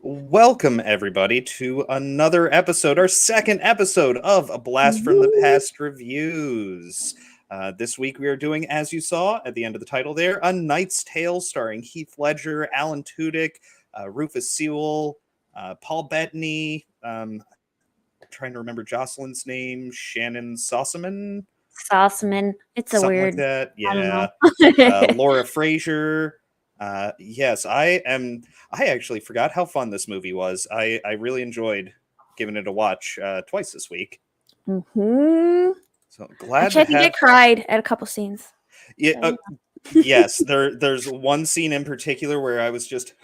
Welcome, everybody, to another episode, our second episode of A Blast from the Woo! Past Reviews. This week we are doing, as you saw at the end of the title there, A Knight's Tale starring Heath Ledger, Alan Tudyk, Rufus Sewell, Paul Bettany, trying to remember Jocelyn's name, Shannon Sossaman, Sossaman. It's a something like weird. that. I don't Yeah. know. Laura Frazier. Yes, I am. I actually forgot how fun this movie was. I really enjoyed giving it a watch twice this week. hmm So glad Actually, to I think I have. cried at a couple scenes. Yeah, So, yes. There's one scene in particular where I was just,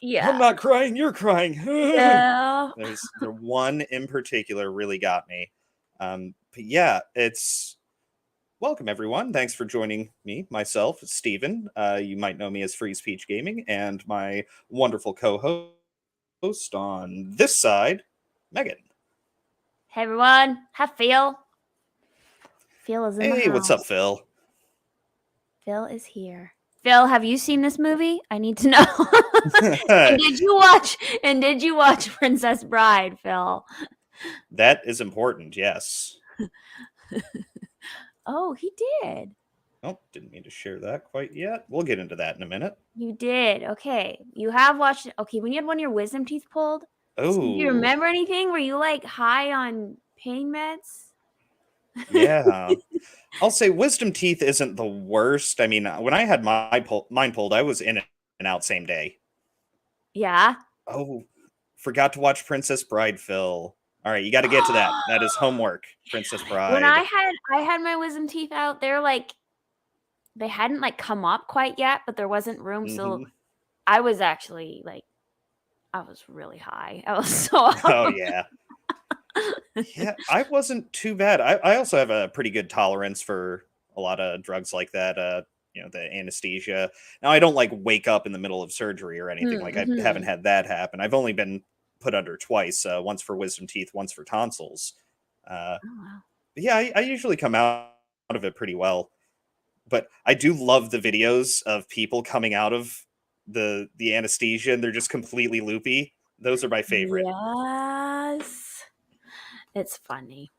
yeah. I'm not crying. You're crying. Yeah. There's the one in particular really got me. But yeah, it's welcome, everyone. Thanks for joining me, myself, Steven. You might know me as Free Speech Gaming, and my wonderful co-host on this side, Megan. Hey everyone. Hi Phil. Phil is in the Hey, what's up, house. Phil? Phil is here. Phil, have you seen this movie? I need to know. and did you watch Princess Bride, Phil? That is important, yes. Oh, he did. Oh, didn't mean to share that quite yet. We'll get into that in a minute. You did. Okay. You have watched it. Okay, when you had one of your wisdom teeth pulled, do you Oh, remember anything? Were you like high on pain meds? yeah. I'll say wisdom teeth isn't the worst. I mean, when I had mine pulled, I was in and out same day. Yeah. Oh, forgot to watch Princess Bride, Phil. All right, you got to get to that. That is homework. Princess When Bride. I had my wisdom teeth out, they're like they hadn't like come up quite yet, but there wasn't room. So Hmm. I was actually like I was really high. I was so Oh yeah, yeah. I wasn't too bad. I also have a pretty good tolerance for a lot of drugs like that. The anesthesia. Now I don't like wake up in the middle of surgery or anything. Like I haven't mm-hmm. had that happen. I've only been put under twice. Once for wisdom teeth, once for tonsils. Uh, Oh, wow. but yeah, I usually come out of it pretty well. But I do love the videos of people coming out of the anesthesia and they're just completely loopy. Those are my favorite. Yes. It's funny.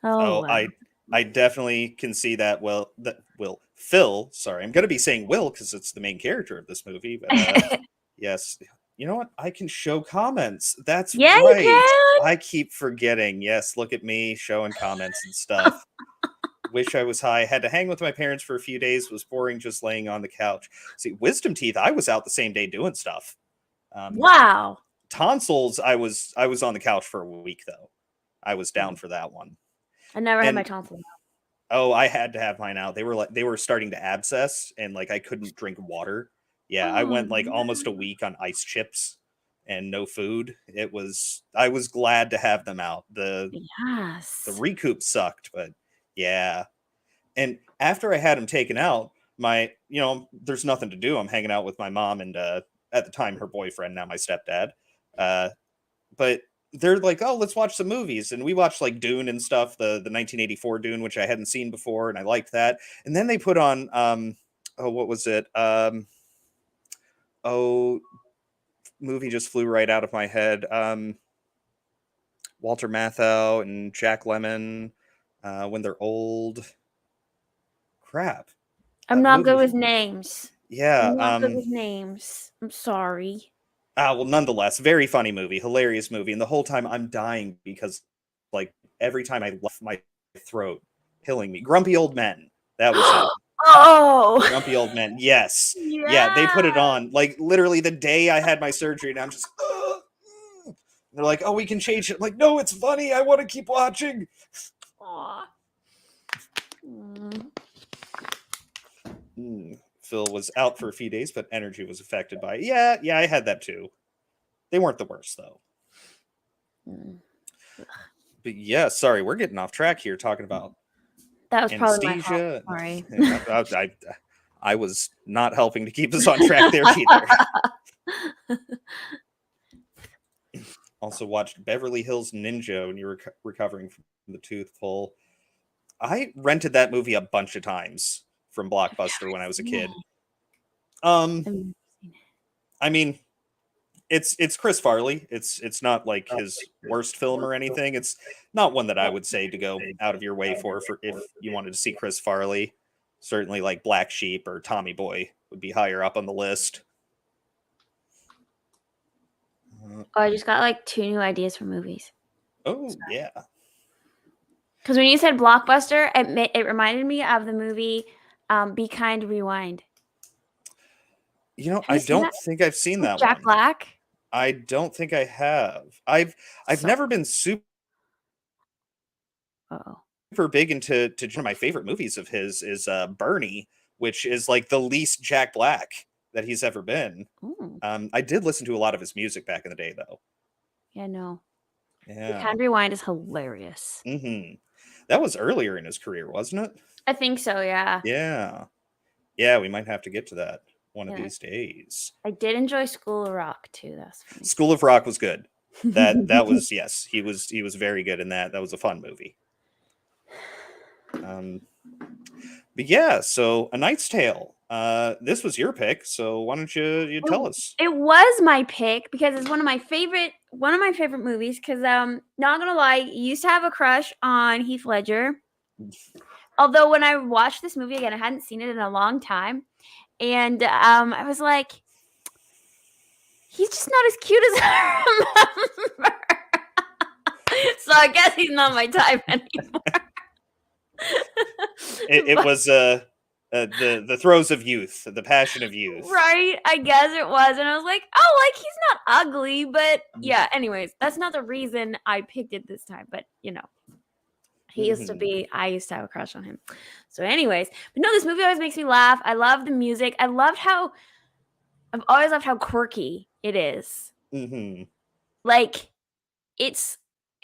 Oh Oh, well. I definitely can see that. Well, that Will Phil. Sorry, I'm going to be saying Will because it's the main character of this movie. But yes, you know what? I can show comments. That's Yeah, you right. can. I keep forgetting. Yes, look at me showing comments and stuff. Wish I was high. Had to hang with my parents for a few days. Was boring just laying on the couch. See, wisdom teeth. I was out the same day doing stuff. Um, Wow. Tonsils. I was on the couch for a week though. I was down for that one. I never had my And tonsils. oh, I had to have mine out. They were starting to abscess, and like I couldn't drink water. Yeah, I Oh went like almost a week on ice chips and no food. I was glad to have them out. The yes. recoup sucked, but yeah. And after I had them taken out, there's nothing to do. I'm hanging out with my mom and at the time her boyfriend, now my stepdad. Uh, but they're like, "Oh, let's watch some movies," and we watched like Dune and stuff, the 1984 Dune, which I hadn't seen before, and I liked that. And then they put on, oh, what was it? Oh, movie just flew right out of my head. Walter Matthau and Jack Lemmon, when they're old. Crap, I'm that not good movie. with names. Yeah. I'm not good with names. I'm sorry. Well, nonetheless, very funny movie, hilarious movie, and the whole time I'm dying because, like, every time I left my throat, killing me. Grumpy Old Men. That was it. Oh. Grumpy Old Men. Yes. Yeah, they put Yeah. it on like literally the day I had my surgery, and I'm just. They're like, "Oh, we can change it." I'm like, "No, it's funny. I want to keep watching." Aw. Mm. Phil was out for a few days, but energy was affected by it. Yeah, I had that too. They weren't the worst though. Mm. But yeah, sorry, we're getting off track here talking about That was probably my fault. anesthesia. Sorry. I was not helping to keep us on track there either. Also watched Beverly Hills Ninja when you were recovering from the tooth pull. I rented that movie a bunch of times from Blockbuster when I was a kid. Um, I mean, it's Chris Farley. It's not like his worst film or anything. It's not one that I would say to go out of your way for if you wanted to see Chris Farley. Certainly, like Black Sheep or Tommy Boy would be higher up on the list. Oh, I just got like 2 new ideas for movies. Oh yeah, Because when you said blockbuster, it reminded me of the movie Be Kind, Rewind. Have I you seen don't that? think I've It's seen with that Jack one. Black. I don't think I have. I've So, never been super oh, big into one of my favorite movies of his is Bernie, which is like the least Jack Black that he's ever been. ooh. I did listen to a lot of his music back in the day, though. Yeah, no. Be Yeah. Kind, Rewind is hilarious. That was earlier in his career, wasn't it? I think so. Yeah. Yeah. Yeah, we might have to get to that one of Yeah. these days. I did enjoy School of Rock too. That's funny. School of Rock was good. That was yes, he was very good in that. That was a fun movie. But yeah, so A Knight's Tale. This was your pick, so why don't you tell us? It was my pick because it's one of my favorite movies. Because not gonna lie, I used to have a crush on Heath Ledger. Although when I watched this movie again, I hadn't seen it in a long time, and I was like, he's just not as cute as I remember. So I guess he's not my type anymore. It was the throes of youth, the passion of youth. Right, I guess it was. And I was like, oh, like he's not ugly, but yeah, anyways, that's not the reason I picked it this time, but he used to be, I used to have a crush on him. So anyways, but no, this movie always makes me laugh. I love the music. I've always loved how quirky it is. Like it's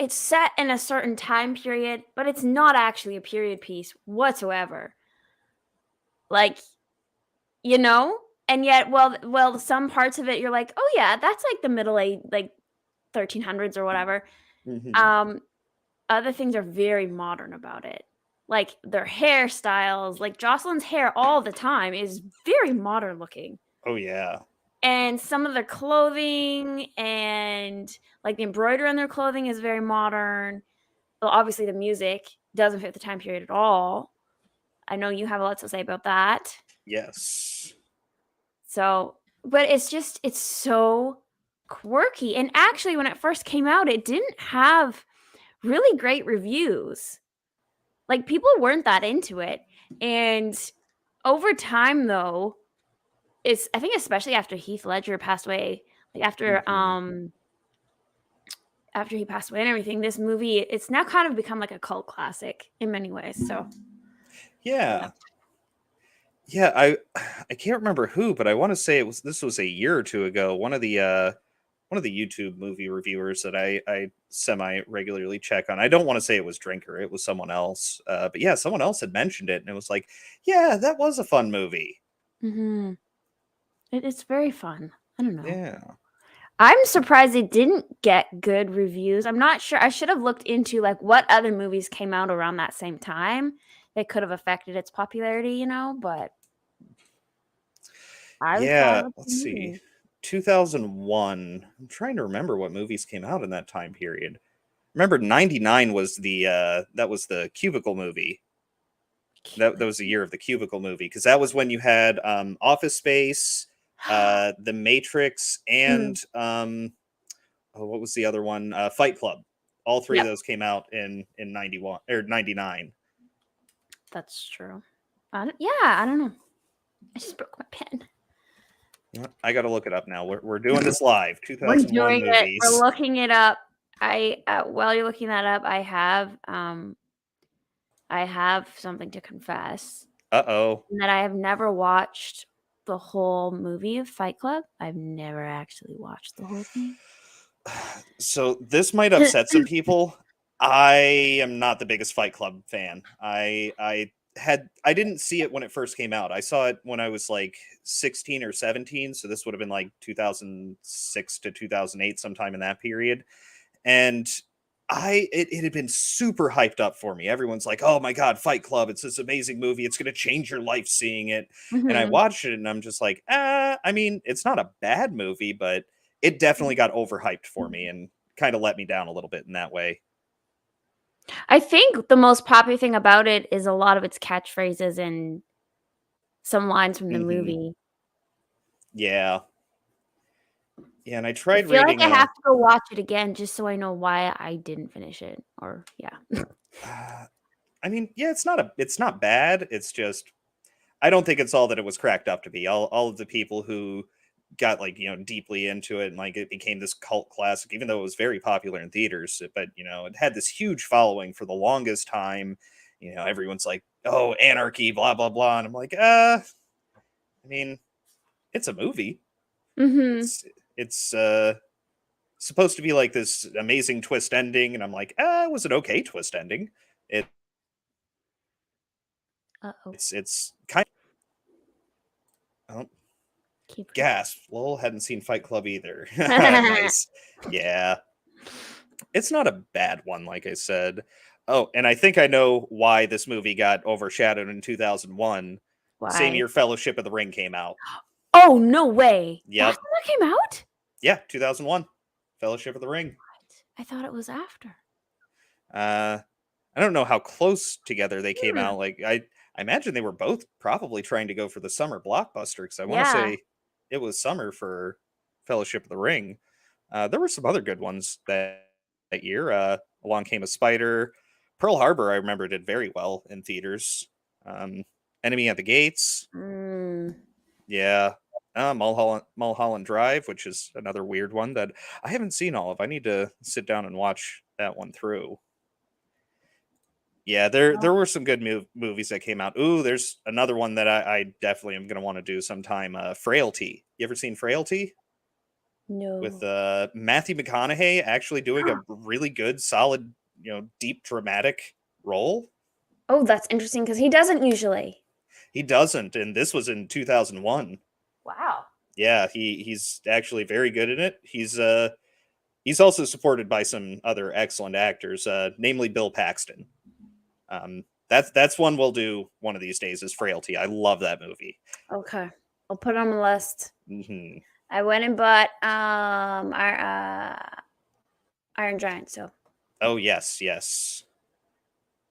set in a certain time period, but it's not actually a period piece whatsoever. Like, and yet, well, some parts of it you're like, oh yeah, that's like the middle age, like 1300s or whatever. Other things are very modern about it, like their hairstyles. Like Jocelyn's hair all the time is very modern looking. Oh yeah. And some of their clothing and like the embroidery on their clothing is very modern. Well, obviously the music doesn't fit the time period at all. I know you have a lot to say about that. Yes. So, but it's so quirky. And actually, when it first came out, it didn't have really great reviews. Like people weren't that into it. And over time, though, I think especially after Heath Ledger passed away, like after he passed away and everything, this movie, it's now kind of become like a cult classic in many ways. So yeah. I can't remember who, but I want to say this was a year or two ago. One of the YouTube movie reviewers that I semi regularly check on. I don't want to say it was Drinker, it was someone else. But yeah, someone else had mentioned it, and it was like, yeah, that was a fun movie. It's very fun. I don't know. Yeah. I'm surprised it didn't get good reviews. I'm not sure. I should have looked into like what other movies came out around that same time that could have affected its popularity, but I was glad with let's the see. movie. 2001. I'm trying to remember what movies came out in that time period. Remember 99 was that was the Cubicle movie. That was the year of the Cubicle movie, because that was when you had Office Space, The Matrix, and what was the other one? Fight Club. All three of those came out in 91 or 99. That's true. I don't know. I just broke my pen. I got to look it up now. We're doing this live. 2001 We're doing movies. We're looking it up. While you're looking that up, I have something to confess. Uh-oh. That I have never watched the whole movie of Fight Club. I've never actually watched the whole thing. So this might upset some people. I am not the biggest Fight Club fan. I didn't see it when it first came out. I saw it when I was like 16 or 17, so this would have been like 2006 to 2008, sometime in that period. And it had been super hyped up for me. Everyone's like, "Oh my god, Fight Club! It's this amazing movie. It's gonna change your life seeing it." And I Mhm. watched it, and I'm just like, I mean, it's not a bad movie, but it definitely got overhyped for me, and kind of let me down a little bit in that way. I think the most popular thing about it is a lot of its catchphrases and some lines from the Hmm. movie. Yeah, yeah. And I I tried feel like reading I a. have to go watch it again just so I know why I didn't finish it, or yeah. I mean, yeah, it's not bad. It's just I don't think it's all that it was cracked up to be. All of the people who got like deeply into it and like it became this cult classic, even though it was very popular in theaters. But it had this huge following for the longest time. Everyone's like, "Oh, anarchy, blah blah blah," and I'm like, I mean, it's a movie. Mhm. It's supposed to be like this amazing twist ending, and I'm like, it was an okay twist ending. It, Uh-oh. it's kind of. Oh, Keep going. gasp. Lol, hadn't seen Fight Club either. Nice. Yeah. It's not a bad one, like I said. Oh, and I think I know why this movie got overshadowed in 2001. Same Why? year Fellowship of the Ring came out. Oh, no way. That's Yep. when that came out? Yeah, 2001. Fellowship of the Ring. What? I thought it was after. Uh I don't know how close together they came Hmm. out. Like I imagine they were both probably trying to go for the summer blockbuster because I want to Yeah. say it was summer for Fellowship of the Ring. There were some other good ones that year. Along Came a Spider. Pearl Harbor, I remember, did very well in theaters. Um, Enemy at the Gates. Mm. Yeah. Mulholland Drive, which is another weird one that I haven't seen all of. I need to sit down and watch that one through. Yeah, there Oh, were some good movies that came out. Ooh, there's another one that I definitely am going to want to do sometime. Frailty. You ever seen Frailty? With no. Matthew McConaughey actually doing a really good, solid, deep dramatic role. Oh, that's interesting because he doesn't usually. He doesn't, and this was in 2001. Wow. Yeah, he's actually very good in it. He's also supported by some other excellent actors, namely Bill Paxton. That's one we'll do one of these days is Frailty. I love that movie. Okay. I'll put it on the list. Hmm. I went and bought our Iron Giant, so Oh yes, yes,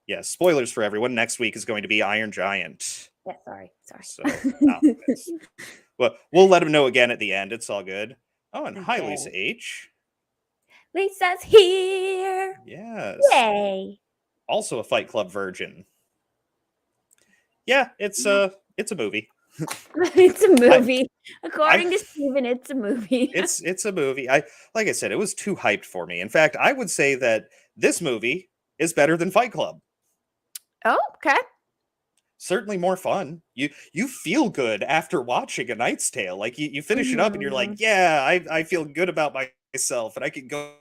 yes. Spoilers for everyone. Next week is going to be Iron Giant. yeah, sorry. So, it's well, we'll let him know again at the end. It's all good. Oh, and hi, Okay. Lisa H. Lisa's here. Yes, Yay. also a Fight Club virgin. Yeah, Yeah. it's a movie. It's a I movie. I According to Steven, it's a movie. it's a movie. Like I said, it was too hyped for me. In fact, I would say that this movie is better than Fight Club. Oh, okay. Certainly more fun. You feel good after watching A Knight's Tale. Like you finish it up and you're like, Mhm. yeah, I feel good about myself and I can go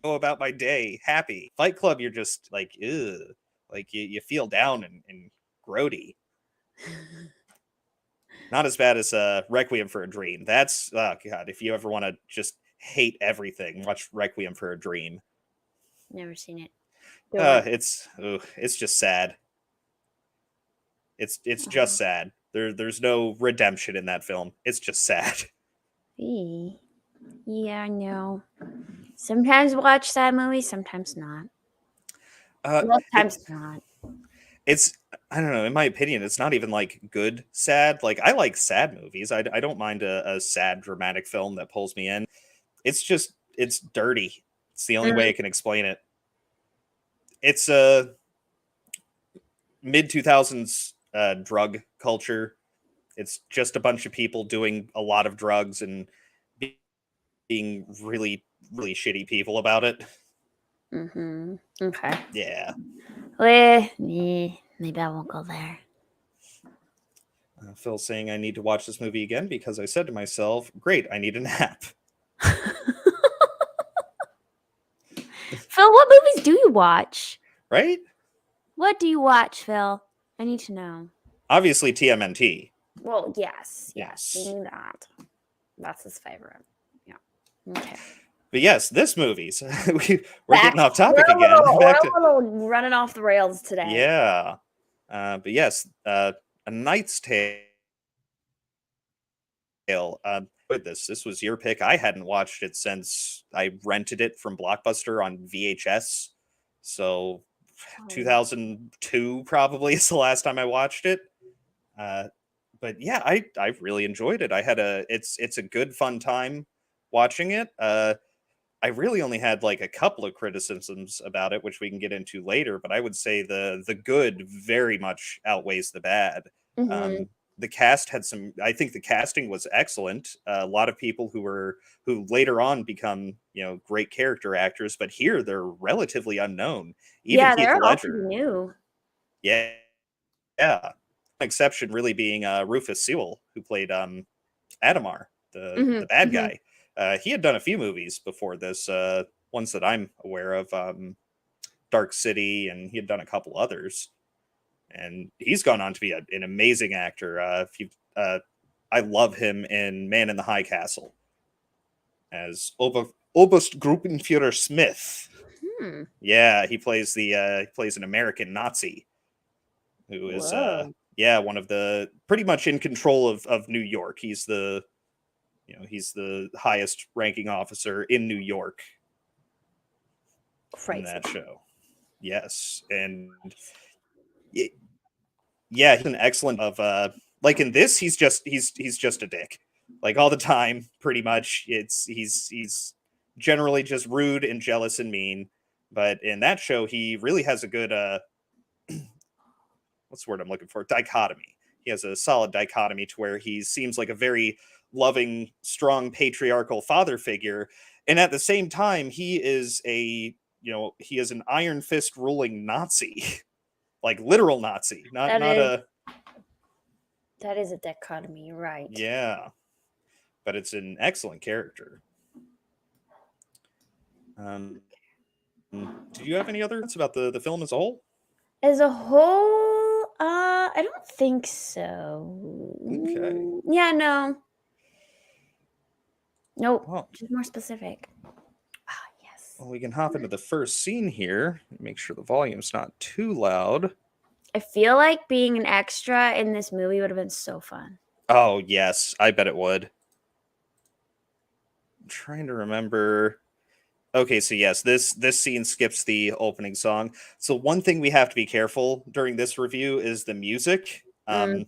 about my day happy. Fight Club, you're just like, ugh. Like you feel down and grody. Not as bad as Requiem for a Dream. That's oh god, if you ever want to just hate everything, watch Requiem for a Dream. Never seen it. Go on. It's just sad. It's Uh-huh. just sad. There's no redemption in that film. It's just sad. Yeah, I know. Sometimes watch sad movies, sometimes not. Uh, Most it times not. it's I don't know. In my opinion, it's not even like good sad. Like I like sad movies. I don't mind a sad dramatic film that pulls me in. It's dirty. It's the only way I Mm, can explain it. It's a mid 2000s drug culture. It's just a bunch of people doing a lot of drugs and being really really shitty people about it. mhm. Okay. Yeah. Well, maybe I won't go there. Phil saying I need to watch this movie again because I said to myself, "Great, I need a nap." Phil, what movies do you watch? Right? What do you watch, Phil? I need to know. Obviously TMNT. Well, yes, we Yes. knew that. That's his favorite. Yeah. Okay. But yes, this movie. So we're Back. getting off topic again. We're Back a to little running off the rails today. yeah. But yes, A Knight's Tale. With this was your pick. I hadn't watched it since I rented it from Blockbuster on VHS. So Oh. 2002 probably is the last time I watched it. But yeah, I really enjoyed it. It's a good fun time watching it. I really only had like a couple of criticisms about it, which we can get into later. But I would say the good very much outweighs the bad. Mhm. The cast had some. I think the casting was excellent. A lot of people who later on become great character actors, but here they're relatively unknown. Even Yeah, Heath they're all pretty Ledger. new. Yeah, yeah. Exception really being Rufus Sewell, who played Adamar, the Mhm, bad mhm. guy. He had done a few movies before this, ones that I'm aware of, Dark City, and he had done a couple others. And he's gone on to be an amazing actor. I love him in Man in the High Castle as Oberstgruppenführer Smith. Hmm. Yeah, he plays an American Nazi who is Whoa. one of the pretty much in control of New York. He's the highest ranking officer in New York in Crazy. that show. Yes, and yeah, he's an excellent of like in this he's just a dick. Like all the time pretty much. He's generally just rude and jealous and mean, but in that show he really has a good what's the word I'm looking for? Dichotomy. He has a solid dichotomy to where he seems like a very loving, strong, patriarchal father figure, and at the same time, he is an iron fist ruling Nazi, like literal Nazi, not That not is a that is a dichotomy, you're right. yeah, but it's an excellent character. Um, do you have any other thoughts about the film as a whole? As a whole, I don't think so. Okay. Yeah, no. Nope. Well, Just more specific. Ah, yes. we can hop into the first scene here. Make sure the volume's not too loud. I feel like being an extra in this movie would have been so fun. Oh, yes, I bet it would. I'm trying to remember. Okay, so yes, this scene skips the opening song. So one thing we have to be careful during this review is the music, Mm,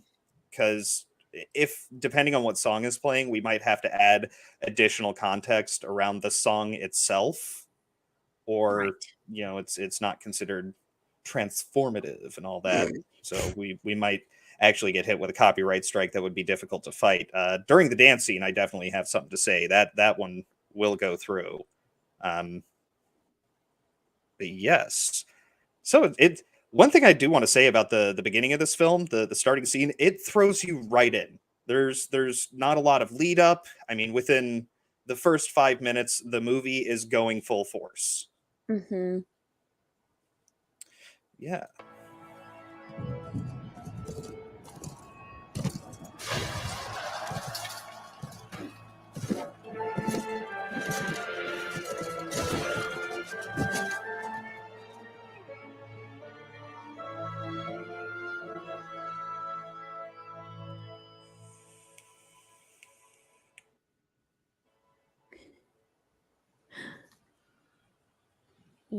because if depending on what song is playing, we might have to add additional context around the song itself, right. or it's not considered transformative and all that. So we might actually get hit with a copyright strike that would be difficult to fight. During the dance scene, I definitely have something to say. That one will go through. Um, but yes. So it one thing I do want to say about the beginning of this film, the starting scene, it throws you right in. There's not a lot of lead up. I mean, within the first 5 minutes, the movie is going full force. Mm-hmm. Yeah.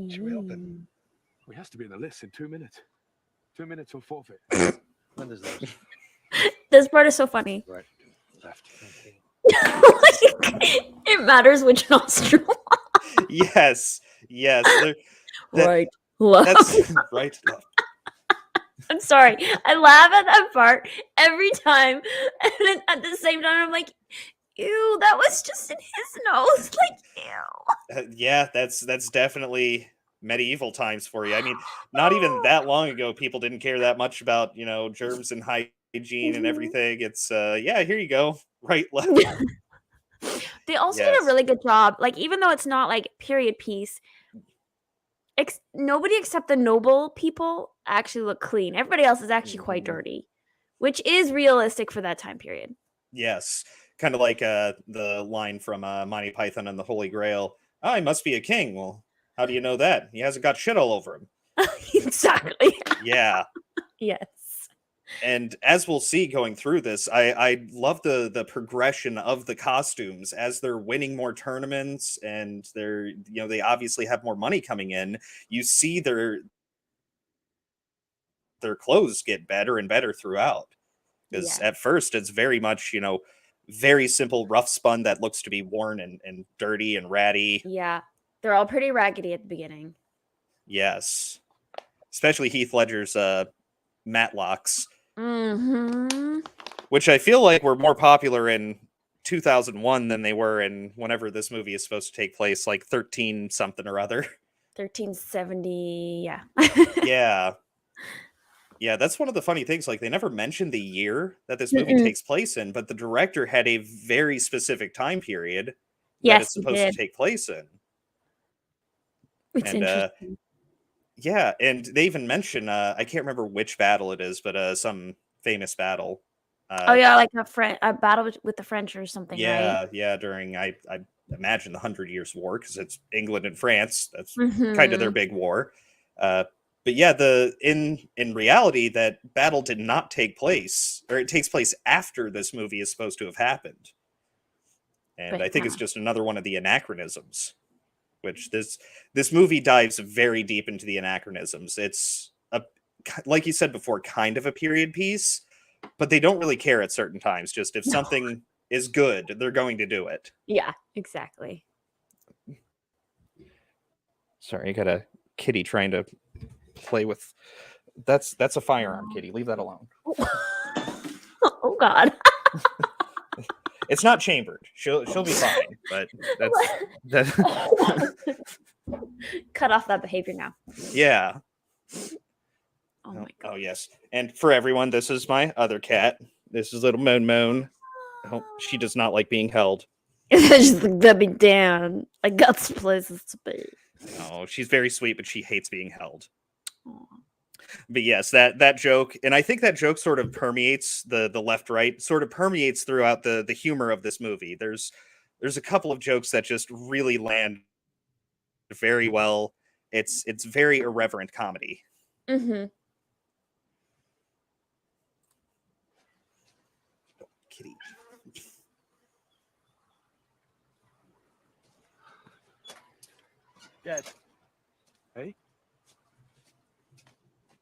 Should we open? We has to be in the list in 2 minutes. 2 minutes or forfeit. When does those? This part is so funny. Right, left. Okay. It matters which nostril. Yes. That- Right. Left. That's right. I'm sorry. I laugh at that part every time. And then at the same time, I'm like, ew, that was just in his nose. Like, ew. Yeah, that's definitely medieval times for you. I mean, not even that long ago, people didn't care that much about germs and hygiene and everything. It's yeah, here you go, right, left. They also did a Yes. really good job. Like, even though it's not like period piece, nobody except the noble people actually look clean. Everybody else is actually quite dirty, which is realistic for that time period. Yes, kind of like the line from Monty Python and the Holy Grail. Oh, he must be a king. Well, how do you know that? He hasn't got shit all over him. Exactly. Yeah. Yes. And as we'll see going through this, I love the progression of the costumes as they're winning more tournaments and they obviously have more money coming in. You see their clothes get better and better throughout. Because Yes. at first it's very much, very simple rough spun that looks to be worn and dirty and ratty. Yeah. They're all pretty raggedy at the beginning. Yes. Especially Heath Ledger's Matlocks. Mm-hmm. Which I feel like were more popular in 2001 than they were in whenever this movie is supposed to take place, like 13 something or other. 1370, yeah. Yeah. Yeah, that's one of the funny things. Like, they never mentioned the year that this movie takes place in, but the director had a very specific time period that Yes, it's he supposed to did. take place in. It's And interesting. yeah, and they even mention I can't remember which battle it is, but some famous battle. Oh yeah, like a battle with the French or something, right? Yeah, during I imagine the 100 Years' War, because it's England and France. That's kind of their Mm-hmm. big war. But yeah, in reality, that battle did not take place, or it takes place after this movie is supposed to have happened. And But I think it's just another one of the anachronisms, which this movie dives very deep into the anachronisms. It's like you said before, kind of a period piece, but they don't really care at certain times. Just if something is good, they're going to do it. yeah, exactly. Sorry, I got a kitty trying to play with. That's a firearm, kitty. Leave that alone. Oh God. It's not chambered. She'll be fine. But that. Cut off that behavior now. Yeah. Oh my God. Oh yes. And for everyone, this is my other cat. This is little Moan. Oh, she does not like being held. She's like, let me down. I got some places to be. No, she's very sweet, but she hates being held. Aw. But yes, that joke, and I think that joke sort of permeates the left right, sort of permeates throughout the humor of this movie. There's a couple of jokes that just really land very well. It's very irreverent comedy. Mm-hmm. Kitty. Dead. Hey?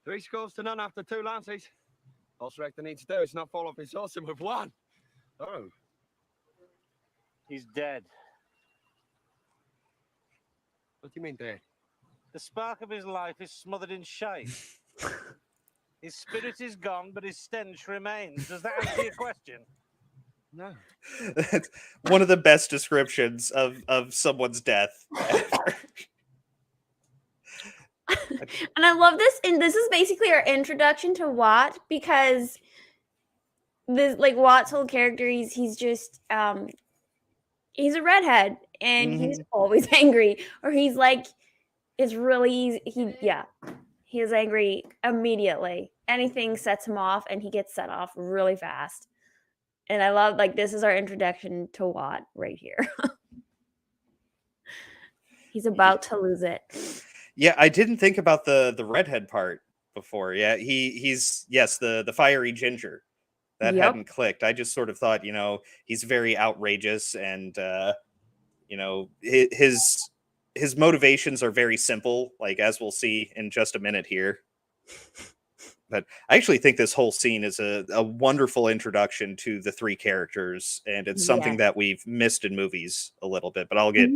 3 scores to none after 2 lances. All Rector needs to do is not fall off his horse and we've won. Oh. He's dead. What do you mean dead? The spark of his life is smothered in shame. His spirit is gone, but his stench remains. Does that answer your question? No. That's one of the best descriptions of someone's death ever. And I love this, and this is basically our introduction to Watt, because this, like, Watt's whole character, he's just he's a redhead, and he's always angry, or he's like, it's really he is angry immediately. Anything sets him off, and he gets set off really fast. And I love, like, this is our introduction to Watt right here. He's about to lose it. Yeah, I didn't think about the redhead part before. Yeah, he's the fiery ginger. That hadn't clicked. I just sort of thought, he's very outrageous, and his motivations are very simple, like as we'll see in just a minute here. But I actually think this whole scene is a wonderful introduction to the 3 characters, and it's something that we've missed in movies a little bit. But I'll get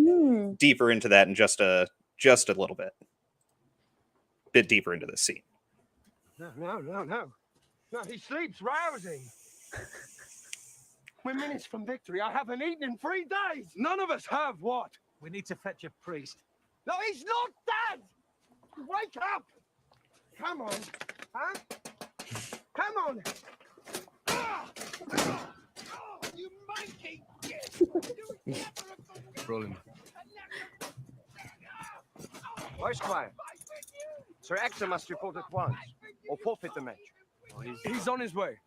deeper into that in just a little bit. Bit deeper into this scene. No. No, he sleeps rousing. We're minutes from victory. I haven't eaten in 3 days. None of us have. What? We need to fetch a priest. No, he's not dead. Wake up. Come on. Huh? Come on. You monkey. Roll him. Where's Squire? Sir Ector must report at once, or forfeit the match. Oh, he's on his way.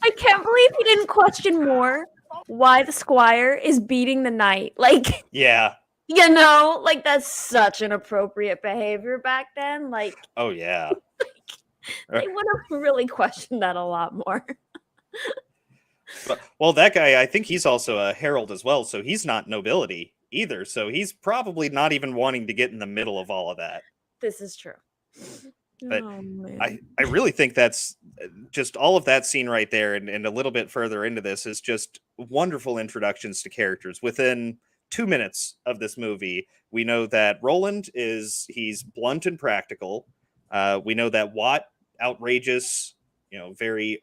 I can't believe he didn't question more why the squire is beating the knight. Like, Yeah. you know, like that's such an appropriate behavior back then. Like, Oh yeah. they would have really questioned that a lot more. But, well, that guy, I think he's also a herald as well, so he's not nobility either. So he's probably not even wanting to get in the middle of all of that. This is true. But Oh, man. I really think that's just all of that scene right there, and a little bit further into this is just wonderful introductions to characters. Within 2 minutes of this movie, we know that Roland he's blunt and practical. We know that Watt, outrageous, very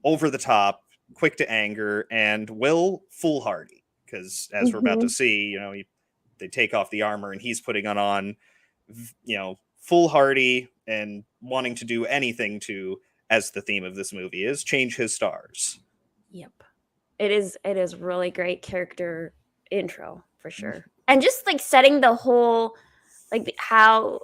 over the top, quick to anger, and Will, foolhardy. Because as we're about to see, they take off the armor and he's putting on, foolhardy and wanting to do anything to, as the theme of this movie is, change his stars. Yep. It is really great character intro for sure. And just like setting the whole, like how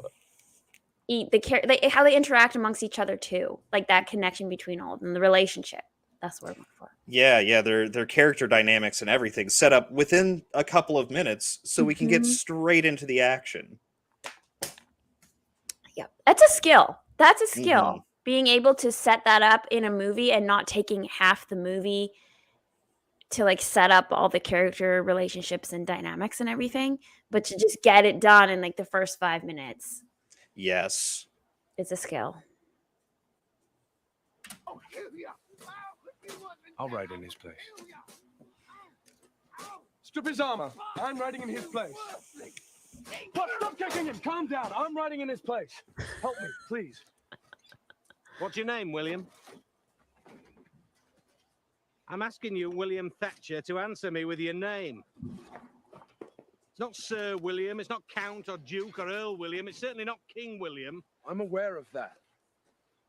how they interact amongst each other too. Like that connection between all of them, the relationship. That's what I'm looking for. Yeah, their character dynamics and everything set up within a couple of minutes so we can get straight into the action. Yep. That's a skill. Being able to set that up in a movie and not taking half the movie to like set up all the character relationships and dynamics and everything, but to just get it done in like the first 5 minutes. Yes. It's a skill. I'll ride in his place. Strip his armor. I'm riding in his place. What? Stop kicking him. Calm down. I'm riding in his place. Help me, please. What's your name, William? I'm asking you, William Thatcher, to answer me with your name. It's not Sir William, it's not Count or Duke or Earl William, it's certainly not King William. I'm aware of that.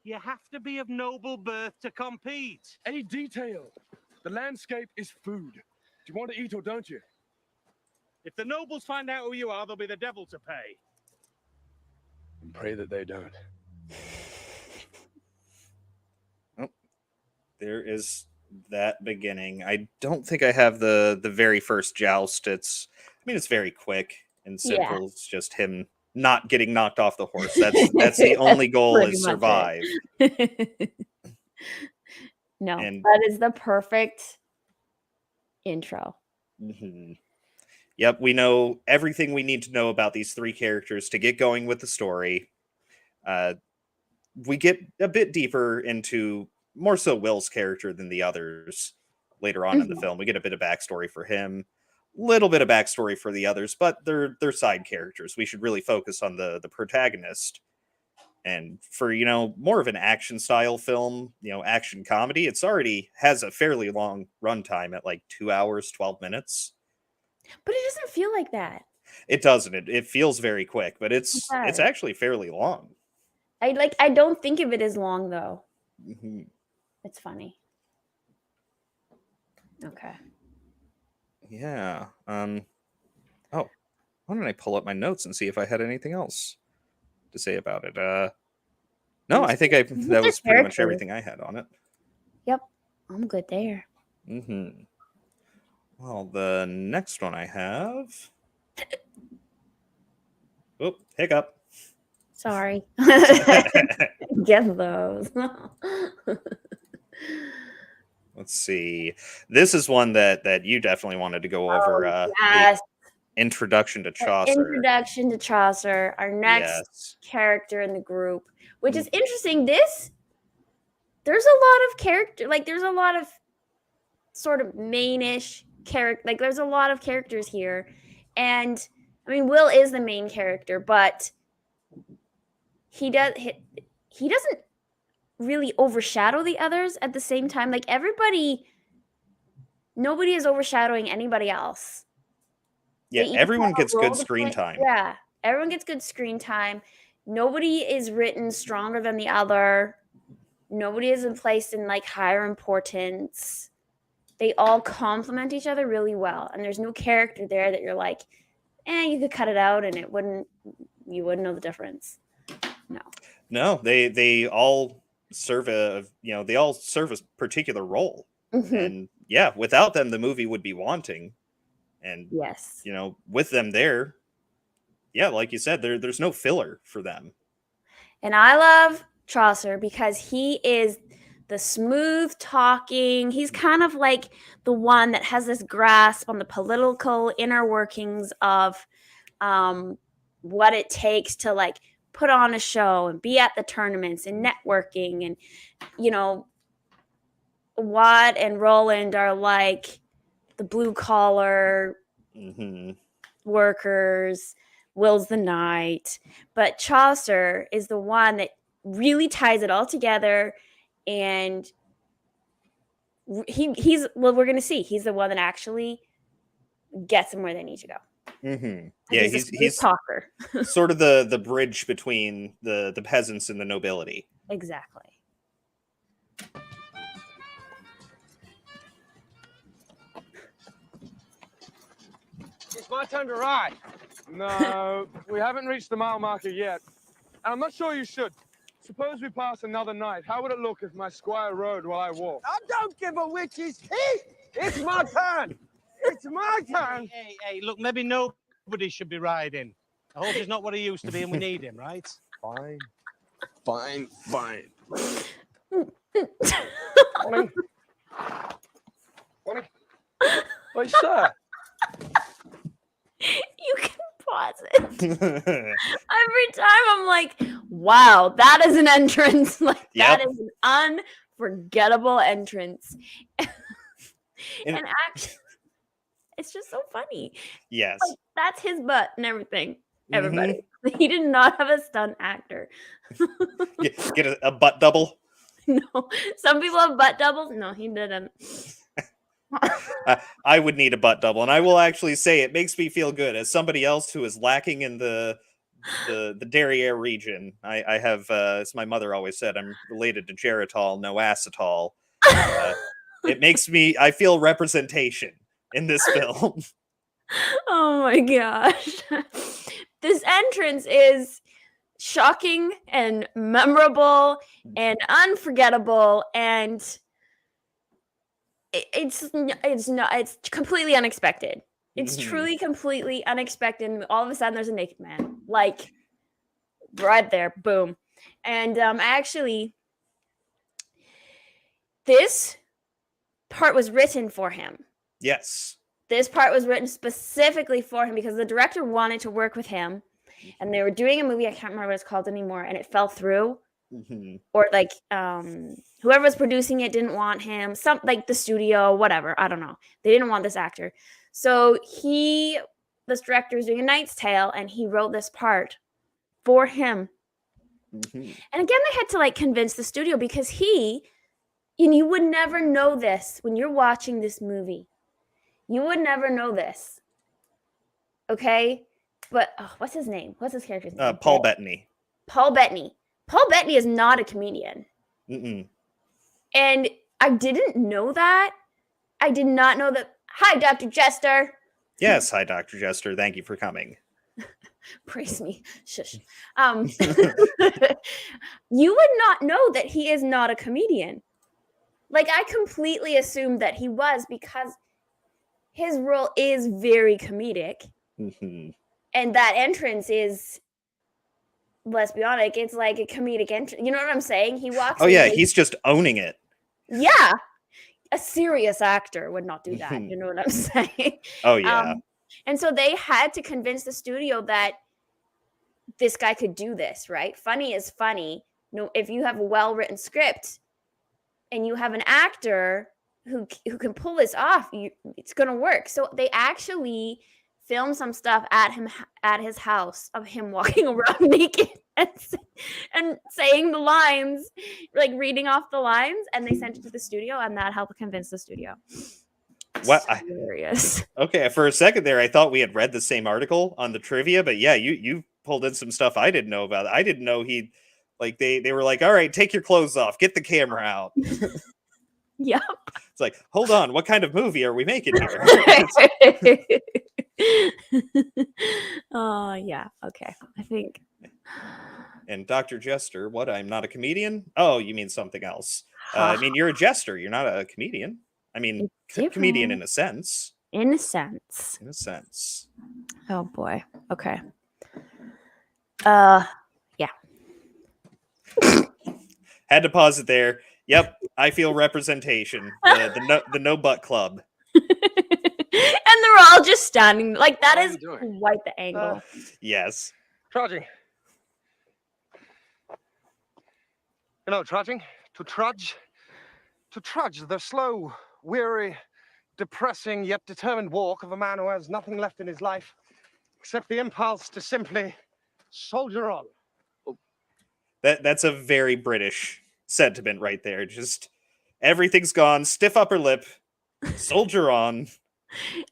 You have to be of noble birth to compete. A detail. The landscape is food. Do you want to eat or don't you? If the nobles find out who you are, there'll be the devil to pay. And pray that they don't. Oh, there is that beginning. I don't think I have the very first joust. It's very quick and simple. Yeah. It's just him not getting knocked off the horse. That's the only goal, pretty is much survive. No, And- that is the perfect intro. Yep, we know everything we need to know about these three characters to get going with the story. We get a bit deeper into more so Will's character than the others later on in the film. We get a bit of backstory for him, little bit of backstory for the others, but they're side characters. We should really focus on the protagonist. And for, more of an action style film, action comedy, it's already has a fairly long runtime at like 2 hours, 12 minutes. But it doesn't feel like that. It doesn't. It feels very quick, but it's actually fairly long. I don't think of it as long though. It's funny. Okay. Yeah. Oh, why don't I pull up my notes and see if I had anything else to say about it? No, I think that was pretty much everything I had on it. Yep. I'm good there. Well, the next one I have. Oh, hiccup. Sorry. Get those. Let's see. This is one that you definitely wanted to go over. Yes. Introduction to Chaucer. Introduction to Chaucer, our next character in the group, which is interesting. There's a lot of character, like there's a lot of sort of main-ish character, like there's a lot of characters here, and Will is the main character, but he doesn't really overshadow the others at the same time. Like nobody is overshadowing anybody else. Yeah, everyone gets good screen time. Yeah, everyone gets good screen time. Nobody is written stronger than the other. Nobody is placed in like higher importance. They all complement each other really well, and there's no character there that you're like, you could cut it out and you wouldn't know the difference. No, they all serve they all serve a particular role. Mhm. And yeah, without them, the movie would be wanting. And, Yes. with them there, yeah, like you said, there's no filler for them. And I love Chaucer because he is the smooth talking. He's kind of like the one that has this grasp on the political inner workings of what it takes to like put on a show and be at the tournaments and networking. And, Watt and Roland are like the blue collar workers. Will's the knight, but Chaucer is the one that really ties it all together, and he's we're going to see he's the one that actually gets them where they need to go. Yeah, he's talker. Sort of the bridge between the peasants and the nobility. Exactly. It's my turn to ride. No, we haven't reached the mile marker yet. And I'm not sure you should. Suppose we pass another night. How would it look if my squire rode while I walked? I don't give a witch's teeth. It's my turn. It's my turn. Hey, look, maybe nobody should be riding. The horse is not what he used to be, and we need him, right? Fine. Fine. Morning. Wait, sir. You can pause it. Every time I'm like, wow, that is an entrance. Like, that is an unforgettable entrance. And actually, it's just so funny. Yes. Like, that's his butt and everything. Everybody. He did not have a stunt actor. Get a butt double? No. Some people have butt doubles. No, he didn't. I would need a butt double, and I will actually say it makes me feel good as somebody else who is lacking in the derriere region. I have, as my mother always said, I'm related to Geritol, no acetol. It makes I feel representation in this film. Oh my gosh. This entrance is shocking and memorable and unforgettable, and it's completely unexpected. It's truly completely unexpected. And all of a sudden there's a naked man, like right there, boom. And actually this part was written for him. Yes. This part was written specifically for him because the director wanted to work with him, and they were doing a movie, I can't remember what it's called anymore, and it fell through. Or like whoever was producing it didn't want him, some like the studio, whatever, I don't know, they didn't want this actor. So this director was doing A Knight's Tale, and he wrote this part for him. And again, they had to like convince the studio, because you would never know this when you're watching this movie. You would never know this, okay? But what's his name? What's his character's name? Paul Bettany. Paul Bettany. Paul Bettany is not a comedian. And I didn't know that. I did not know that. Hi, Dr. Jester. Yes, hi, Dr. Jester. Thank you for coming. Praise me. Shush. You would not know that he is not a comedian. Like, I completely assumed that he was, because his role is very comedic. And that entrance is, let's be honest, it's like a comedic entrance. You know what I'm saying? He walks. Oh, yeah, he's just owning it. Yeah. A serious actor would not do that. You know what I'm saying? Oh, yeah. And so they had to convince the studio that this guy could do this, right? Funny is funny. No, if you have a well-written script and you have an actor who can pull this off, it's going to work. So they actually filmed some stuff at his house of him walking around naked and saying the lines, like reading off the lines, and they sent it to the studio, and that helped convince the studio. What? Hilarious. Okay, for a second there, I thought we had read the same article on the trivia, but yeah, you pulled in some stuff I didn't know about. I didn't know they were like, all right, take your clothes off, get the camera out. Yep. It's like, hold on, what kind of movie are we making here? Oh, yeah. Okay. I think. And comedian, Dr. Jester. What? I'm not a comedian? Oh, you mean something else. I mean, you're a jester. You're not a comedian. I mean, comedian in a sense. In a sense. In a sense. Oh boy. Okay. Yeah. Had to pause it there. Yep, I feel representation. The no butt club. And they're all just standing like that. What are Is you doing? quite the angle. Yes. Trudging. You know, trudging. To trudge. To trudge, the slow, weary, depressing yet determined walk of a man who has nothing left in his life except the impulse to simply soldier on. That's a very British sentiment right there. Just everything's gone, stiff upper lip, soldier on.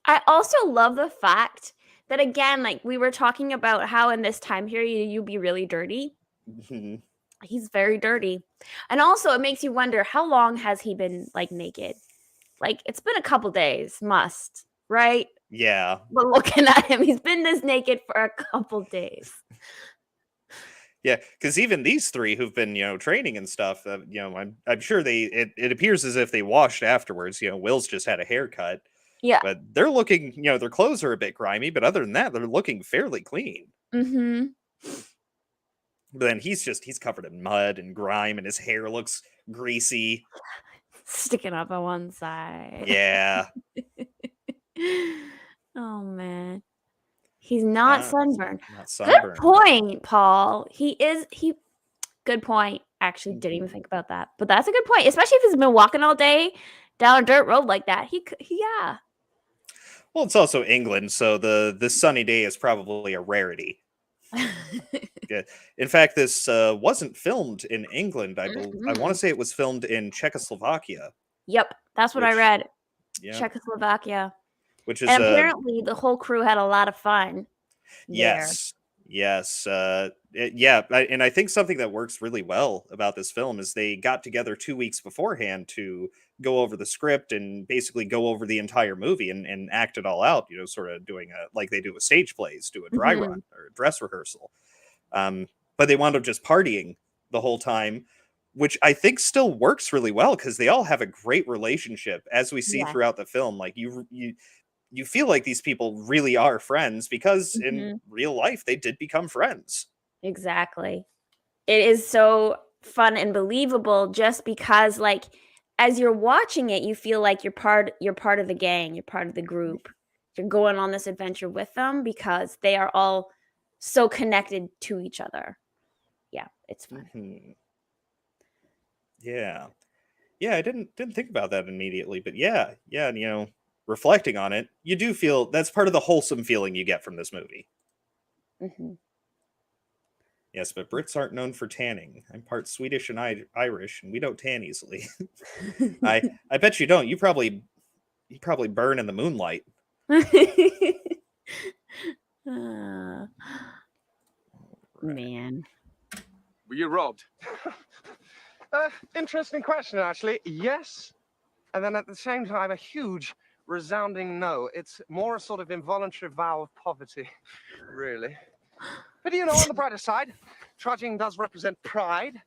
I also love the fact that, again, like we were talking about how in this time period you'd be really dirty. Mhm. He's very dirty. And also it makes you wonder, how long has he been like naked? Like it's been a couple days, right? Yeah. But looking at him, he's been this naked for a couple days. Yeah, because even these three who've been, training and stuff, I'm sure it appears as if they washed afterwards. Will's just had a haircut, Yeah. but they're looking, their clothes are a bit grimy, but other than that, they're looking fairly clean. Mm-hmm. But then he's covered in mud and grime, and his hair looks greasy. Sticking up on one side. Yeah. Oh man. He's not sunburned. Not Good sunburned. point, Paul. Good point. Actually, didn't even think about that. But that's a good point. Especially if he's been walking all day down a dirt road like that. Yeah. Well, it's also England, so the sunny day is probably a rarity. Yeah. In fact, this wasn't filmed in England. I want to say it was filmed in Czechoslovakia. Yep, that's what I read. Yeah. Czechoslovakia. Which is And apparently the whole crew had a lot of fun. Yes. And I think something that works really well about this film is they got together 2 weeks beforehand to go over the script and basically go over the entire movie and act it all out, sort of doing like they do with stage plays, do a dry run or a dress rehearsal. But they wound up just partying the whole time, which I think still works really well because they all have a great relationship, as we see throughout the film. Like you feel like these people really are friends because in real life they did become friends. Exactly. It is so fun and believable just because, like, as you're watching it, you feel like you're part of the gang, you're part of the group. You're going on this adventure with them because they are all so connected to each other. Yeah, it's fun. Yeah, I didn't think about that immediately, but yeah, and reflecting on it, you do feel that's part of the wholesome feeling you get from this movie. Yes, but Brits aren't known for tanning. I'm part Swedish and Irish, and we don't tan easily. I bet you don't. You probably burn in the moonlight. Man. Were you robbed? Interesting question, actually. Yes. And then at the same time, a huge resounding no. It's more a sort of involuntary vow of poverty, really. But on the brighter side, trudging does represent pride,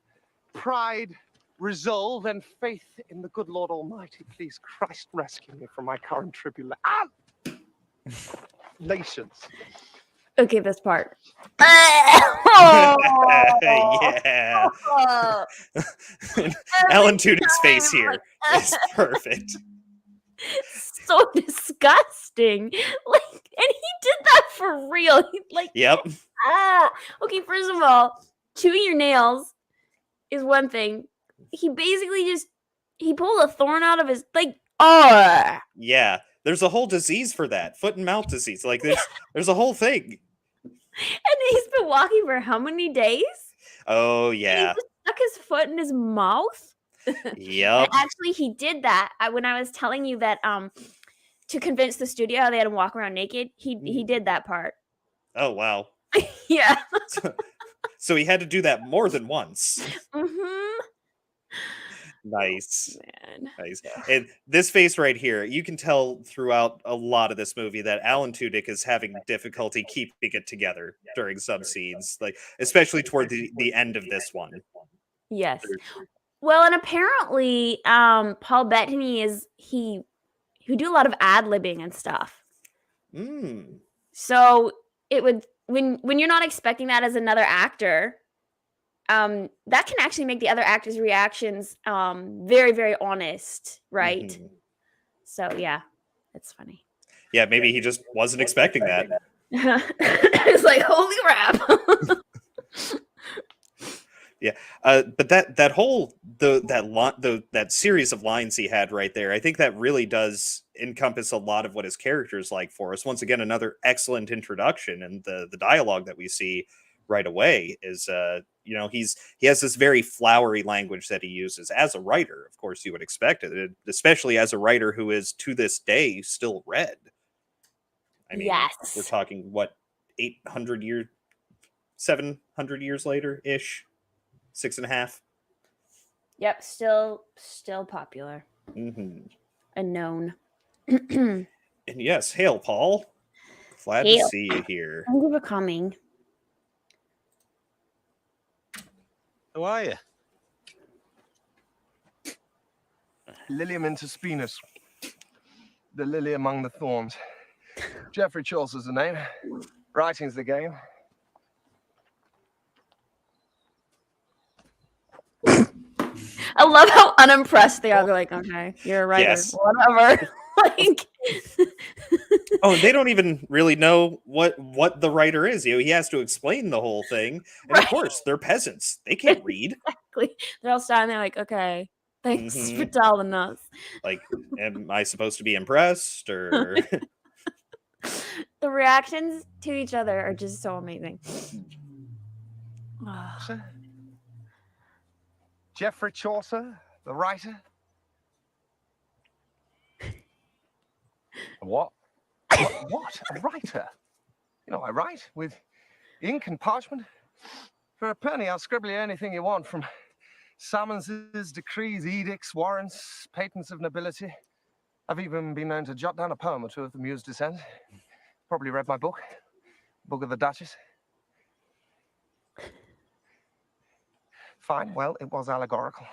resolve, and faith in the good Lord Almighty. Please, Christ, rescue me from my current tribulations. Okay, this part. Yeah. Alan Tudyk's face here is perfect. So disgusting. Like, and he did that for real. Yep. Okay, first of all, chewing your nails is one thing. He basically he pulled a thorn out of his Yeah, there's a whole disease for that. Foot and mouth disease. Like there's a whole thing. And he's been walking for how many days? Oh And yeah. he just stuck his foot in his mouth. Yep. And actually, he did that. When I was telling you that to convince the studio they had him walk around naked, he did that part. Oh wow. Yeah. So he had to do that more than once. Nice. Man. Nice. And this face right here, you can tell throughout a lot of this movie that Alan Tudyk is having difficulty keeping it together during some scenes, like especially toward the end of this one. Yes. Well, and apparently, Paul Bettany he do a lot of ad-libbing and stuff. Mm. So it would when you're not expecting that as another actor, that can actually make the other actors' reactions very, very honest, right? Mhm. So yeah, it's funny. Yeah, maybe he just wasn't expecting that. It's like, holy crap. Yeah, but that whole that series of lines he had right there, I think that really does encompass a lot of what his character's like for us. Once again, another excellent introduction, and the dialogue that we see right away is he has this very flowery language that he uses as a writer. Of course, you would expect it, especially as a writer who is to this day still read. I mean, we're Yes. talking what 800 years, 700 years later ish. 6.5. Yep, still popular Mm-hmm. and known. And yes, hail, Paul. Glad to Hail. see you here. Thank you for coming. Who are you? Lilium interspinus. The lily among the thorns. Geoffrey Chaucer's the name. Writing's the game. I love how unimpressed they are. They're like, okay, you're a writer. Yes. Whatever. Like, Oh, they don't even really know what the writer is. He has to explain the whole thing. And of Right. course, they're peasants. They can't read. exactly. They're all standing there like, okay, thanks Mhm. for telling us. Like, am I supposed to be impressed or The reactions to each other are just so amazing. Ah. Chaucer? Geoffrey Chaucer, the writer? What? What? A writer? You know, I write with ink and parchment. For a penny, I'll scribble you anything you want, from summonses, decrees, edicts, warrants, patents of nobility. I've even been known to jot down a poem or two of the Muse descent. Probably read my book, Book of the Duchess. Fine, well, it was allegorical.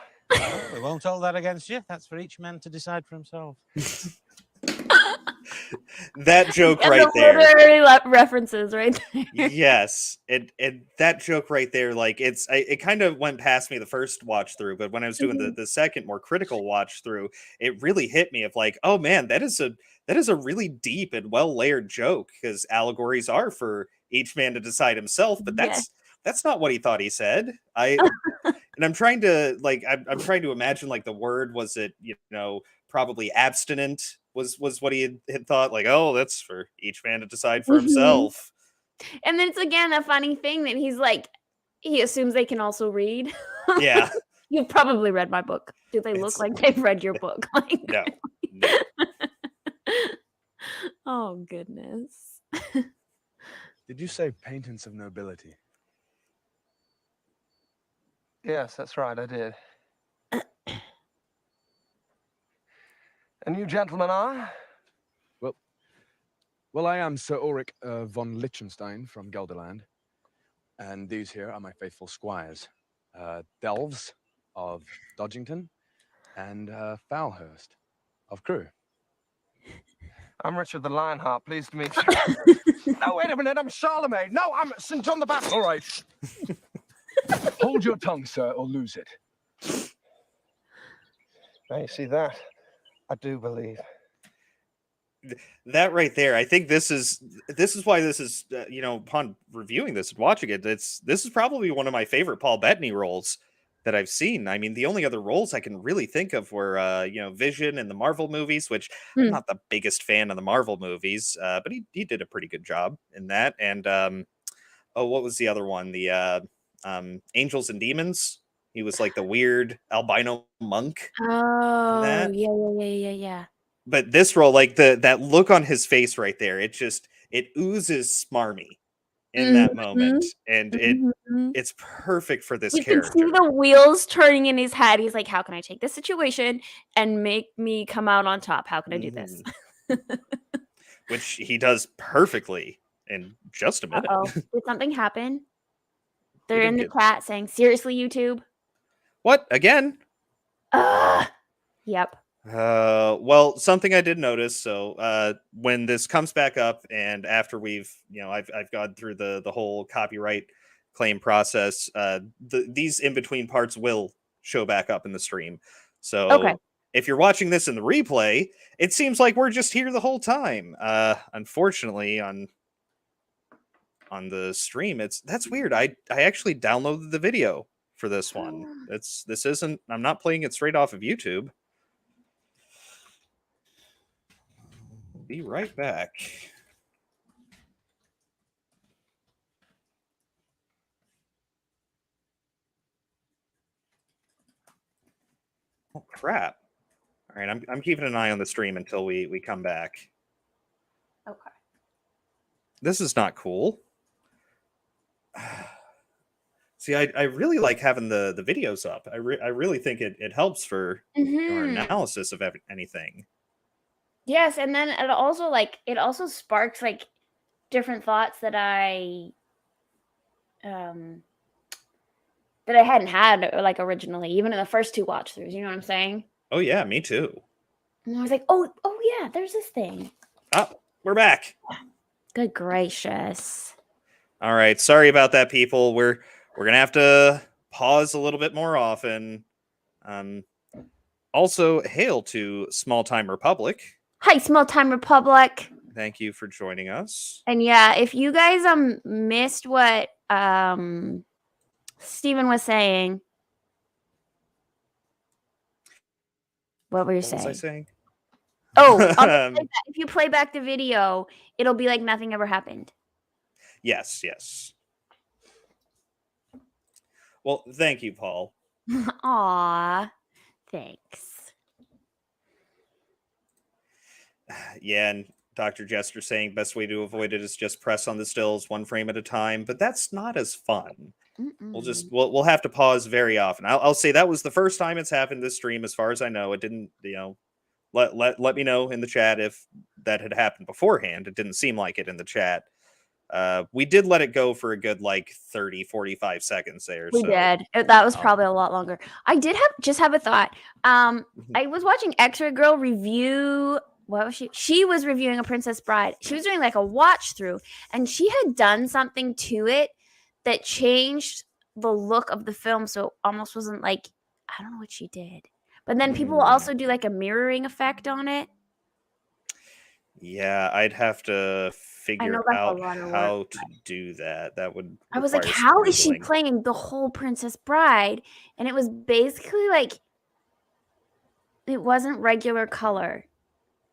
We won't hold that against you. That's for each man to decide for himself. that joke And right the there? literary references right there. Yes, and that joke right there, like it kind of went past me the first watch through, but when I was doing the second more critical watch through, it really hit me of like, oh man, that is a really deep and well layered joke, because allegories are for each man to decide himself, but that's not what he thought he said. And I'm trying to I'm trying to imagine, like, the word, was it, probably abstinent was what he had thought, like, oh, that's for each man to decide for himself. And then it's again a funny thing that he's like, he assumes they can also read. Yeah. You've probably read my book. Do they look like they've read your book? Like, No. oh goodness. Did you say patents of nobility? Yes, that's right, I did. And you gentlemen are? Well, I am Sir Ulrich von Liechtenstein from Gelderland. And these here are my faithful squires. Delves of Dodgington and Fowlhurst of Crewe. I'm Richard the Lionheart, pleased to meet you. No, wait a minute, I'm Charlemagne. No, I'm St. John the Baptist. All right. Hold your tongue, sir, or lose it. Now you see that? I do believe. That right there, I think this is why this is, upon reviewing this and watching it, this is probably one of my favorite Paul Bettany roles that I've seen. I mean, the only other roles I can really think of were, Vision in the Marvel movies, which I'm not the biggest fan of the Marvel movies, but he did a pretty good job in that. And what was the other one? The Angels and Demons. He was like the weird albino monk. Oh, that. yeah. But this role, like that look on his face right there, it oozes smarmy. in that moment, and Mhm. it's perfect for this You can see character. the wheels turning in his head. He's like, "How can I take this situation and make me come out on top? How can I do this?" Which he does perfectly in just a minute. Uh-oh. Did something happen? We They're did in the get chat saying, "Seriously, YouTube?" what again? Ugh. Yep. Well, something I did notice. So, when this comes back up, and after I've gone through the whole copyright claim process, these in between parts will show back up in the stream. Okay. So, if you're watching this in the replay, it seems like we're just here the whole time. Unfortunately, on the stream, that's weird. I actually downloaded the video for this one. This isn't. I'm not playing it straight off of YouTube. Be right back. Oh crap! All right, I'm keeping an eye on the stream until we come back. Okay. This is not cool. See, I really like having the videos up. I really think it helps for our analysis of anything. Yes, and then it also sparks like different thoughts that I hadn't had like originally, even in the first 2 watch throughs. You know what I'm saying? Oh yeah, me too. And I was like, oh yeah, there's this thing. Oh, we're back. Good gracious. All right, sorry about that, people. We're gonna have to pause a little bit more often. Also, hail to Small Time Republic. Hi, Small Time Republic. Thank you for joining us. And yeah, if you guys missed what Steven was saying, what were you saying? What was I saying? Oh, if you play back the video, it'll be like nothing ever happened. Yes. Well, thank you, Paul. Aw, thanks. Yeah, and Dr. Jester saying best way to avoid it is just press on the stills 1 frame at a time, but that's not as fun. We'll have to pause very often. I'll say that was the first time it's happened this stream, as far as I know. It didn't, let me know in the chat if that had happened beforehand. It didn't seem like it in the chat. We did let it go for a good 30-45 seconds there. We did. That was probably a lot longer. I did have a thought. I was watching X-Ray Girl review. What was she? She was reviewing A Princess Bride. She was doing like a watch through, and she had done something to it that changed the look of the film, so it almost wasn't like, I don't know what she did. But then people will also do like a mirroring effect on it. Yeah, I'd have to figure out how to do that. That would. I was like, how is she playing the whole Princess Bride? And it was basically like, it wasn't regular color.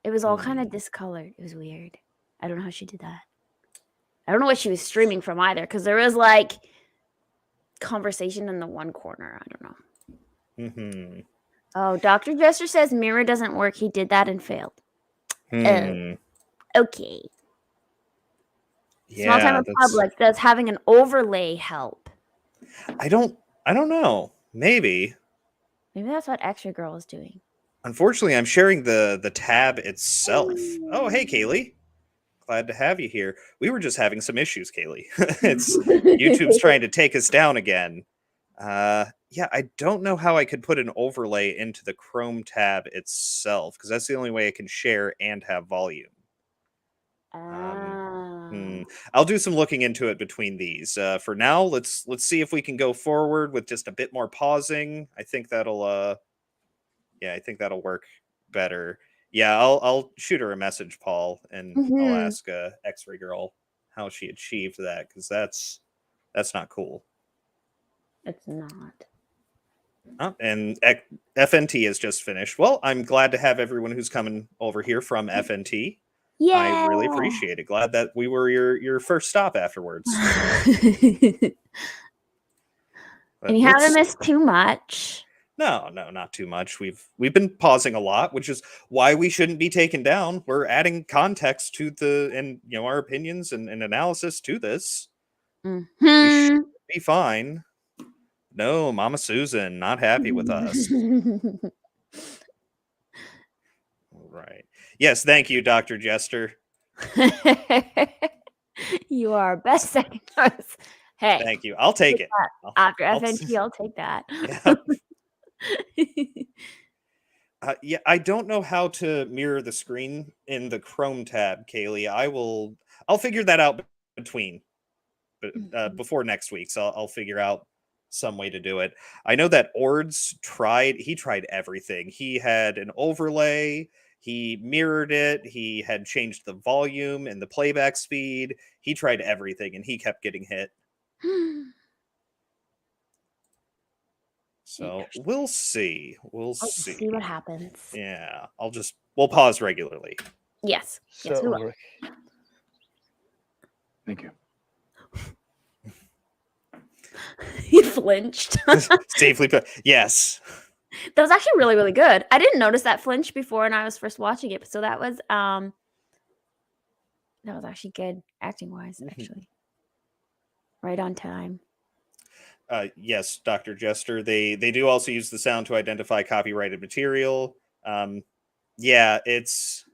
It was all kind of discolored. It was weird. I don't know how she did that. I don't know what she was streaming from either, because there was like conversation in the one corner. I don't know. Oh, Dr. Jester says mirror doesn't work. He did that and failed. Okay. Yeah, Small Time Republic, does having an overlay help? I don't know. Maybe that's what Extra Girl is doing. Unfortunately, I'm sharing the tab itself. Oh, hey, Kaylee. Glad to have you here. We were just having some issues, Kaylee. It's YouTube's trying to take us down again. Yeah, I don't know how I could put an overlay into the Chrome tab itself, because that's the only way I can share and have volume. I'll do some looking into it between these. For now, let's see if we can go forward with just a bit more pausing. I think that'll work better. Yeah, I'll shoot her a message, Paul, and I'll ask X-Ray Girl how she achieved that, because that's not cool. It's not. Oh, and FNT has just finished. Well, I'm glad to have everyone who's coming over here from FNT. Yeah, I really appreciate it. Glad that we were your first stop afterwards. And you haven't missed too much. No, not too much. We've been pausing a lot, which is why we shouldn't be taken down. We're adding context to our opinions and analysis to this. We Mhm. should be fine. No, Mama Susan, not happy with us. Right. Yes, thank you, Dr. Jester. You are best second choice. Hey, Thank you. I'll take it. after I'll- FNT, I'll take that. Yeah. Yeah, I don't know how to mirror the screen in the Chrome tab, Kaylee. I'll figure that out between, before next week. So I'll figure out some way to do it. I know that Ord's he tried everything. He had an overlay, he mirrored it, he had changed the volume and the playback speed. He tried everything and he kept getting hit. So we'll see. We'll see. See what happens. Yeah, we'll pause regularly. Yes. Yes, So, we will. Ulrich, Thank you. He flinched. Safely put. Yes. That was actually really, really good. I didn't notice that flinch before when I was first watching it, so that was actually good acting wise, actually. Right on time. Yes, Dr. Jester. They do also use the sound to identify copyrighted material. Yeah, it's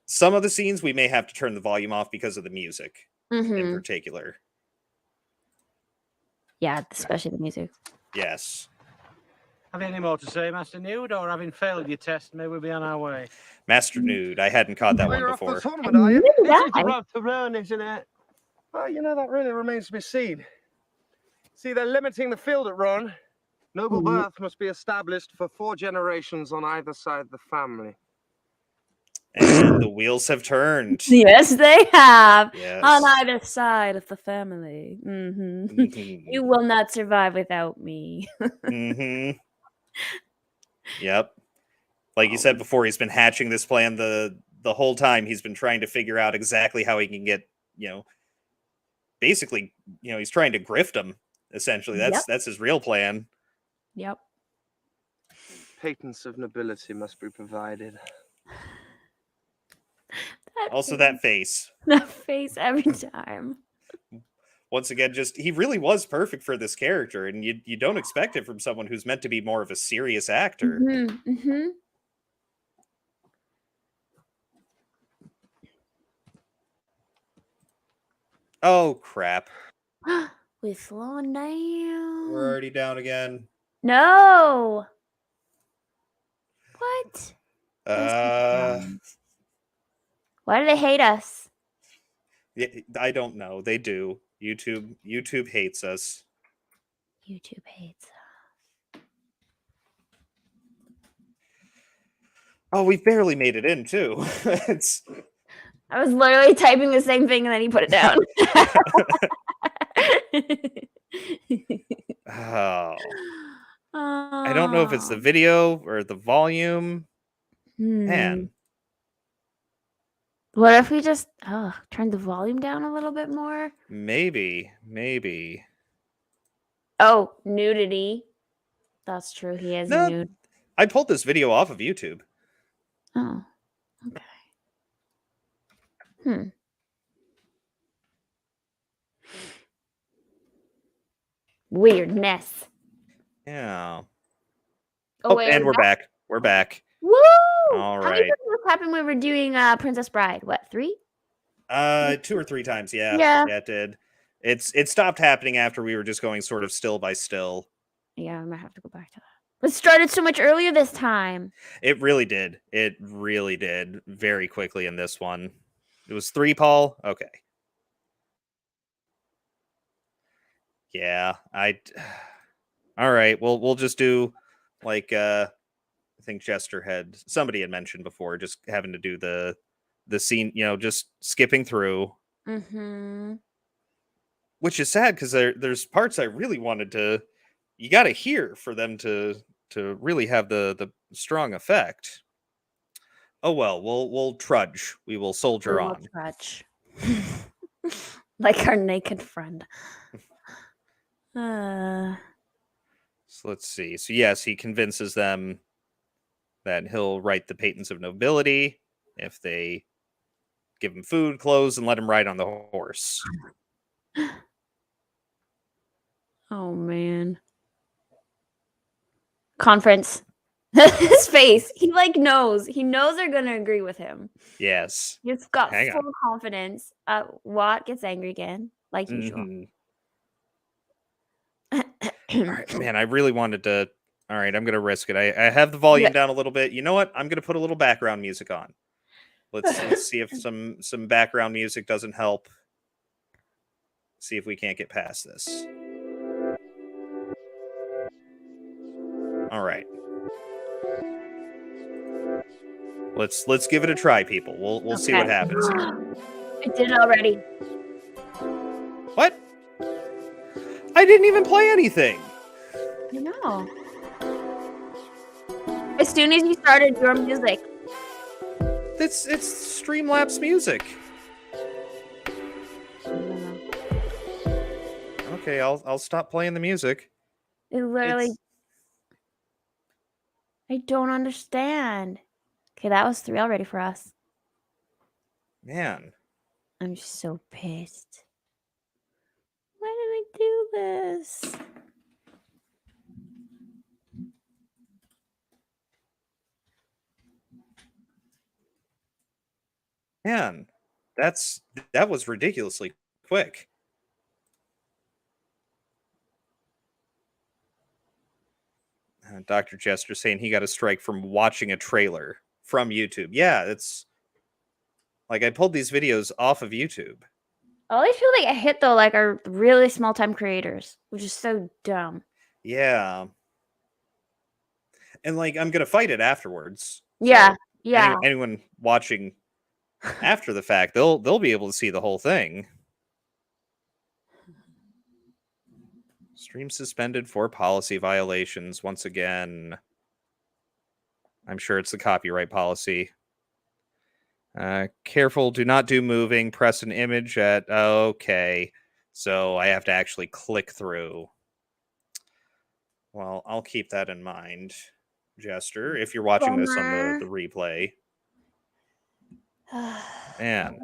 some of the scenes we may have to turn the volume off because of the music in particular. Yeah, especially the music. Yes. Have you any more to say, Master Nude, or having failed your test, may we be on our way? Master Nude. I hadn't caught that one you're off before. the tournament, are you? knew This is that. rough to run, isn't it? Well, that really remains to be seen. See, they're limiting the field at Ron. Noble birth must be established for 4 generations on either side of the family. And the wheels have turned. Yes, they have. Yes. On either side of the family. You will not survive without me. Yep. Like you said before, he's been hatching this plan the whole time. He's been trying to figure out exactly how he can get, basically, he's trying to grift him, essentially. That's his real plan. Yep. Patents of nobility must be provided. Also, that face. That face every time. Once again, he really was perfect for this character, and you don't expect it from someone who's meant to be more of a serious actor. Oh, crap. We're slowing down. We're already down again. No. What? Why do they hate us? Yeah, I don't know. They do. YouTube hates us. YouTube hates us. Oh, we barely made it in too. I was literally typing the same thing and then he put it down. Oh. I don't know if it's the video or the volume. Man. What if we just turn the volume down a little bit more? Maybe. Oh, nudity. That's true. He is nude. I pulled this video off of YouTube. Oh, okay. Weirdness. Yeah. Oh, wait, and we're back. We're back. Woo! All How many right. times was happened when we were doing Princess Bride? What, 3? 2 or 3 times. Yeah. Yeah. Yeah, it did. It stopped happening after we were just going sort of still by still. Yeah, I might have to go back to that. It started so much earlier this time. It really did. It really did very quickly in this one. It was 3, Paul. Okay. Yeah, all right. Well, we'll just do like I think somebody had mentioned before, just having to do the scene, just skipping through. Which is sad because there's parts I really wanted to. You got to hear for them to really have the strong effect. Oh well, we'll trudge. We will soldier on. Trudge. Like our naked friend. So let's see. So yes, he convinces them that he'll write the patents of nobility if they give him food, clothes, and let him ride on the horse. Oh man. Conference. His face. He like knows. He knows they're gonna agree with him. Yes. He's got Hang on. full confidence. Watt gets angry again, like usual. All right, man, I really wanted to. All right, I'm gonna risk it. I have the volume down a little bit. You know what? I'm gonna put a little background music on. Let's see if some background music doesn't help. See if we can't get past this. All right. Let's give it a try, people. We'll see what happens here. I did it already. What? I didn't even play anything. I know. As soon as you started your music. It's Streamlabs music. Okay, I'll stop playing the music. It literally. I don't understand. Okay, that was 3 already for us. Man. I'm so pissed. Why did I do this? Man, that was ridiculously quick. Dr. Jester saying he got a strike from watching a trailer from YouTube. Yeah, it's like I pulled these videos off of YouTube. I always feel like a hit though, like our really small time creators, which is so dumb. Yeah. And like I'm gonna fight it afterwards. Yeah, So yeah. anyone watching after the fact, they'll be able to see the whole thing. Stream suspended for policy violations once again. I'm sure it's the copyright policy. Careful, do not do moving. Press an image at... Okay. So I have to actually click through. Well, I'll keep that in mind, Jester, if you're watching this on the replay. Man,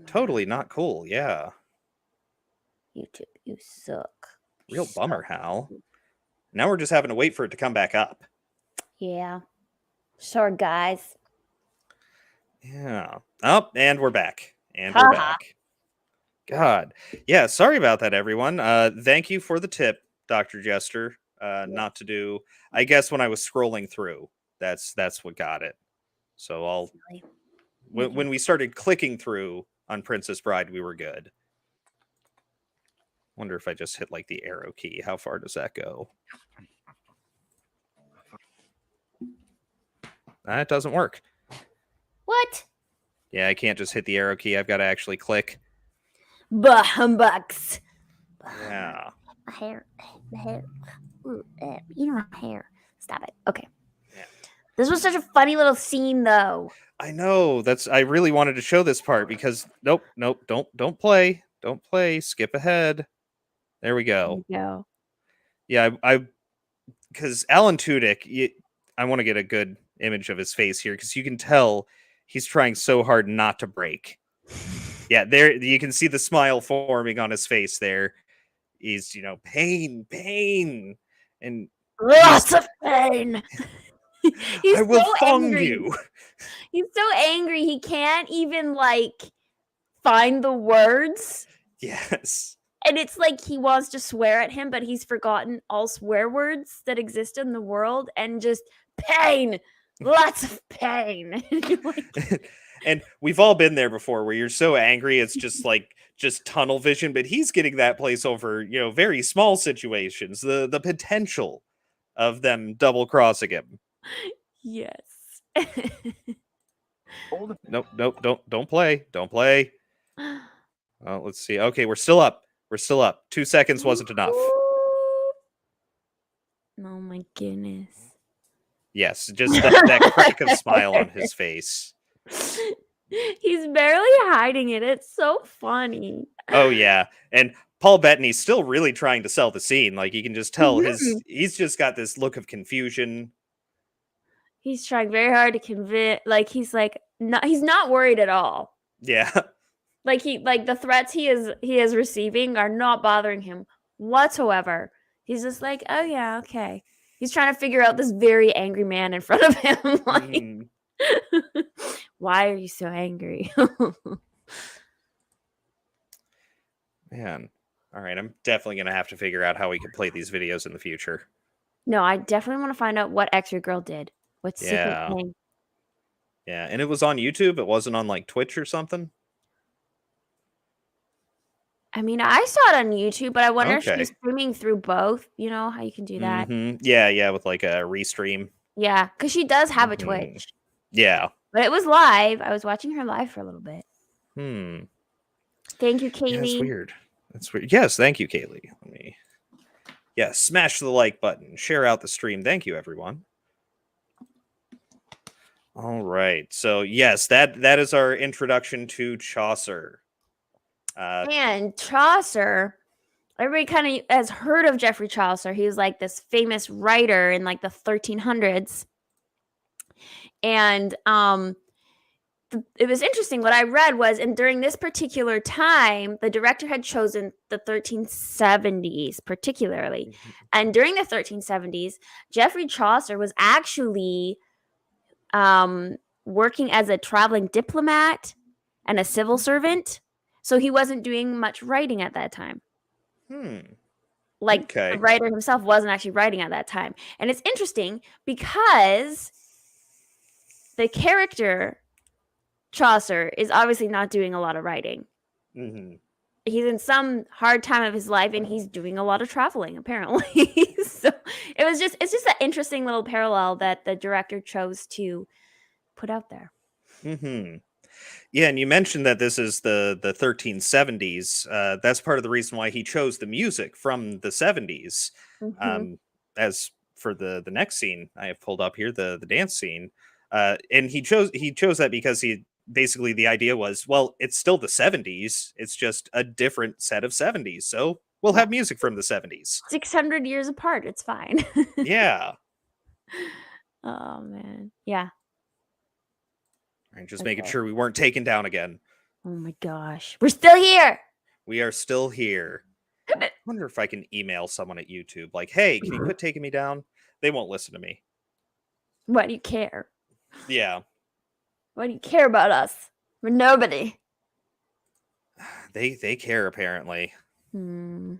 totally not cool, yeah. YouTube, you suck. Real bummer, Hal. Now we're just having to wait for it to come back up. Yeah. Sure, guys. Yeah. Oh, and we're back. And we're back. God. Yeah, sorry about that, everyone. Thank you for the tip, Dr. Jester. Not to do... I guess when I was scrolling through, that's what got it. So I'll... When we started clicking through on Princess Bride, we were good. Wonder if I just hit like the arrow key. How far does that go? That doesn't work. What? Yeah, I can't just hit the arrow key. I've got to actually click. Bah humbucks. Yeah. My hair. You know my hair. Stop it. Okay. Yeah. This was such a funny little scene, though. I know. I really wanted to show this part because nope, don't play. Don't play. Skip ahead. There we go. There we go. Yeah, because Alan Tudyk, I want to get a good image of his face here because you can tell he's trying so hard not to break. Yeah, there you can see the smile forming on his face there. He's, pain, and lots of pain. I will thong you. He's so angry he can't even find the words. Yes. And it's like he wants to swear at him, but he's forgotten all swear words that exist in the world and just pain. Lots of pain. And we've all been there before where you're so angry it's just tunnel vision, but he's getting that place over, very small situations. The potential of them double crossing him. Yes. Nope, don't play. Don't play. Oh, let's see. Okay, we're still up. 2 seconds wasn't enough. Oh my goodness. Yes, just that crack of smile on his face. He's barely hiding it. It's so funny. Oh yeah, and Paul Bettany's still really trying to sell the scene. Like you can just tell he's just got this look of confusion. He's trying very hard to convince. He's not worried at all. Yeah. Like the threats he is receiving are not bothering him whatsoever. He's just like, oh yeah, okay. He's trying to figure out this very angry man in front of him. Like, Mhm. why are you so angry? Man. All right, I'm definitely going to have to figure out how we can play these videos in the future. No, I definitely want to find out what extra girl did. What secret Yeah. thing? Yeah, and it was on YouTube. It wasn't on like Twitch or something. I mean, I saw it on YouTube, but I wonder if Okay. she's streaming through both. You know how you can do that? Yeah, with like a restream. Yeah, because she does have a Mhm. Twitch. Yeah. But it was live. I was watching her live for a little bit. Thank you, Yeah, that's Kaylee. weird. That's weird. Yes, thank you, Kaylee. Smash the like button. Share out the stream. Thank you, everyone. All right. So yes, that is our introduction to Chaucer. And Chaucer, everybody kind of has heard of Geoffrey Chaucer. He was like this famous writer in like the 1300s. And it was interesting. What I read was, and during this particular time, the director had chosen the 1370s, particularly. And during the 1370s, Geoffrey Chaucer was actually working as a traveling diplomat and a civil servant. So he wasn't doing much writing at that time. Like Okay. the writer himself wasn't actually writing at that time. And it's interesting because the character Chaucer is obviously not doing a lot of writing. He's in some hard time of his life and he's doing a lot of traveling, apparently. So it's just an interesting little parallel that the director chose to put out there. Yeah, and you mentioned that this is the 1370s. That's part of the reason why he chose the music from the 70s. As for the next scene I have pulled up here, the dance scene, and he chose that because basically the idea was, well, it's still the 70s. It's just a different set of 70s. So we'll have music from the 70s. 600 years apart. It's fine. Yeah. Oh, man. Yeah. And just making sure we weren't taken down again. Oh, my gosh. We're still here. We are still here. I wonder if I can email someone at YouTube like, hey, can you quit taking me down? They won't listen to me. Why do you care? Yeah. Why do you care about us? We're nobody. They care, apparently. But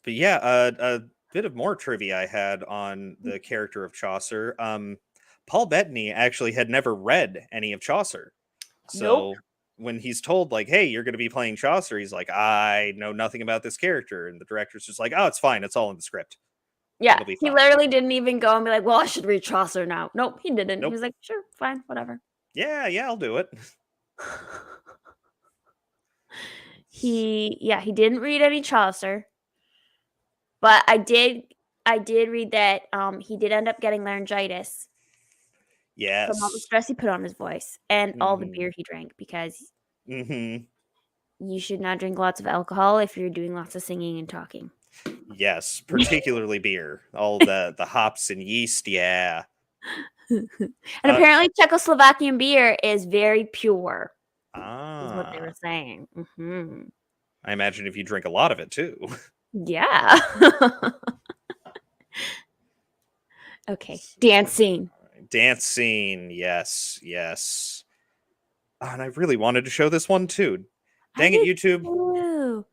yeah, a bit of more trivia I had on the character of Chaucer. Paul Bettany actually had never read any of Chaucer. So when he's told, like, hey, you're going to be playing Chaucer, he's like, I know nothing about this character. And the director's just like, oh, it's fine. It's all in the script. Yeah, he literally didn't even go and be like, well, I should read Chaucer now. Nope, he didn't. Nope. He was like, sure, fine, whatever. Yeah, I'll do it. He didn't read any Chaucer. But I did read that he did end up getting laryngitis. Yes. From all the stress he put on his voice and all the beer he drank, because you should not drink lots of alcohol if you're doing lots of singing and talking. Yes, particularly beer. All the hops and yeast, yeah. And apparently Czechoslovakian beer is very pure. Is what they were saying. I imagine if you drink a lot of it too. Yeah. Okay, dance scene. Dance scene, yes. Oh, and I really wanted to show this one too. Dang it, YouTube. Too.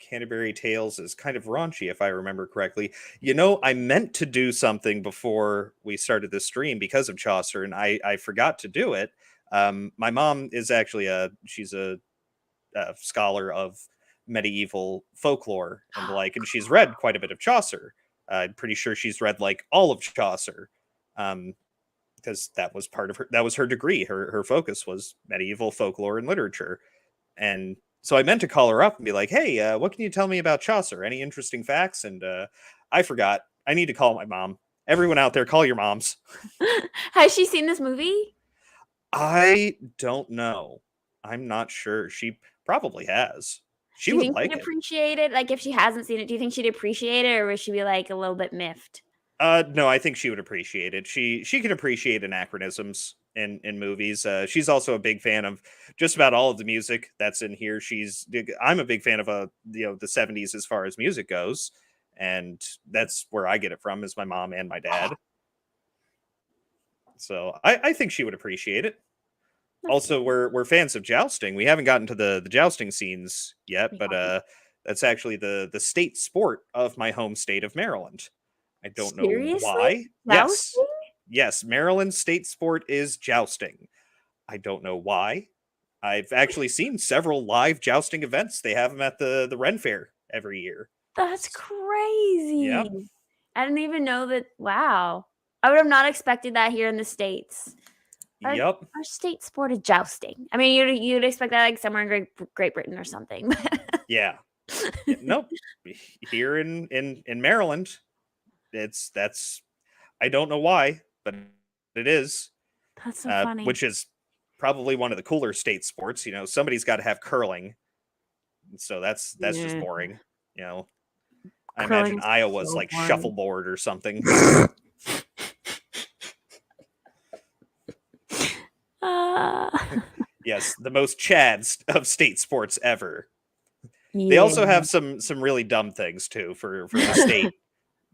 Canterbury Tales is kind of raunchy, if I remember correctly. You know, I meant to do something before we started this stream because of Chaucer, and I forgot to do it. My mom is actually she's a scholar of medieval folklore and the like, and she's read quite a bit of Chaucer. I'm pretty sure she's read like all of Chaucer, because that was part of her degree. Her focus was medieval folklore and literature, and so I meant to call her up and be like, hey, what can you tell me about Chaucer? Any interesting facts? And I forgot. I need to call my mom. Everyone out there, call your moms. Has she seen this movie? I don't know. I'm not sure. She probably has. She would like it. She'd appreciate it? Like, if she hasn't seen it, do you think she'd appreciate it, or would she be like a little bit miffed? No, I think she would appreciate it. She can appreciate anachronisms in movies. She's also a big fan of just about all of the music that's in here. I'm a big fan of the 70s as far as music goes, and that's where I get it from, is my mom and my dad. So I think she would appreciate it. Also, we're fans of jousting. We haven't gotten to the jousting scenes yet, but that's actually the state sport of my home state of Maryland. I don't know Seriously? why. Yes. Jousting? Yes, Maryland's state sport is jousting. I don't know why. I've actually seen several live jousting events. They have them at the Ren Fair every year. That's crazy. Yep. I didn't even know that. Wow. I would have not expected that here in the States. Yep. Our state sport is jousting. I mean, you'd expect that like somewhere in Great Britain or something. Yeah. Nope. Here in Maryland, that's I don't know why, but it is. That's so funny. Which is probably one of the cooler state sports. Somebody's got to have curling, so that's just boring. I imagine Curling's Iowa's so like boring. shuffleboard or something. Yes, the most chads of state sports ever. They also have some really dumb things too for the state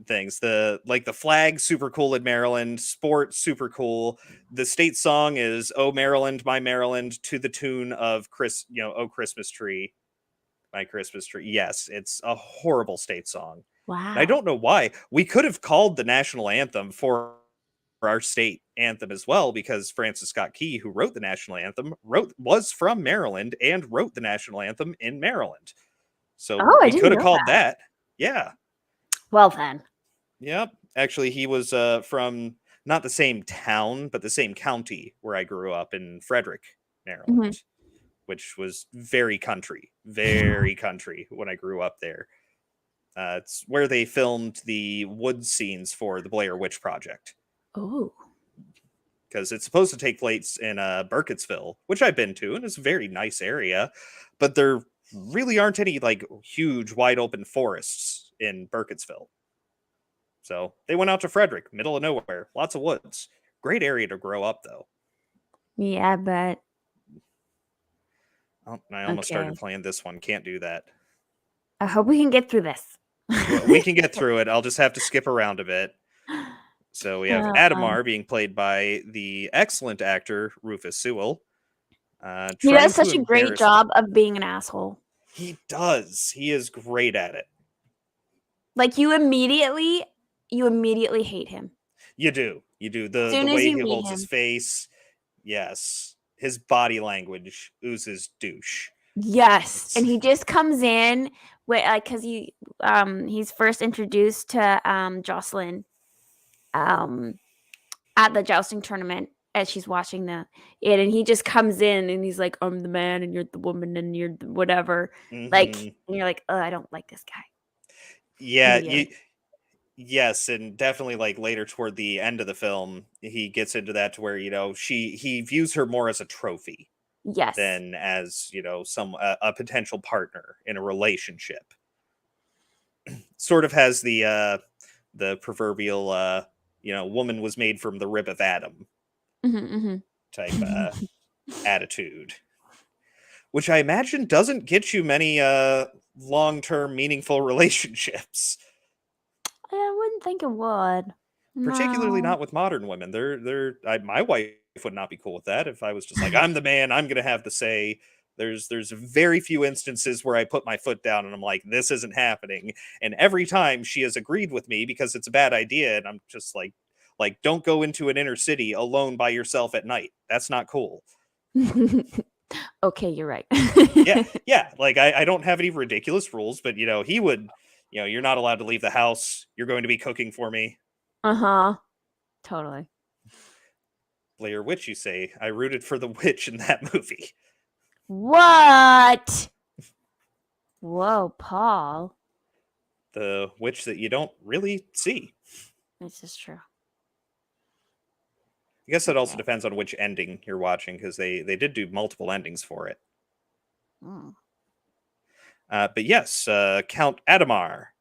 things. The flag, super cool in Maryland. Sport, super cool. The state song is "Oh Maryland, My Maryland," to the tune of "Oh Christmas Tree, My Christmas Tree." Yes, it's a horrible state song. Wow. And I don't know why. We could have called the national anthem for our state anthem as well, because Francis Scott Key, who wrote the national anthem, was from Maryland and wrote the national anthem in Maryland. So I we didn't could have know called that. that. Yeah. Well then. Yep. Actually, he was from not the same town, but the same county where I grew up, in Frederick, Maryland, which was very country when I grew up there. It's where they filmed the wood scenes for the Blair Witch Project. Oh. Because it's supposed to take place in Burkittsville, which I've been to, and it's a very nice area, but there really aren't any like huge wide open forests in Burkittsville. So they went out to Frederick, middle of nowhere, lots of woods. Great area to grow up, though. Yeah, but Oh, I almost started playing this one. Can't do that. I hope we can get through this. We can get through it. I'll just have to skip around a bit. So we have Adamar being played by the excellent actor Rufus Sewell. He does such a great job of being an asshole. He does. He is great at it. Like you immediately hate him. You do. The way he holds his face. Yes. His body language oozes douche. Yes. And he just comes in with because he's first introduced to Jocelyn at the jousting tournament as she's watching it, and he just comes in and he's like, "I'm the man and you're the woman and you're the whatever." Like, and you're like, "Oh, I don't like this guy." Yeah, yes, and definitely like later toward the end of the film, he gets into that to where he views her more as a trophy, yes, than as a potential partner in a relationship. Sort of has the proverbial woman was made from the rib of Adam type attitude, which I imagine doesn't get you many long-term meaningful relationships. I wouldn't think it would. Particularly No. not with modern women. My wife would not be cool with that if I was just like, I'm the man, I'm gonna have the say. There's very few instances where I put my foot down and I'm like, this isn't happening. And every time she has agreed with me because it's a bad idea, and I'm just like, don't go into an inner city alone by yourself at night. That's not cool. Okay, you're right. Yeah. Like I don't have any ridiculous rules, but he would, you're not allowed to leave the house. You're going to be cooking for me. Totally. Blair Witch, you say? I rooted for the witch in that movie. What? Whoa, Paul. The witch that you don't really see. This is true. I guess that also depends on which ending you're watching, because they did do multiple endings for it. But yes, Count Adamar,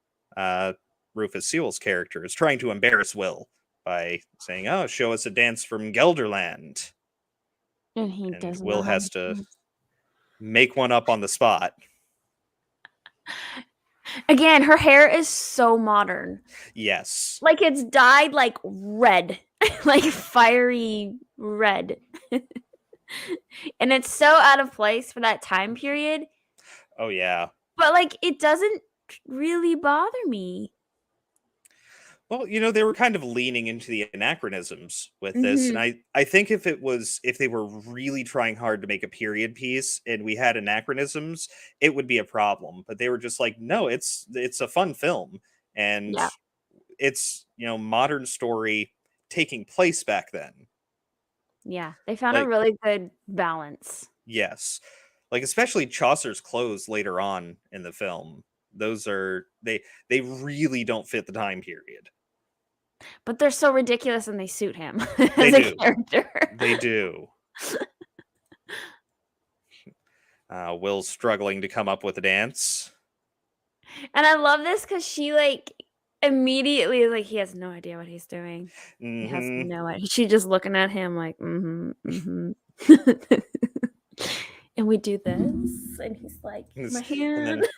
Rufus Sewell's character, is trying to embarrass Will by saying, "Oh, show us a dance from Gelderland." And he and doesn't Will know how has to. to make one up on the spot. Again, her hair is so modern. Yes. Like it's dyed like red, like fiery red. And it's so out of place for that time period, Oh yeah. but like it doesn't really bother me. Well, they were kind of leaning into the anachronisms with this, and Mhm. I think if they were really trying hard to make a period piece and we had anachronisms, it would be a problem. But they were just like, no, it's a fun film, and Yeah. it's modern story taking place back then. Yeah. They found a Like, really good balance. yes, like especially Chaucer's clothes later on in the film. Those are they really don't fit the time period. But they're so ridiculous and they suit him They as a do. character. They do. Will's struggling to come up with a dance. And I love this because she like immediately is like, he has no idea what he's doing. He has Hmm. no idea. She's just looking at him like, and we do this, and he's like, my And hand.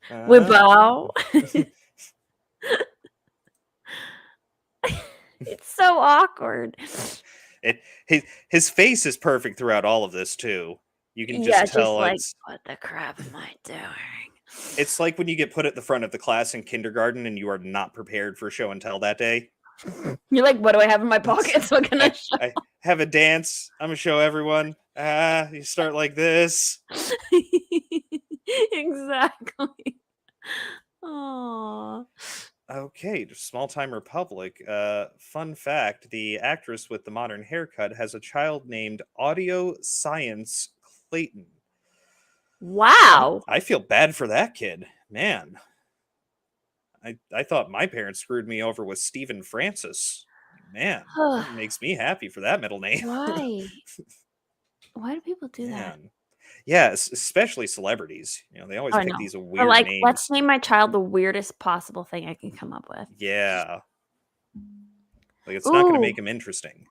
then We bow. It's so awkward. his face is perfect throughout all of this too. You can Yeah, just tell like, what the crap am I doing? it's like when you get put at the front of the class in kindergarten and you are not prepared for show and tell that day. You're like, what do I have in my pockets? What can I show? I have a dance. I'm gonna show everyone. You start like this. Exactly. Aww. Okay, Small Time Republic. Fun fact: the actress with the modern haircut has a child named Audio Science Clayton. Wow. I feel bad for that kid, man. I thought my parents screwed me over with Stephen Francis. Man, that makes me happy for that middle name. Why? Why do people do that? Man. Yeah, especially celebrities. They always Oh, I pick know. these Or weird like, names. let's name my child the weirdest possible thing I can come up with. Yeah. Like, it's not going to make him interesting.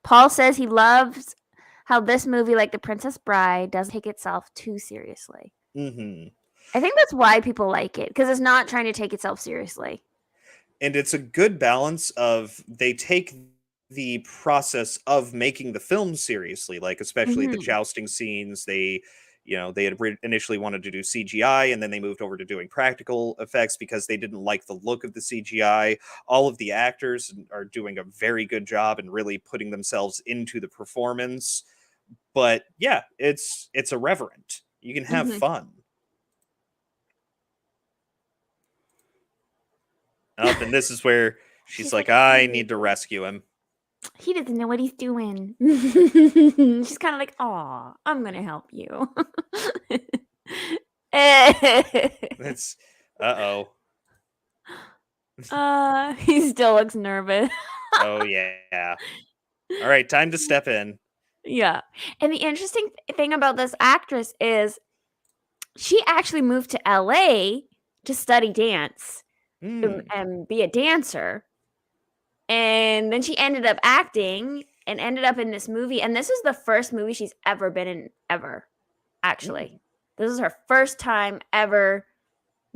Paul says he loves how this movie, like The Princess Bride, doesn't take itself too seriously. Mm-hmm. I think that's why people like it, because it's not trying to take itself seriously. And it's a good balance of they take the process of making the film seriously, like especially the jousting scenes. They had initially wanted to do CGI, and then they moved over to doing practical effects because they didn't like the look of the CGI. All of the actors are doing a very good job and really putting themselves into the performance. But yeah, it's irreverent. You can have fun. Up, and this is where she's like, I need to rescue him. He doesn't know what he's doing. She's kind of like, aw, I'm going to help you. It's, uh-oh. He still looks nervous. Oh, yeah. All right, time to step in. Yeah. And the interesting thing about this actress is she actually moved to LA to study dance and be a dancer. And then she ended up acting and ended up in this movie. And this is the first movie she's ever been in, ever, actually. This is her first time ever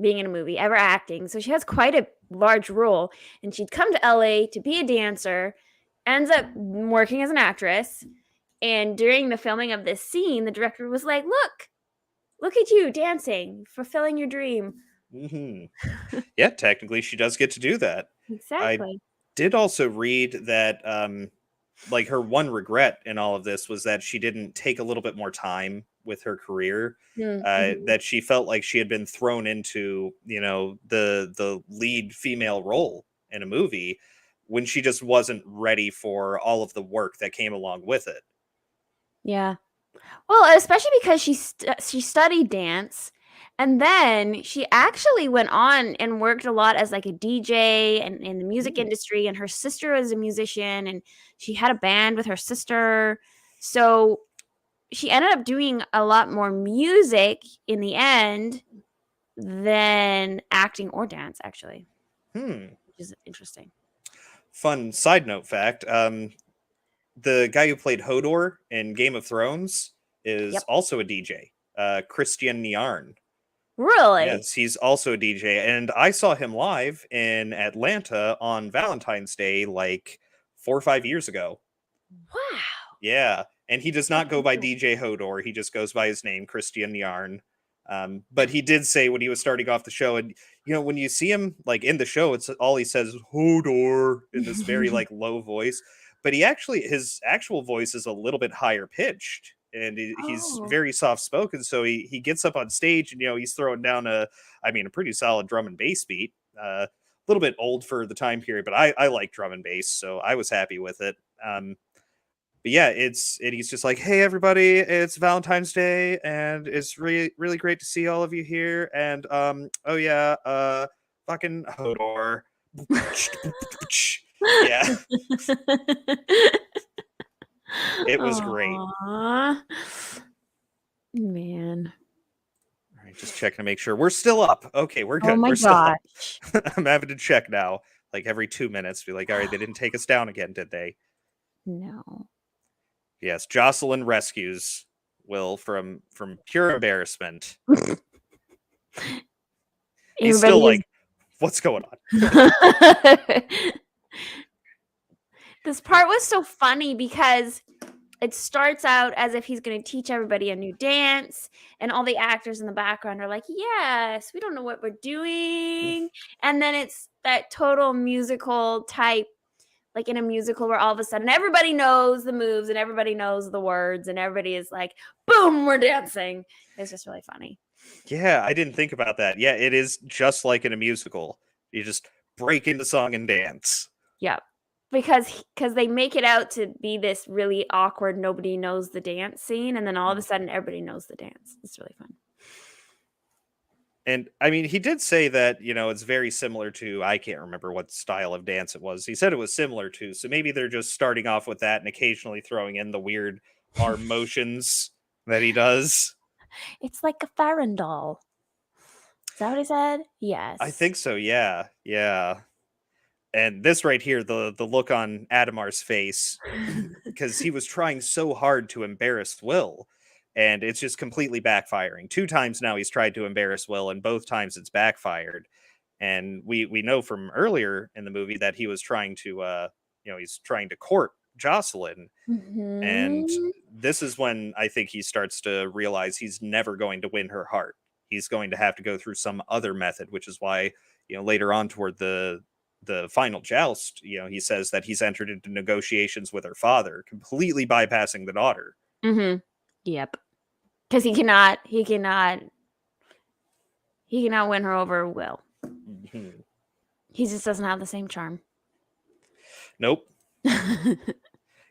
being in a movie, ever acting. So she has quite a large role. And she'd come to LA to be a dancer, ends up working as an actress. And during the filming of this scene, the director was like, look at you dancing, fulfilling your dream. Yeah, technically she does get to do that. Exactly. Did also read that like her one regret in all of this was that she didn't take a little bit more time with her career. That she felt like she had been thrown into the lead female role in a movie when she just wasn't ready for all of the work that came along with it. Yeah. Well, especially because she studied dance. And then she actually went on and worked a lot as like a DJ and in the music industry. And her sister was a musician and she had a band with her sister. So she ended up doing a lot more music in the end than acting or dance, actually. Which is interesting. Fun side note fact. the guy who played Hodor in Game of Thrones is Yep. also a DJ. Christian Niarn. Really? Yes, he's also a DJ, and I saw him live in Atlanta on Valentine's Day like 4 or 5 years ago. Wow. Yeah, and he does not go by DJ Hodor. He just goes by his name, Christian Yarn. But he did say when he was starting off the show, and when you see him like in the show, it's all he says is Hodor in this very like low voice. But his actual voice is a little bit higher pitched, and he's very soft spoken. So he gets up on stage, and he's throwing down a pretty solid drum and bass beat. A little bit old for the time period, but I like drum and bass, so I was happy with it. But yeah, he's just like, hey everybody, it's Valentine's Day, and it's really really great to see all of you here. And oh yeah, fucking Hodor. Yeah, it was great. Man. All right, just checking to make sure we're still up. Okay, we're good. Oh my We're still up. gosh. I'm having to check now, like every 2 minutes. Be like, all right, they didn't take us down again, did they? No. Yes, Jocelyn rescues Will from pure embarrassment. He's still like, what's going on? This part was so funny because it starts out as if he's going to teach everybody a new dance, and all the actors in the background are like, yes, we don't know what we're doing. And then it's that total musical type, like in a musical where all of a sudden everybody knows the moves and everybody knows the words and everybody is like, boom, we're dancing. It's just really funny. Yeah, I didn't think about that. Yeah, it is just like in a musical. You just break into song and dance. Yep. Because they make it out to be this really awkward, nobody knows the dance scene, and then all of a sudden everybody knows the dance. It's really fun. And I mean, he did say that, it's very similar to, I can't remember what style of dance it was. He said it was similar to, so maybe they're just starting off with that and occasionally throwing in the weird arm motions that he does. It's like a farandole. Is that what he said? Yes. I think so, yeah. Yeah. And this right here, the look on Adamar's face, because he was trying so hard to embarrass Will. And it's just completely backfiring. 2 times now he's tried to embarrass Will, and both times it's backfired. And we know from earlier in the movie that he was trying to, he's trying to court Jocelyn. Mm-hmm. And this is when I think he starts to realize he's never going to win her heart. He's going to have to go through some other method, which is why, later on toward the final joust, he says that he's entered into negotiations with her father, completely bypassing the daughter. Mm-hmm. Yep. Because he cannot win her over Will. Mm-hmm. He just doesn't have the same charm. Nope.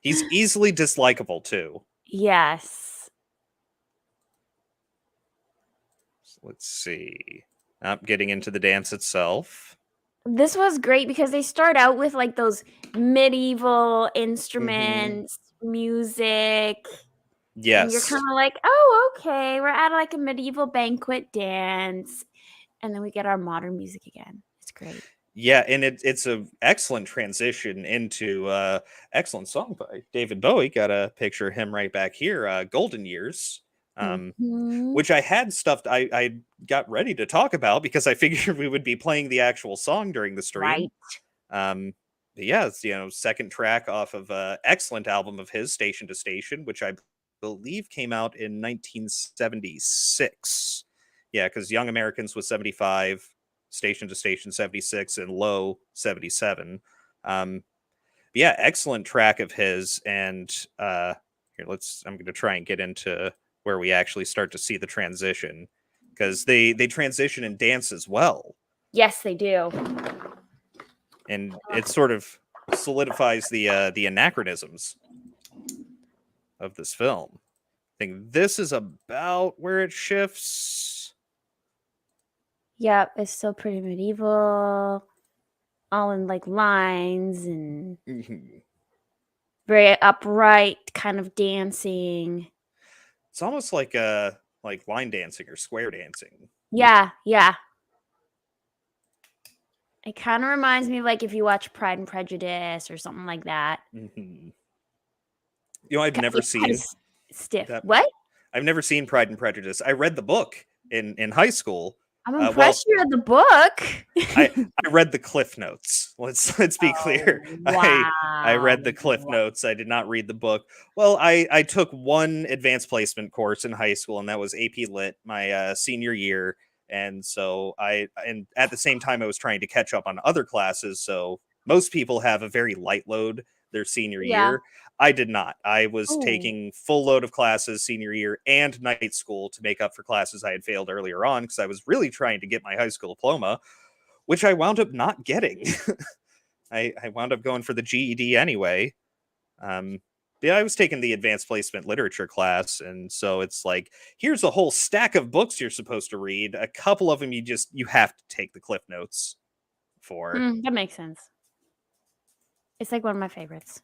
He's easily dislikable too. Yes. So let's see. I'm getting into the dance itself. This was great because they start out with like those medieval instruments, music. Yes. And you're kind of like, oh, okay, we're at like a medieval banquet dance. And then we get our modern music again. It's great. Yeah, and it's an excellent transition into excellent song by David Bowie. Got a picture of him right back here, Golden Years, which I had stuffed. I got ready to talk about because I figured we would be playing the actual song during the stream. Right. But yeah, it's, second track off of an excellent album of his, Station to Station, which I believe came out in 1976. Yeah, because Young Americans was 75. Station to Station 76 and Low 77. Yeah, excellent track of his. And here, I'm going to try and get into where we actually start to see the transition, because they transition and dance as well. Yes, they do. And it sort of solidifies the anachronisms of this film. I think this is about where it shifts. Yep, it's still pretty medieval, all in like lines and very upright kind of dancing. It's almost like line dancing or square dancing. Yeah. It kind of reminds me of like if you watch Pride and Prejudice or something like that. Mm-hmm. You know, I've never Kind of seen stiff. that. What? I've never seen Pride and Prejudice. I read the book in high school. I'm Well, impressed you read the book. I read the Cliff Notes. Let's be clear. I read the Cliff Wow. Notes. I did not read the book. Well, I took one advanced placement course in high school, and that was AP Lit my senior year. And so and at the same time I was trying to catch up on other classes. So most people have a very light load their senior Yeah. year. I did not. I was Ooh. taking full load of classes senior year and night school to make up for classes I had failed earlier on because I was really trying to get my high school diploma, which I wound up not getting. I wound up going for the GED anyway. Yeah, I was taking the advanced placement literature class, and so it's like, here's a whole stack of books you're supposed to read. A couple of them you have to take the Cliff Notes for. That makes sense. It's like one of my favorites.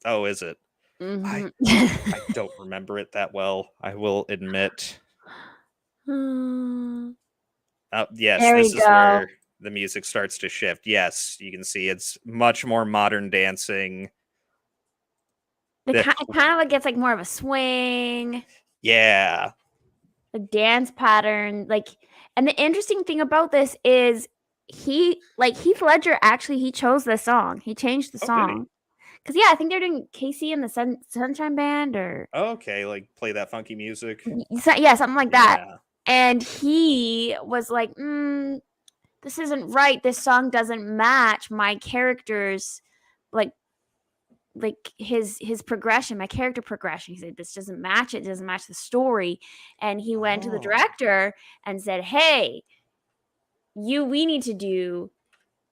Oh, is it? Mm-hmm. I don't remember it that well, I will admit. Yes, There this we is go. where the music starts to shift. Yes, you can see it's much more modern dancing. It kind of like gets like more of a swing. Yeah. The dance pattern, like, and the interesting thing about this is Heath Ledger actually he chose this song. He changed the Oh, did he? song. Because yeah, I think they're doing Casey and the Sunshine Band or Okay, like play that funky music. yeah, something like that. Yeah. And he was like, this isn't right. This song doesn't match my character's like his progression, my character progression. He said, this doesn't match it, doesn't match the story. And he went to the director and said, hey, we need to do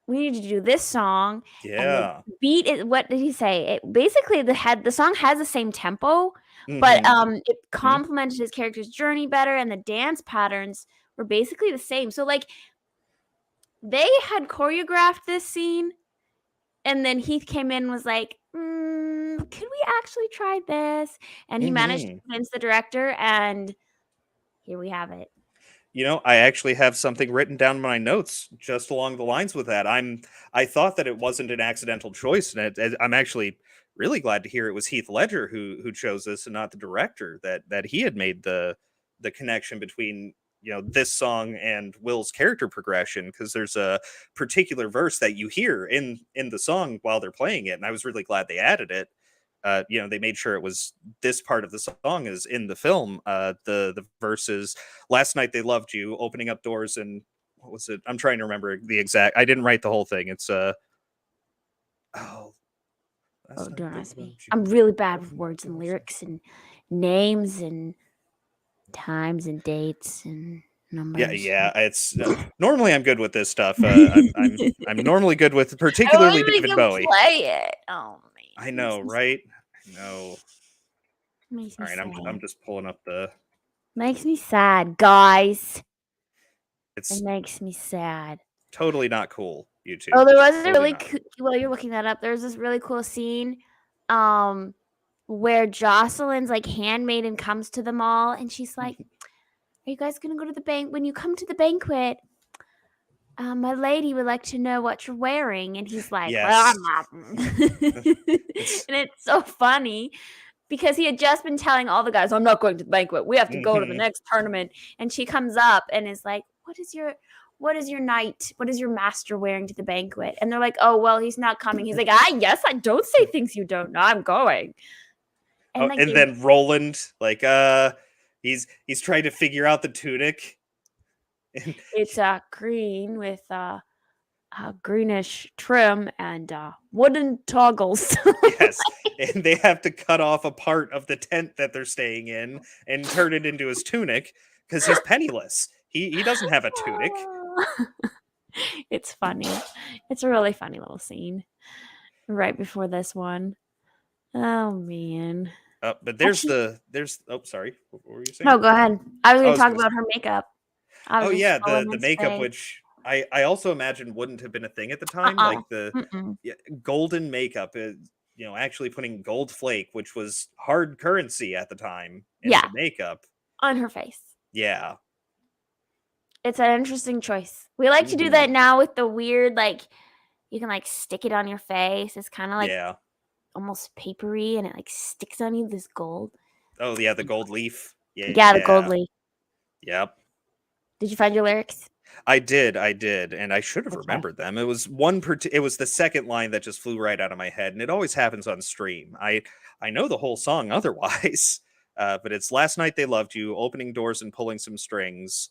this song. Yeah. And the beat is, what did he say? It basically the song has the same tempo, Mhm. but it complemented his character's journey better, and the dance patterns were basically the same. So like they had choreographed this scene, and then Heath came in and was like, could we actually try this? And he managed to convince the director, and here we have it. You know, I actually have something written down in my notes just along the lines with that. I thought that it wasn't an accidental choice, and I'm actually really glad to hear it was Heath Ledger who chose this and not the director. That he had made the connection between, you know, this song and Will's character progression, because there's a particular verse that you hear in the song while they're playing it, and I was really glad they added it. You know, they made sure it was this part of the song is in the film. The verses, last night they loved you, opening up doors, and what was it? I'm trying to remember the exact. I didn't write the whole thing. It's Don't ask me. I'm really bad with words and lyrics and names and times and dates and numbers. Yeah. It's normally I'm good with this stuff. I'm normally good with particularly David Bowie. Play it. Oh man. I know, right? I know. Makes me All right, sad. I'm just pulling up the. Makes me sad, guys. It's It makes me sad. totally not cool. YouTube. Oh, there was a Totally really not. well, you're looking that up. There's this really cool scene, where Jocelyn's like handmaiden comes to them all, and she's like, "Are you guys gonna go to the bank? When you come to the banquet, my lady would like to know what you're wearing." And he's like, Yes. "Well, I'm not." And it's so funny because he had just been telling all the guys, "I'm not going to the banquet. We have to go to the next tournament." And she comes up and is like, what is your knight? What is your master wearing to the banquet? And they're like, "Oh, well, he's not coming." He's like, yes, I don't say things you don't know. I'm going. And, And then Roland, like, he's trying to figure out the tunic. It's green with greenish trim and wooden toggles. Yes, and they have to cut off a part of the tent that they're staying in and turn it into his tunic because he's penniless. He doesn't have a tunic. It's funny. It's a really funny little scene right before this one. Oh man. But there's oh, sorry, what were you saying? No, go ahead. I was going to talk gonna about her makeup. Oh yeah, the makeup, which I also imagine wouldn't have been a thing at the time. Like the golden makeup, you know, actually putting gold flake, which was hard currency at the time, in the makeup on her face. Yeah, it's an interesting choice. We like to do that now with the weird, like you can like stick it on your face. It's kind of like almost papery and it like sticks on you, this gold. Oh yeah, the gold leaf. Yeah, the gold leaf. Yep. Did you find your lyrics? I did, and I should have Okay. remembered them. It was it was the second line that just flew right out of my head, and it always happens on stream. I know the whole song otherwise, but it's "Last night they loved you," opening doors and pulling some strings.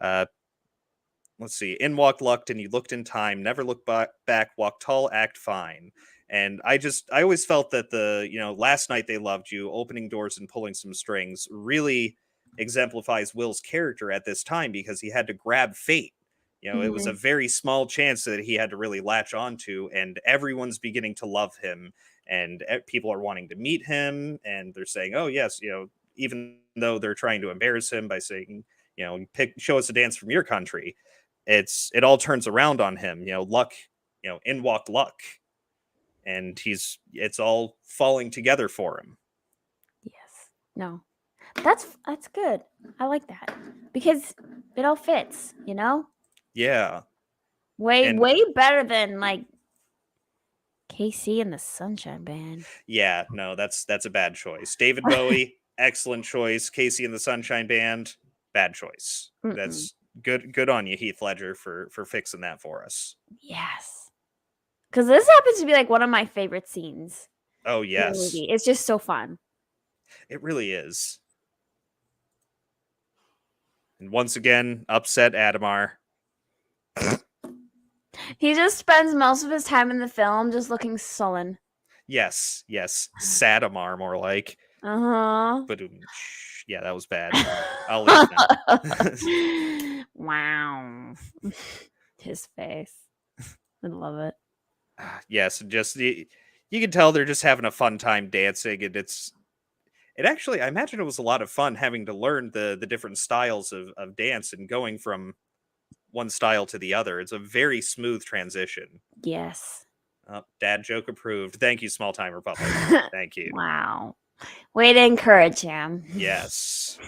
Let's see, "In walked luck, and you looked in time, never look back, walk tall, act fine." And I always felt that the "Last night they loved you," opening doors and pulling some strings really exemplifies Will's character at this time, because he had to grab fate. It was a very small chance that he had to really latch onto, and everyone's beginning to love him, and people are wanting to meet him, and they're saying, "Oh yes," even though they're trying to embarrass him by saying, show us a dance from your country. It all turns around on him. Luck, in walked luck, and it's all falling together for him. Yes. No. That's good. I like that. Because it all fits, Yeah. Way And- way better than like KC and the Sunshine Band. Yeah, no, that's a bad choice. David Bowie, excellent choice. Casey and the Sunshine Band, bad choice. That's good on you, Heath Ledger, for fixing that for us. Yes. Because this happens to be like one of my favorite scenes. Oh in the yes, movie. It's just so fun. it really is. And once again, upset Adamar. He just spends most of his time in the film just looking sullen. Yes, Sadamar, more like. Uh-huh. But yeah, that was bad. I'll leave now. Wow. His face. I love it. Yes, just you can tell they're just having a fun time dancing, and it actually, I imagine it was a lot of fun having to learn the different styles of dance and going from one style to the other. It's a very smooth transition. Yes. Dad joke approved. Thank you, Small Time Republic. Thank you. Wow. Way to encourage him. Yes.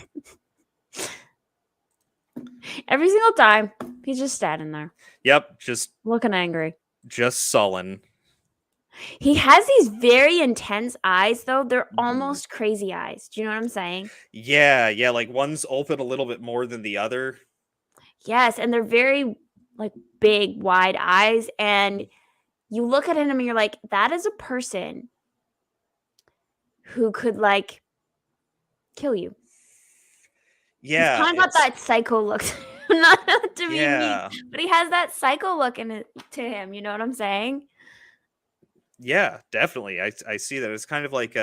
Every single time, he's just standing there. Yep, just looking angry. Just sullen. He has these very intense eyes, though. They're almost crazy eyes. Do you know what I'm saying? Yeah, like one's open a little bit more than the other. Yes, and they're very like big, wide eyes, and you look at him and you're like, that is a person who could like kill you. Yeah. He's kind of got that psycho look. Not to be Yeah. mean, but he has that psycho look in it to him. You know what I'm saying? Yeah, definitely. I see that. It's kind of like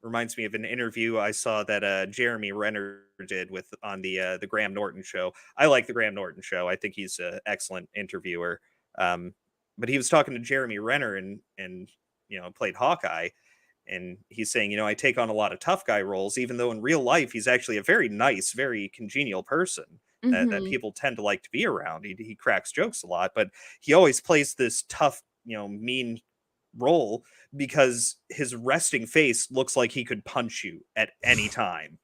reminds me of an interview I saw that Jeremy Renner did on the Graham Norton show. I like the Graham Norton show. I think he's an excellent interviewer. But he was talking to Jeremy Renner and played Hawkeye, and he's saying, I take on a lot of tough guy roles, even though in real life he's actually a very nice, very congenial person that people tend to like to be around. He cracks jokes a lot, but he always plays this tough, mean role because his resting face looks like he could punch you at any time.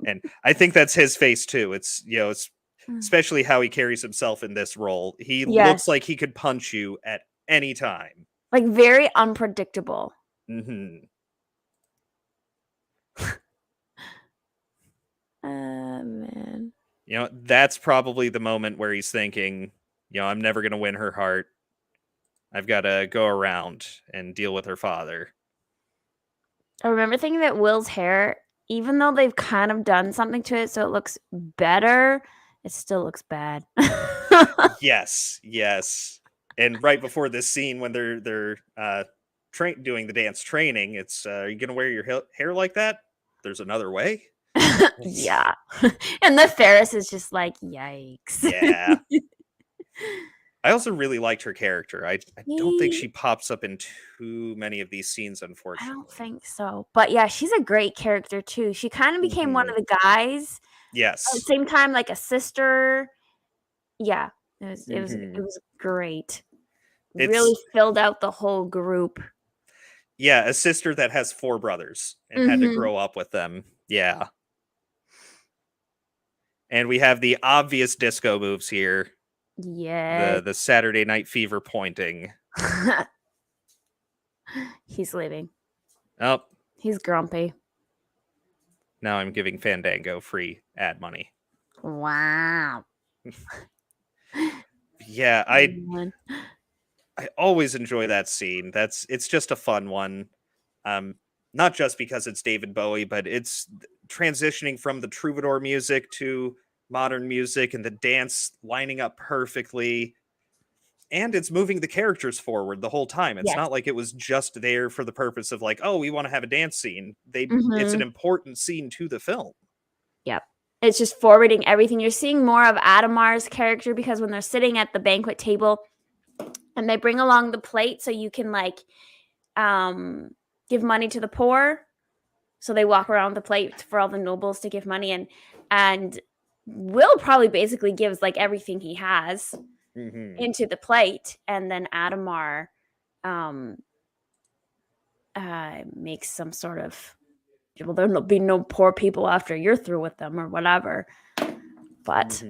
And I think that's his face too. It's it's especially how he carries himself in this role. He looks like he could punch you at any time. Like very unpredictable. Man. That's probably the moment where he's thinking, I'm never going to win her heart. I've got to go around and deal with her father. I remember thinking that Will's hair, even though they've kind of done something to it so it looks better, it still looks bad. Yes. And right before this scene, when they're doing the dance training, it's are you gonna wear your hair like that? There's another way. Yeah. And the Ferris is just like, yikes. Yeah. I also really liked her character. I don't think she pops up in too many of these scenes, unfortunately. I don't think so. But yeah, she's a great character too. She kind of became one of the guys. Yes. At the same time, like a sister. Yeah. It was great. Really filled out the whole group. Yeah, a sister that has 4 brothers and had to grow up with them. Yeah. And we have the obvious disco moves here. Yeah. The Saturday Night Fever pointing. He's leaving. Oh, He's grumpy. now I'm giving Fandango free ad money. Wow. Yeah, Man. I always enjoy that scene. It's just a fun one. Not just because it's David Bowie, but it's transitioning from the troubadour music to modern music and the dance lining up perfectly. And it's moving the characters forward the whole time. It's Yes. not like it was just there for the purpose of like, oh, we want to have a dance scene. It's Mhm. an important scene to the film. Yep. It's just forwarding everything. You're seeing more of Adamar's character because when they're sitting at the banquet table and they bring along the plate so you can like give money to the poor. So they walk around the plate for all the nobles to give money, and Will probably basically gives like everything he has into the plate, and then Adamar makes some sort of, well, there'll be no poor people after you're through with them or whatever. But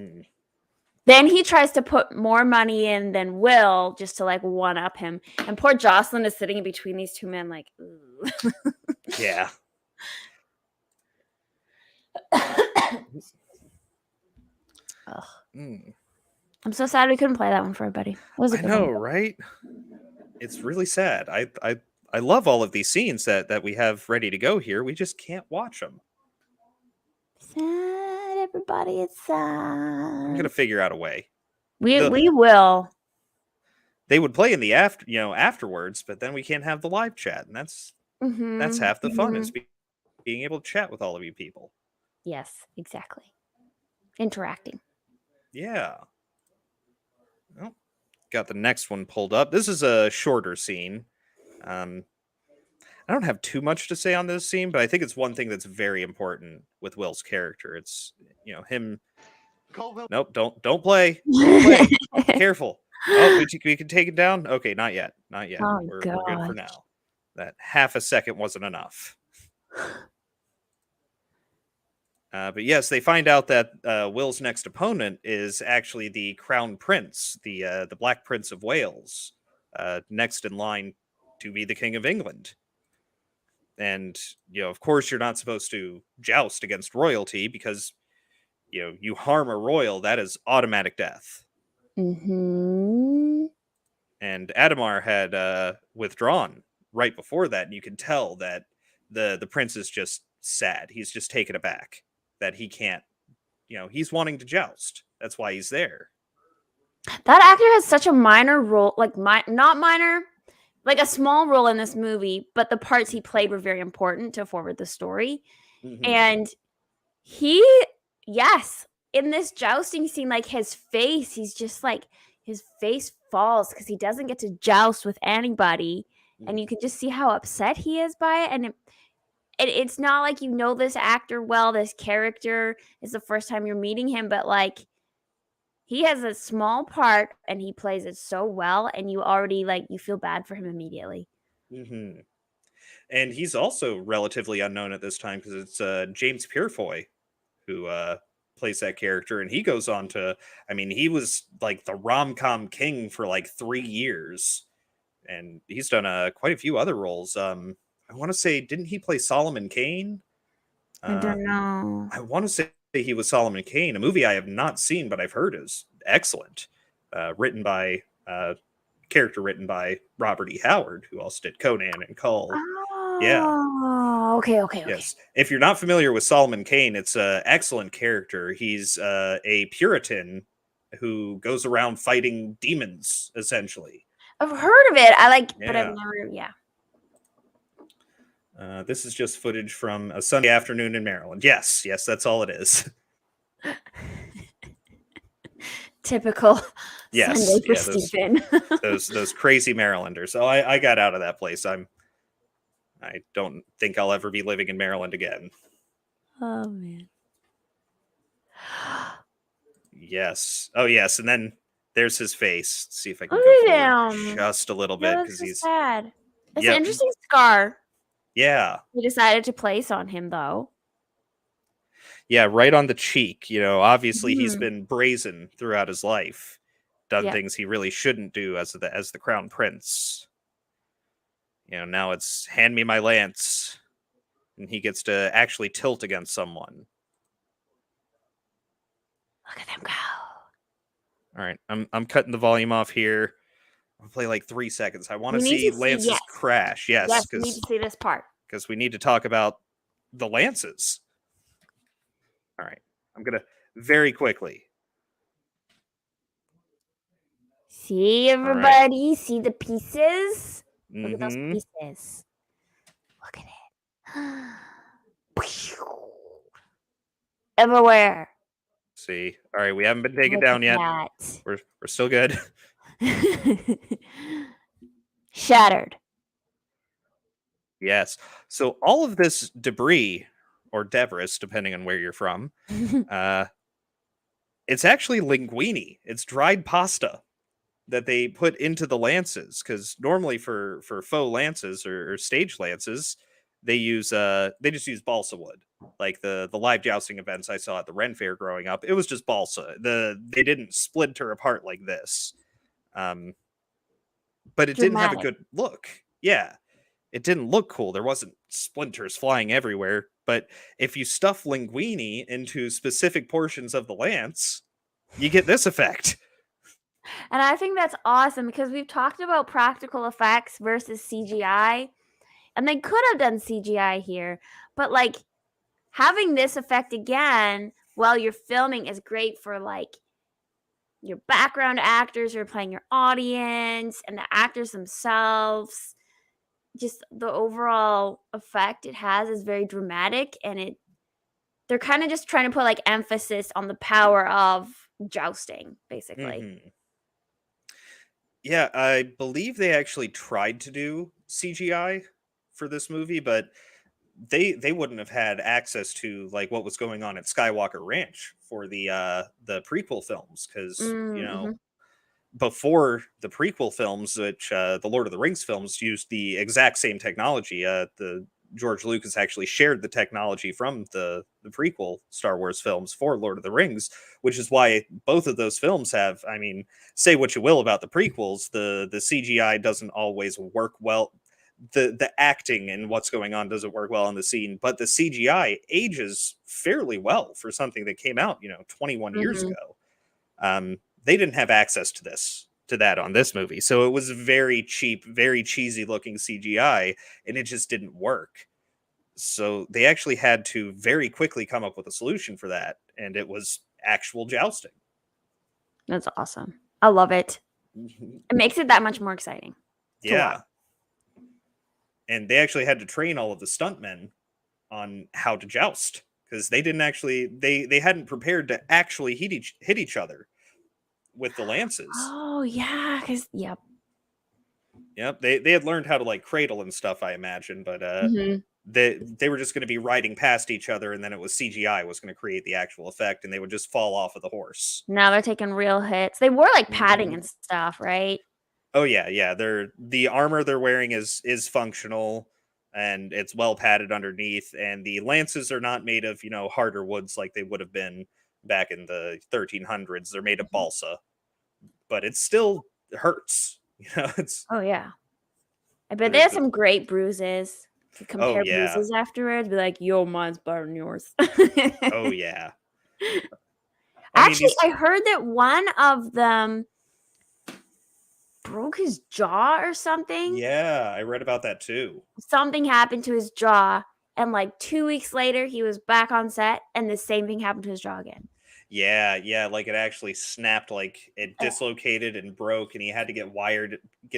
then he tries to put more money in than Will just to like one up him. And poor Jocelyn is sitting in between these two men like, ooh. Yeah. I'm so sad we couldn't play that one for everybody. It was a I good know, one. right? It's really sad. I love all of these scenes that we have ready to go here. We just can't watch them. Sad, everybody, it's sad. I'm gonna figure out a way. We will. They would play in the afterwards, but then we can't have the live chat, and that's half the fun is being able to chat with all of you people. Yes, exactly. Interacting. Yeah. Well, got the next one pulled up. This is a shorter scene. I don't have too much to say on this scene, but I think it's one thing that's very important with Will's character. It's him. Nope, don't play. Don't play. Careful. Oh, we can take it down. Okay, not yet. Not yet. Oh, we're good for now. That half a second wasn't enough. But yes, they find out that Will's next opponent is actually the Crown Prince, the Black Prince of Wales, next in line to be the King of England. And of course, you're not supposed to joust against royalty because you harm a royal, that is automatic death. Mm-hmm. And Adamar had withdrawn right before that, and you can tell that the prince is just sad. He's just taken aback that he can't. He's wanting to joust. That's why he's there. That actor has such a minor role, like not minor, like a small role in this movie, but the parts he played were very important to forward the story. And in this jousting scene, like his face, he's just like, his face falls because he doesn't get to joust with anybody. And you can just see how upset he is by it. And it's not like this actor well, this character is the first time you're meeting him, but like he has a small part and he plays it so well, and you already you feel bad for him immediately. And he's also relatively unknown at this time because it's James Purefoy who plays that character, and he goes on to, he was like the rom-com king for like 3 years, and he's done quite a few other roles. I want to say, didn't he play Solomon Kane? I don't know. I want to say he was Solomon Kane, a movie I have not seen, but I've heard is excellent. Character written by Robert E. Howard, who also did Conan and Cull. Oh, yeah. Okay. Yes. If you're not familiar with Solomon Kane, it's an excellent character. He's a Puritan who goes around fighting demons, essentially. I've heard of it. But I've never, This is just footage from a Sunday afternoon in Maryland. Yes, that's all it is. Typical Sunday for Stephen. those crazy Marylanders. So I got out of that place. I don't think I'll ever be living in Maryland again. Oh man. Yes. Oh yes. And then there's his face. Let's see if I can go forward just a little bit because he's sad. It's an interesting scar. Yeah. He decided to place on him though. Yeah, right on the cheek. Obviously he's been brazen throughout his life, done things he really shouldn't do as the crown prince. now it's hand me my lance, and he gets to actually tilt against someone. Look at them go. All right, I'm cutting the volume off here. I'll play like 3 seconds. I want We to need see to see- Lance's yes. crash. Yes, Yes, we need to see this part. because we need to talk about the lances. All right, I'm gonna very quickly. See, everybody? See the pieces? Look at those Mhm. pieces. Look at it. Everywhere. See, all right, we haven't been taken Look down at yet. that. We're still good. Shattered. Yes. So all of this debris or debris, depending on where you're from, it's actually linguine. It's dried pasta that they put into the lances, because normally for faux lances or stage lances, they just use balsa wood. Like the live jousting events I saw at the Ren Fair growing up, it was just balsa. They didn't splinter apart like this. But it didn't have a Dramatic. good look. Yeah. It didn't look cool. There wasn't splinters flying everywhere. But if you stuff linguine into specific portions of the lance, you get this effect. And I think that's awesome because we've talked about practical effects versus CGI. And they could have done CGI here. But like having this effect again while you're filming is great for like your background actors who are playing your audience and the actors themselves. Just the overall effect it has is very dramatic, and they're kind of just trying to put like emphasis on the power of jousting, basically. Mm-hmm. Yeah, I believe they actually tried to do CGI for this movie, but they wouldn't have had access to like what was going on at Skywalker Ranch for the prequel films, because Mm-hmm. before the prequel films, which the Lord of the Rings films used the exact same technology. The George Lucas actually shared the technology from the prequel Star Wars films for Lord of the Rings, which is why both of those films have. I mean, say what you will about the prequels, the CGI doesn't always work well. The acting and what's going on doesn't work well in the scene, but the CGI ages fairly well for something that came out 21 years Mm-hmm. ago. They didn't have access to that on this movie. So it was very cheap, very cheesy looking CGI, and it just didn't work. So they actually had to very quickly come up with a solution for that, and it was actual jousting. That's awesome. I love it. It makes it that much more exciting. Yeah. And they actually had to train all of the stuntmen on how to joust, because they didn't actually they hadn't prepared to actually hit each other with the lances. Oh yeah, because Yep, they had learned how to like cradle and stuff, I imagine, but mm-hmm. they were just going to be riding past each other, and then it was CGI was going to create the actual effect, and they would just fall off of the horse. Now they're taking real hits. They wore like padding and stuff, right? Oh yeah. The armor they're wearing is functional, and it's well padded underneath, and the lances are not made of harder woods like they would have been back in the 1300s. They're made of balsa, but it still hurts. It's Oh yeah. I bet they have some great bruises. Could compare bruises afterwards. Be like, yo, mine's better than yours. Oh yeah. Actually, I heard that one of them broke his jaw or something. Yeah, I read about that too. Something happened to his jaw, and like 2 weeks later, he was back on set, and the same thing happened to his jaw again. Yeah, like it actually snapped, like it dislocated and broke, and he had to get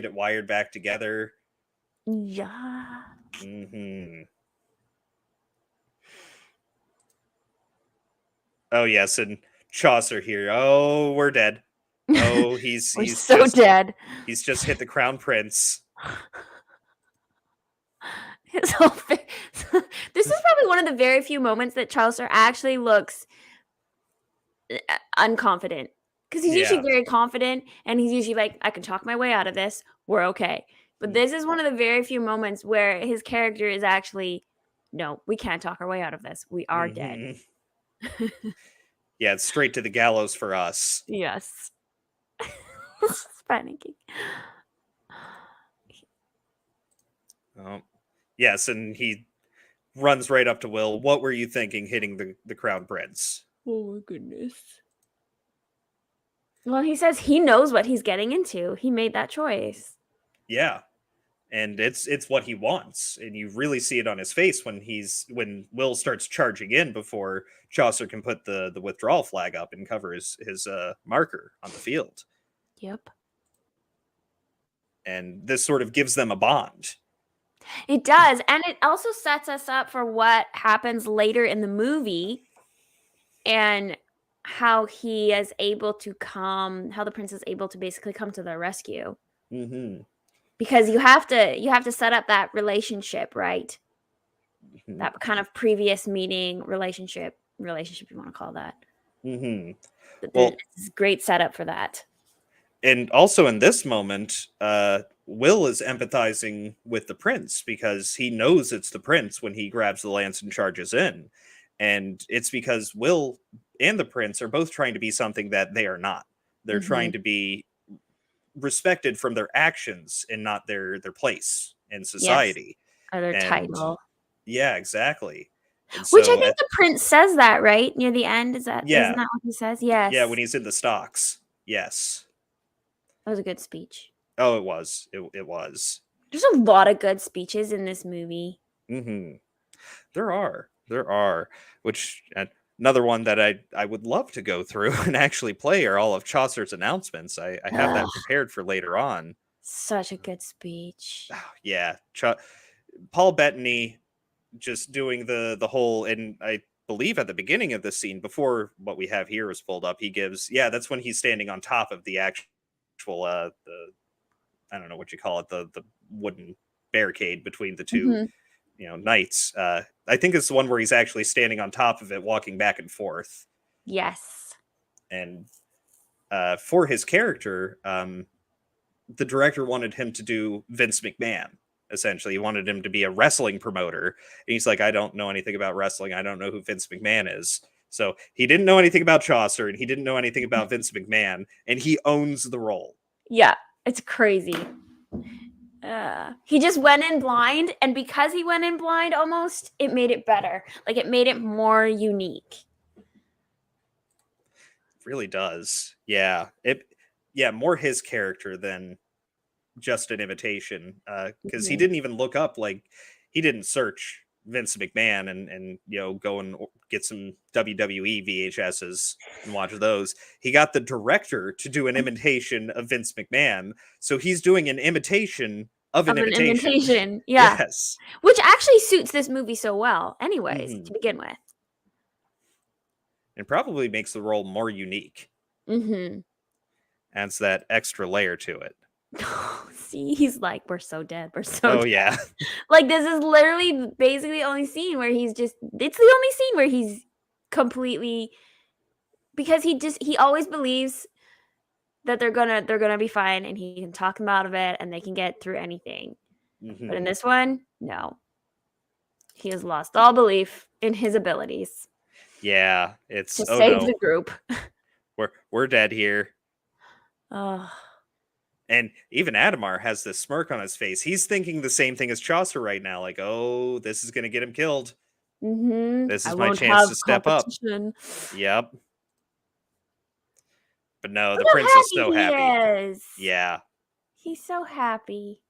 it wired back together. Yeah. Mm-hmm. Oh yes, and Chaucer here. Oh, we're dead. Oh, he's so dead. He's just hit the Crown Prince. His whole face. This is probably one of the very few moments that Chaucer actually looks unconfident, because he's usually very confident, and he's usually like, I can talk my way out of this. We're okay. But this is one of the very few moments where his character is actually, no, we can't talk our way out of this. We are dead. Yeah, it's straight to the gallows for us. Yes. He's panicking. Oh, yes, and he runs right up to Will. What were you thinking hitting the crown prince? Oh my goodness. Well, he says he knows what he's getting into. He made that choice. Yeah. And it's what he wants. And you really see it on his face when Will starts charging in before Chaucer can put the withdrawal flag up and cover his marker on the field. Yep. And this sort of gives them a bond. It does. And it also sets us up for what happens later in the movie and how he is able to how the prince is able to basically come to their rescue. Mm-hmm. Because you have to set up that relationship, right? Mm-hmm. That kind of previous meeting relationship you want to call that. Mm-hmm. Well, it's great setup for that. And also in this moment, Will is empathizing with the prince because he knows it's the prince when he grabs the lance and charges in. And it's because Will and the prince are both trying to be something that they are not. They're trying to be respected from their actions and not their place in society. Yes. Or their title. Yeah, exactly. And which I think the prince says that, right? Near the end. Isn't that what he says? Yes. Yeah, when he's in the stocks. Yes. That was a good speech. Oh, it was. It was. There's a lot of good speeches in this movie. Mm-hmm. There are. Which another one that I would love to go through and actually play are all of Chaucer's announcements. I have that prepared for later on. Such a good speech. Yeah. Paul Bettany just doing the whole, and I believe at the beginning of the scene, before what we have here is pulled up, he gives, that's when he's standing on top of the actual, I don't know what you call it, the wooden barricade between the two, knights. I think it's the one where he's actually standing on top of it, walking back and forth. Yes. And for his character, the director wanted him to do Vince McMahon. Essentially, he wanted him to be a wrestling promoter. And he's like, I don't know anything about wrestling. I don't know who Vince McMahon is. So he didn't know anything about Chaucer, and he didn't know anything about Vince McMahon, and he owns the role. Yeah, it's crazy. He just went in blind, and because he went in blind almost, it made it better. Like, it made it more unique. It really does. Yeah. More his character than just an imitation, because he didn't even look up, like, he didn't search Vince McMahon and go and get some WWE VHSs and watch those. He got the director to do an imitation of Vince McMahon, so he's doing an imitation of an imitation. Yeah. Yes. Which actually suits this movie so well anyways, to begin with. And probably makes the role more unique. Adds that extra layer to it. See, he's like, we're so dead. We're so dead. Yeah. Like, this is literally basically the only scene where it's the only scene where he's completely, because he always believes that they're gonna be fine, and he can talk them out of it, and they can get through anything. But in this one, no. He has lost all belief in his abilities. Yeah, it's to save the group. We're dead here. Oh. And even Adamar has this smirk on his face. He's thinking the same thing as Chaucer right now. Like, oh, this is going to get him killed. This is my chance to step up. Yep. But no, the prince is so happy. Yeah. He's so happy.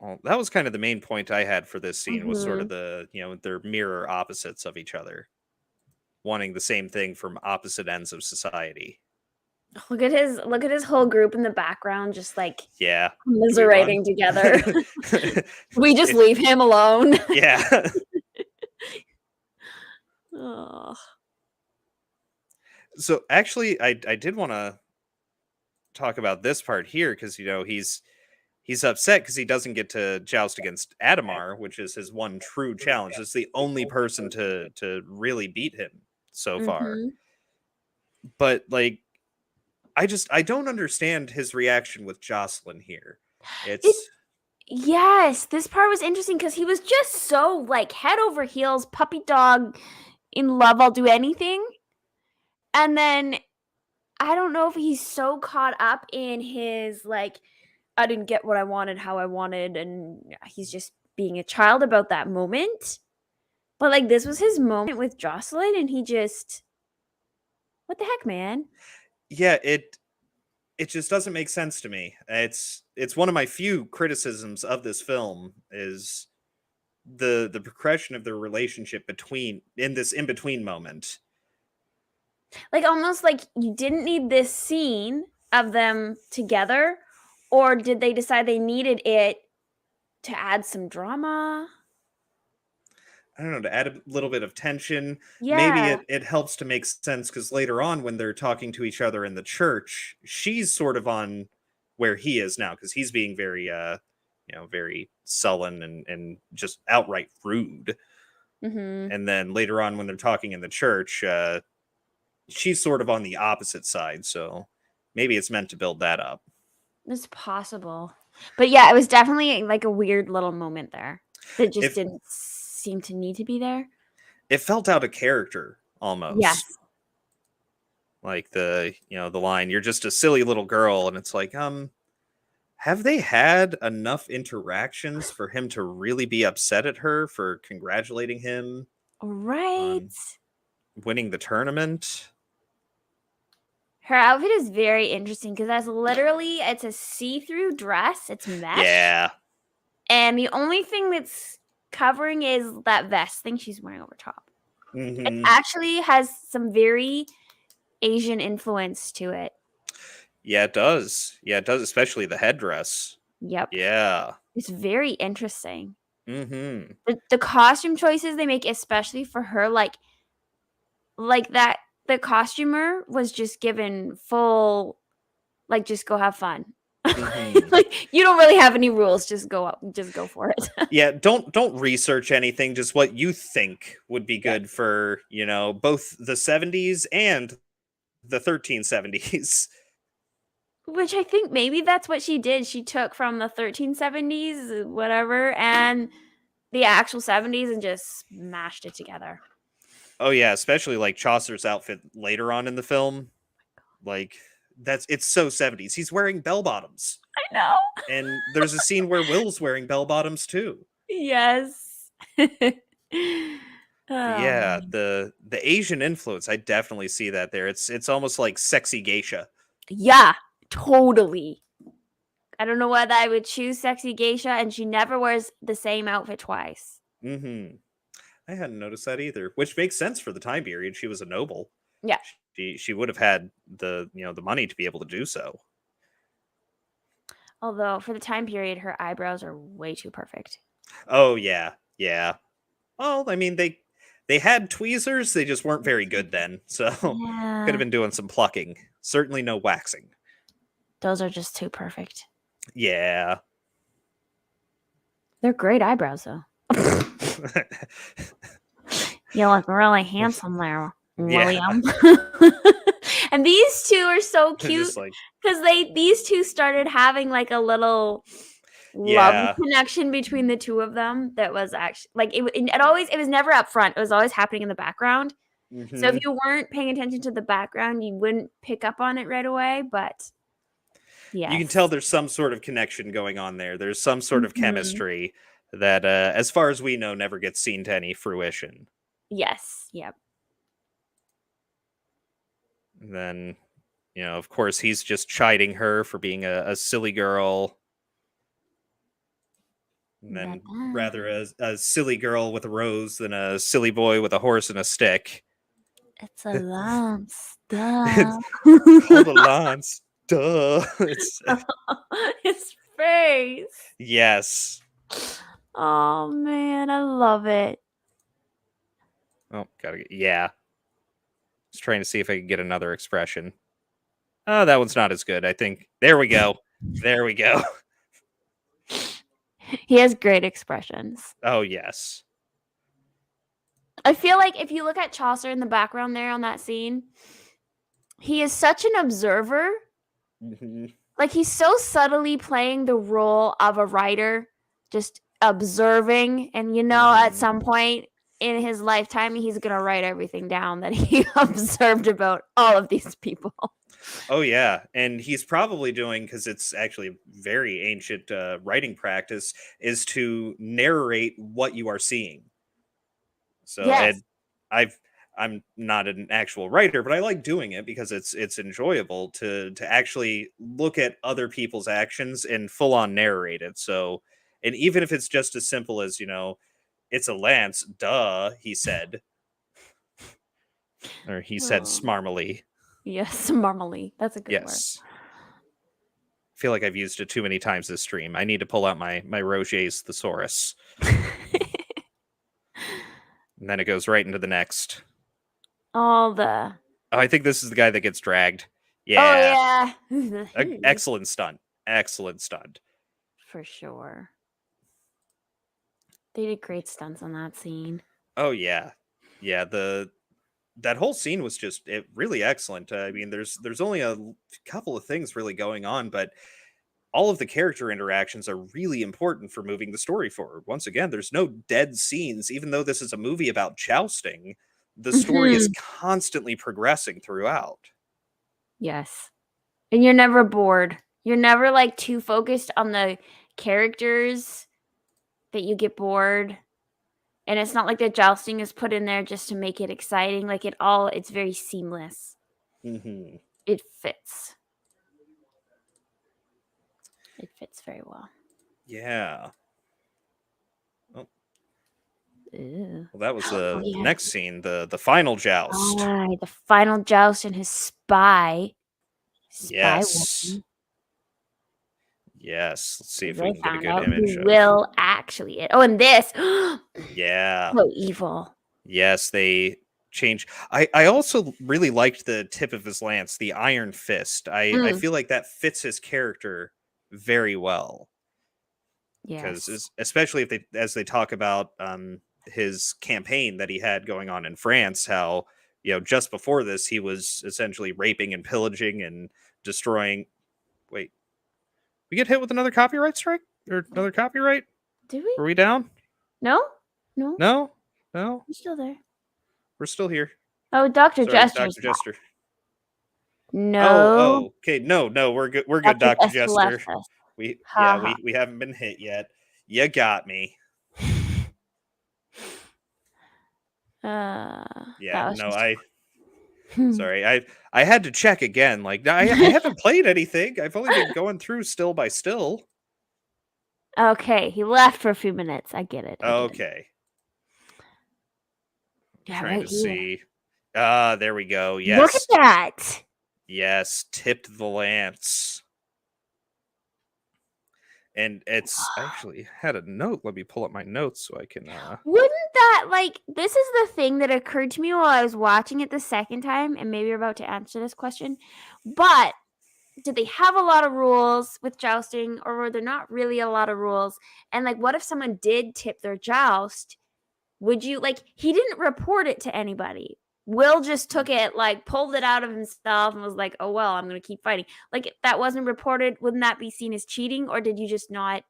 Well, that was kind of the main point I had for this scene, was sort of the, they're mirror opposites of each other. Wanting the same thing from opposite ends of society. Look at his whole group in the background, just like commiserating together. We just leave him alone. Yeah. Oh. So actually, I did want to talk about this part here, because he's upset because he doesn't get to joust against Adamar, which is his one true challenge. It's the only person to really beat him so far. But like, I don't understand his reaction with Jocelyn here. Yes, this part was interesting because he was just so like head over heels, puppy dog, in love, I'll do anything. And then I don't know if he's so caught up in his, like, I didn't get what I wanted, how I wanted, and he's just being a child about that moment. But, like, this was his moment with Jocelyn, and he just, what the heck, man? Yeah, it just doesn't make sense to me. It's one of my few criticisms of this film is the progression of their relationship between in this in between moment. Like, almost like you didn't need this scene of them together, or did they decide they needed it to add some drama? I don't know, to add a little bit of tension. Maybe Yeah. it helps to make sense because later on when they're talking to each other in the church, she's sort of on where he is now because he's being very very sullen and just outright rude. Mm-hmm. And then later on when they're talking in the church, she's sort of on the opposite side, so maybe it's meant to build that up. It's possible. But yeah, it was definitely like a weird little moment there that just If didn't seem to need to be there. it felt out of character almost. Yes. Like the line, "You're just a silly little girl," and it's like, have they had enough interactions for him to really be upset at her for congratulating him Right. on winning the tournament? Her outfit is very interesting because it's a see-through dress. It's mesh. Yeah. And the only thing that's covering is that vest thing she's wearing over top. It Mhm. actually has some very Asian influence to it. Yeah, it does. Yeah, it does, especially the headdress. Yep. Yeah. It's very interesting. Mhm. The costume choices they make, especially for her, like that, the costumer was just given full, like, just go have fun. Mhm. Like, you don't really have any rules. Just go up. Just go for it. Yeah, don't research anything, just what you think would be good for, both the 70s and the 1370s. Which I think maybe that's what she did. She took from the 1370s, whatever, and the actual 70s and just mashed it together. Oh yeah, especially like Chaucer's outfit later on in the film. Like it's so 70s. He's wearing bell bottoms. I know. And there's a scene where Will's wearing bell bottoms too. Yes. Yeah, the Asian influence, I definitely see that there. It's almost like sexy geisha. Yeah, totally. I don't know whether I would choose sexy geisha, and she never wears the same outfit twice. Mhm. I hadn't noticed that either, which makes sense for the time period. She was a noble. Yeah. She would have had the money to be able to do so. Although for the time period, her eyebrows are way too perfect. Oh yeah. Yeah. Well, I mean they had tweezers, they just weren't very good then. So Yeah. could have been doing some plucking. Certainly no waxing. Those are just too perfect. Yeah. They're great eyebrows, though. You look really handsome there, William. And these two are so cute Just like, because these two started having like a little Yeah. love connection between the two of them. That was actually like it was never up front. It was always happening in the background. So mhm. if you weren't paying attention to the background, you wouldn't pick up on it right away. But yeah, You can tell there's some sort of connection going on there. There's some sort of Mhm. chemistry that, as far as we know, never gets seen to any fruition. Yes, yep. And then, of course, he's just chiding her for being a silly girl. And then rather a silly girl with a rose than a silly boy with a horse and a stick. It's a lance. Hold a lance. Duh. His face. Yes. Oh man, I love it. Oh, yeah. Just trying to see if I can get another expression. Oh, that one's not as good. I think. There we go. There we go. He has great expressions. Oh, yes. I feel like if you look at Chaucer in the background there on that scene, he is such an observer. Mhm. Like he's so subtly playing the role of a writer, just observing. And at Mhm. some point in his lifetime, he's going to write everything down that he observed about all of these people. Oh yeah, and he's probably doing, because it's actually very ancient writing practice, is to narrate what you are seeing. So, Yes. and I've I'm not an actual writer, but I like doing it because it's enjoyable to actually look at other people's actions and full on narrate it. So, and even if it's just as simple as, it's a lance, duh, he said, or he said Oh. smarmily. Yes, marmalade. That's a good word. Yes. I feel like I've used it too many times this stream. I need to pull out my Roget's thesaurus. And then it goes right into the next. All the. Oh, I think this is the guy that gets dragged. Oh Yeah. yeah. Excellent stunt. Excellent stunt. For sure. They did great stunts on that scene. Oh yeah. Yeah, that whole scene was just really excellent. I mean, there's only a couple of things really going on, but all of the character interactions are really important for moving the story forward. Once again, there's no dead scenes, even though this is a movie about jousting. The story is constantly progressing throughout. Yes. And you're never bored. You're never like too focused on the characters that you get bored. And it's not like the jousting is put in there just to make it exciting. Like it's very seamless. Mm-hmm. It fits. It fits very well. Yeah. Oh. Ew. Well, that was the yeah. next scene, the final joust. The final joust and his spy. Yes. woman. Yes. Let's see if They we can get a found good out image who of. Will actually. Oh, and this. Yeah. So evil. Yes, they change. I also really liked the tip of his lance, the iron fist. I feel like that fits his character very well. Yes. Because especially if as they talk about his campaign that he had going on in France, how just before this he was essentially raping and pillaging and destroying. Wait, we get hit with another copyright strike or another copyright? Did we? Are we down? No. No. We're still there. We're still here. Oh, Dr. Sorry, Jester's Dr. Jester. No. Oh, okay. No, we're good. We're good, Dr. Jester Jester. left us. We Ha we haven't been hit yet. You got me. That Yeah, was no, just- sorry. I had to check again. Like I haven't played anything. I've only been going through still by still. Okay, he left for a few minutes. I get it. Okay. Yeah, Trying right to here. see. There we go. Yes. Look at that. Yes, tipped the lance. And it's I actually had a note. Let me pull up my notes so I can Wouldn't that this is the thing that occurred to me while I was watching it the second time, and maybe you're about to answer this question. But did they have a lot of rules with jousting, or were there not really a lot of rules? And what if someone did tip their joust? Would you he didn't report it to anybody. Will just took it, pulled it out of himself and was like, oh, well, I'm going to keep fighting. If that wasn't reported, wouldn't that be seen as cheating? Or did you just not?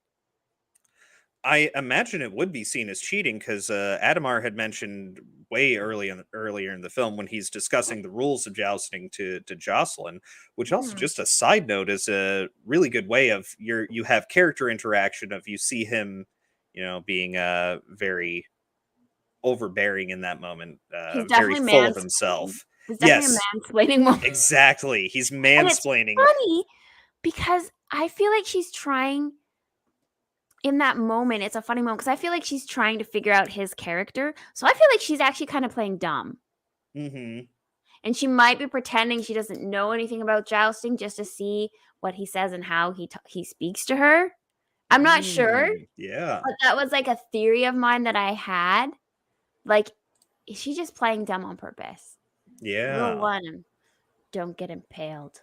I imagine it would be seen as cheating because Adamar had mentioned way earlier in the film when he's discussing the rules of jousting to Jocelyn, which also just a side note is a really good way of you have character interaction of you see him, being very overbearing in that moment, very full of himself. It's definitely a mansplaining moment. Exactly. He's mansplaining. And it's funny because I feel like she's trying in that moment. It's a funny moment because I feel like she's trying to figure out his character. So I feel like she's actually kind of playing dumb. Mm-hmm. And she might be pretending she doesn't know anything about jousting just to see what he says and how he speaks to her. I'm not sure. Yeah. But that was a theory of mine that I had. Is she just playing dumb on purpose? Yeah. Rule 1, don't get impaled.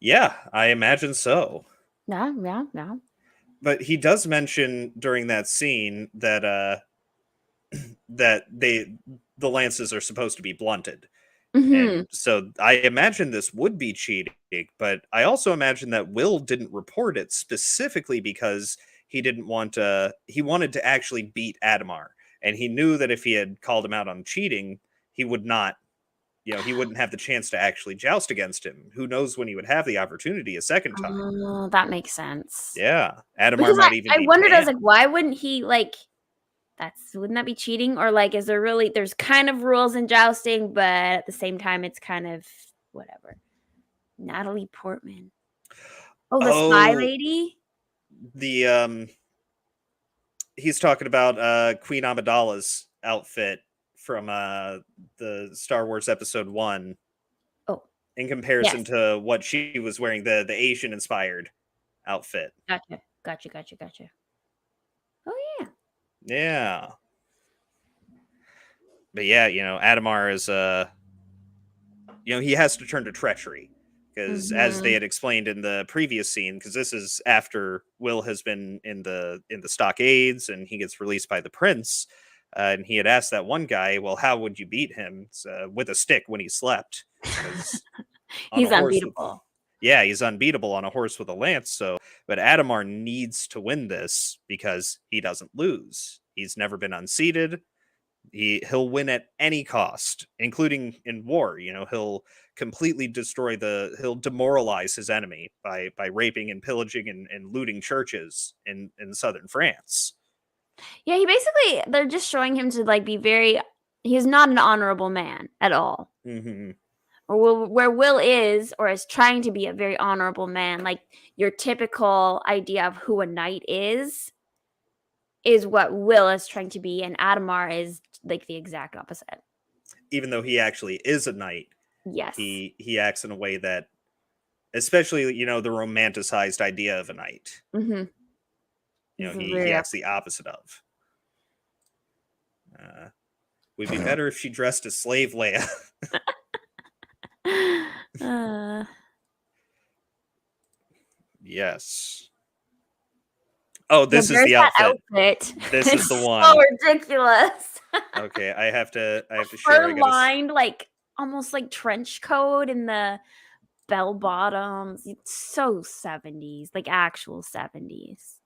Yeah, I imagine so. Yeah. But he does mention during that scene that that the lances are supposed to be blunted. And so I imagine this would be cheating, but I also imagine that Will didn't report it specifically because he didn't want he wanted to actually beat Adamar. And he knew that if he had called him out on cheating, he would not he wouldn't have the chance to actually joust against him. Who knows when he would have the opportunity a second time? Oh, that makes sense. Yeah, Adamar Because might even I be wondered, I was banned. like, why wouldn't he wouldn't that be cheating? Or is there really, there's kind of rules in jousting, but at the same time, it's kind of whatever. Natalie Portman. Oh, the spy Oh, lady? the he's talking about Queen Amidala's outfit from the Star Wars Episode 1 Oh, in comparison yes. to what she was wearing, the Asian inspired outfit. Gotcha. Oh, yeah. Yeah. But yeah, Adamar is he has to turn to treachery because as they had explained in the previous scene, because this is after Will has been in the stockades and he gets released by the prince, and he had asked that one guy, well, how would you beat him? It's, with a stick when he slept. 'Cause on He's a horse unbeatable. yeah, he's unbeatable on a horse with a lance. So, but Adamar needs to win this because he doesn't lose. He's never been unseated. He'll win at any cost, including in war. He'll completely he'll demoralize his enemy by raping and pillaging and looting churches in southern France. Yeah, they're just showing him to be he's not an honorable man at all. Mm-hmm. Or where Will is, or is trying to be a very honorable man, like your typical idea of who a knight is what Will is trying to be, and Adamar is like the exact opposite. Even though he actually is a knight, yes, he acts in a way that, especially the romanticized idea of a knight. Mm-hmm. He acts the opposite of. Would be better if she dressed as Slave Leia. Yes. Oh, this is the outfit. This is the one. So ridiculous. Okay, I have to share. Fur lined, almost like trench coat and the bell bottoms. It's so 70s, like actual 70s.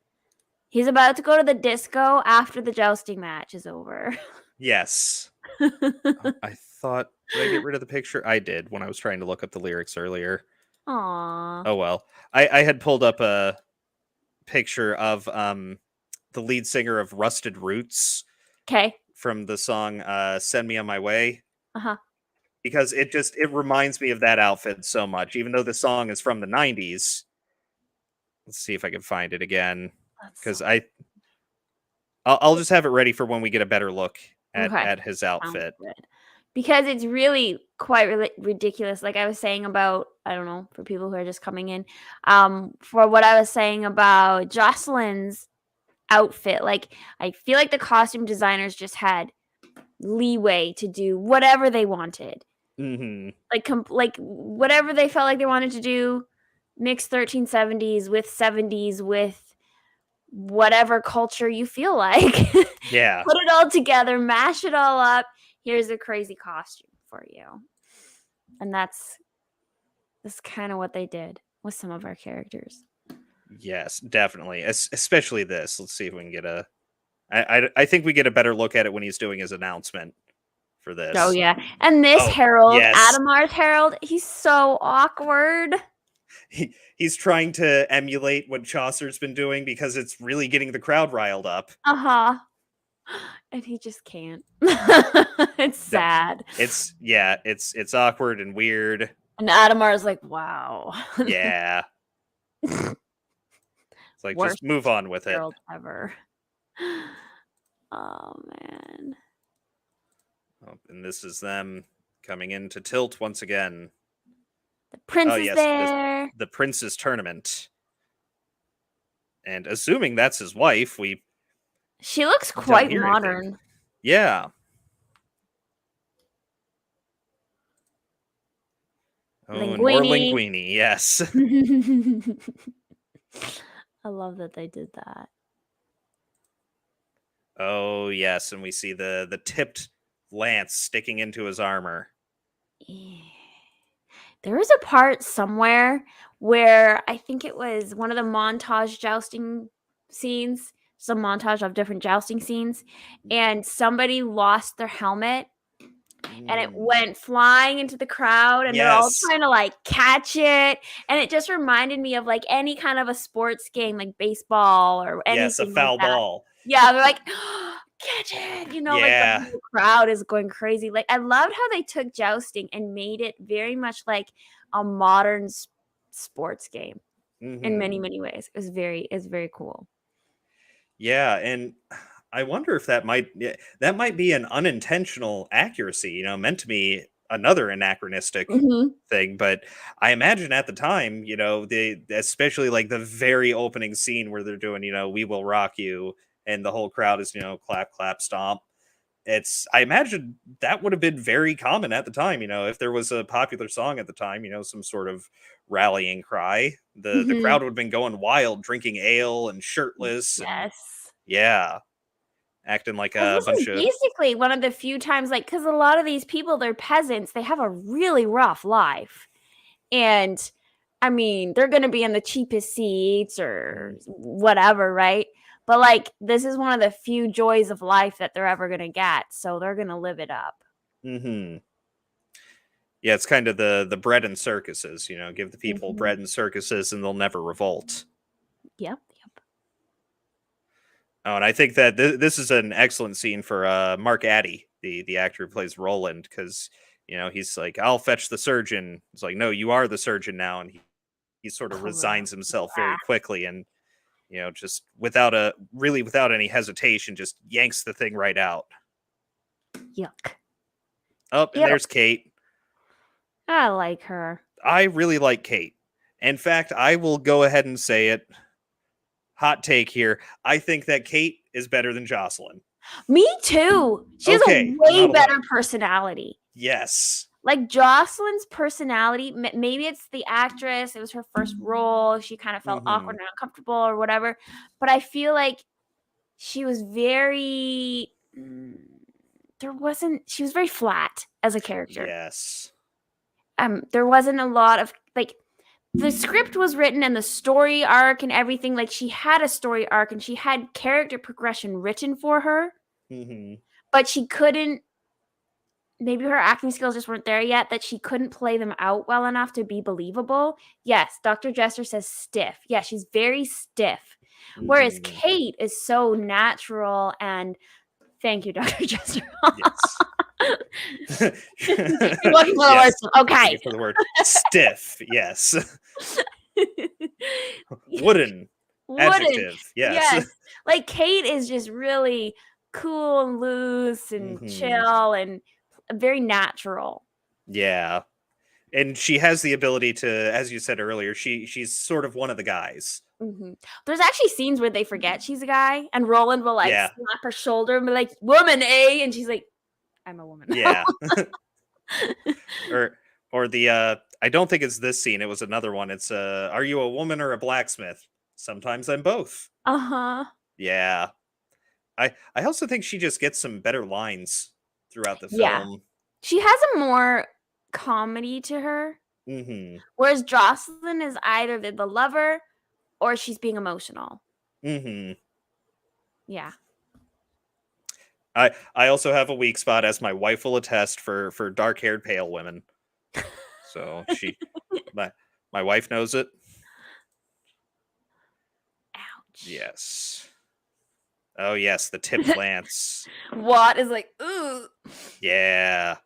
He's about to go to the disco after the jousting match is over. Yes. I thought, did I get rid of the picture? I did when I was trying to look up the lyrics earlier. Aww. Oh well. I had pulled up a picture of the lead singer of Rusted Roots. Okay. From the song Send Me On My Way. Uh-huh. Because it reminds me of that outfit so much, even though the song is from the 90s. Let's see if I can find it again. Because I'll just have it ready for when we get a better look at his outfit. Because it's really quite ridiculous. Like I was saying about, I don't know, for people who are just coming in, for what I was saying about Jocelyn's outfit. Like, I feel like the costume designers just had leeway to do whatever they wanted. Mm-hmm. Like whatever they felt like they wanted to do, mix 1370s with 70s with whatever culture you feel like. Yeah. Put it all together, mash it all up. Here's a crazy costume for you. And that's kind of what they did with some of our characters. Yes, definitely. Especially this. Let's see if we can get I think we get a better look at it when he's doing his announcement for this. Oh, yeah. And this Herald, yes. Adamar's Herald, he's so awkward. He's trying to emulate what Chaucer's been doing because it's really getting the crowd riled up. Uh-huh. And he just can't. It's sad. It's awkward and weird. And Adamar's like, wow. Yeah. It's like, Worst just move on with it. Herald ever. Oh, man. Oh, and this is them coming into Tilt once again. The prince is there. The prince's tournament. And assuming that's his wife, she looks quite modern. Anything. Yeah. Oh, and more linguini, yes. I love that they did that. Oh, yes, and we see the tipped lance sticking into his armor. Yeah. There was a part somewhere where I think it was one of the montage jousting scenes, some montage of different jousting scenes, and somebody lost their helmet and it went flying into the crowd, and they're all Yes. trying to like catch it, and it just reminded me of like any kind of a sports game, like baseball or Yes, a anything like foul that. ball. Yeah, they're like, catch it, you know, like Yeah. the whole crowd is going crazy. Like, I loved how they took jousting and made it very much like a modern sports game in many, Mhm. many ways. It's very cool. Yeah, and I wonder if that might be an unintentional accuracy, meant to be another anachronistic Mhm. thing, but I imagine at the time, they especially like the very opening scene where they're doing, "We Will Rock You," and the whole crowd is, clap, clap, stomp. I imagine that would have been very common at the time, if there was a popular song at the time, some sort of rallying cry. The Mhm. crowd would have been going wild, drinking ale and shirtless and Yes. yeah, acting like 'Cause a this is bunch of basically one of the few times, like, because a lot of these people, they're peasants, they have a really rough life. And, I mean, they're gonna be in the cheapest seats or whatever, right? But, like, this is one of the few joys of life that they're ever gonna get, so they're gonna live it up. Mhm. Yeah, it's kind of the bread and circuses, give the people Mhm. bread and circuses and they'll never revolt. Yep. Oh, and I think that this is an excellent scene for Mark Addy, the actor who plays Roland, because he's like, "I'll fetch the surgeon." It's like, "No, you are the surgeon now," and he sort of resigns himself very quickly, and just without any hesitation, just yanks the thing right out. Yuck. Up and Yep. there's Kate. I like her. I really like Kate. In fact, I will go ahead and say it. Hot take here. I think that Kate is better than Jocelyn. Me too. She has a Okay, I'm way not better alone. personality. Yes. Like, Jocelyn's personality, maybe it's the actress, it was her first role, she kind of felt awkward and uncomfortable or whatever, but I feel like she was very she was very flat as a character. Yes. There wasn't a lot of like the script was written and the story arc and everything, like she had a story arc and she had character progression written for her, but she couldn't, maybe her acting skills just weren't there yet, that she couldn't play them out well enough to be believable. Yes, Dr. Jester says stiff. Yeah, she's very stiff. Whereas Kate is so natural and thank you, Dr. Jester. Yes. You're looking for the words. Okay. Looking for the word stiff. Yes. Wooden. Adjective. Yes. Like Kate is just really cool and loose and chill and very natural. Yeah. And she has the ability to, as you said earlier, she's sort of one of the guys. There's actually scenes where they forget she's a guy, and Roland will like Yeah. slap her shoulder and be like, "Woman, eh?" And she's like, "I'm a woman." Yeah. or the I don't think it's this scene. It was another one. It's are you a woman or a blacksmith? Sometimes I'm both. Yeah. I also think she just gets some better lines throughout the film. Yeah. She has a more comedy to her. Whereas Jocelyn is either the lover or she's being emotional. Yeah. I also have a weak spot, as my wife will attest, for dark-haired pale women. So my wife knows it. Ouch. Yes. Oh yes, the tip glance. Watt is like, ooh. Yeah.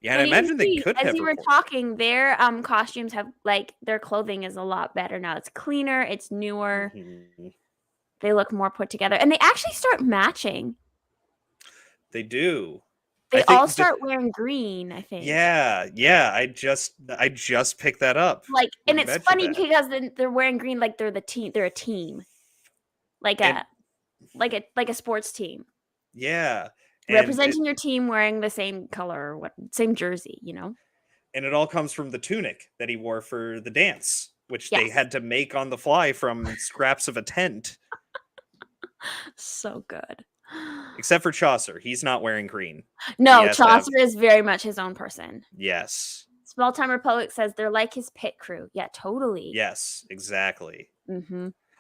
Yeah, and I imagine they could have. As you were talking, their costumes have like their clothing is a lot better now. It's cleaner, it's newer. They look more put together, and they actually start matching. They do. They all start wearing green, I think. Yeah. I just picked that up. Like, and it's funny because then they're wearing green like they're the team. They're a team, like a sports team. Yeah. Representing your team wearing the same color or same jersey, And it all comes from the tunic that he wore for the dance, which they had to make on the fly from scraps of a tent. So good. Except for Chaucer. He's not wearing green. No, Chaucer is very much his own person. Yes. Small Time Republic says they're like his pit crew. Yeah, totally. Yes, exactly.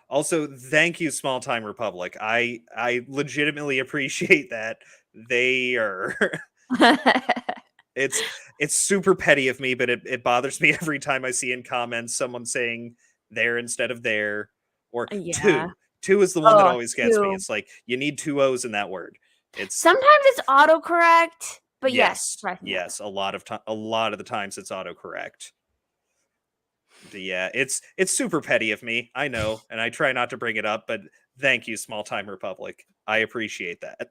Also, thank you, Small Time Republic. I legitimately appreciate that. They are It's super petty of me, but it bothers me every time I see in comments someone saying there instead of there, or Yeah. two is the one that Oh, always gets me. two. It's like you need two O's in that word. It's Sometimes it's autocorrect, but yes, yes, a lot of the times it's autocorrect. But yeah, it's super petty of me, I know, and I try not to bring it up, but thank you, Small Time Republic. I appreciate that.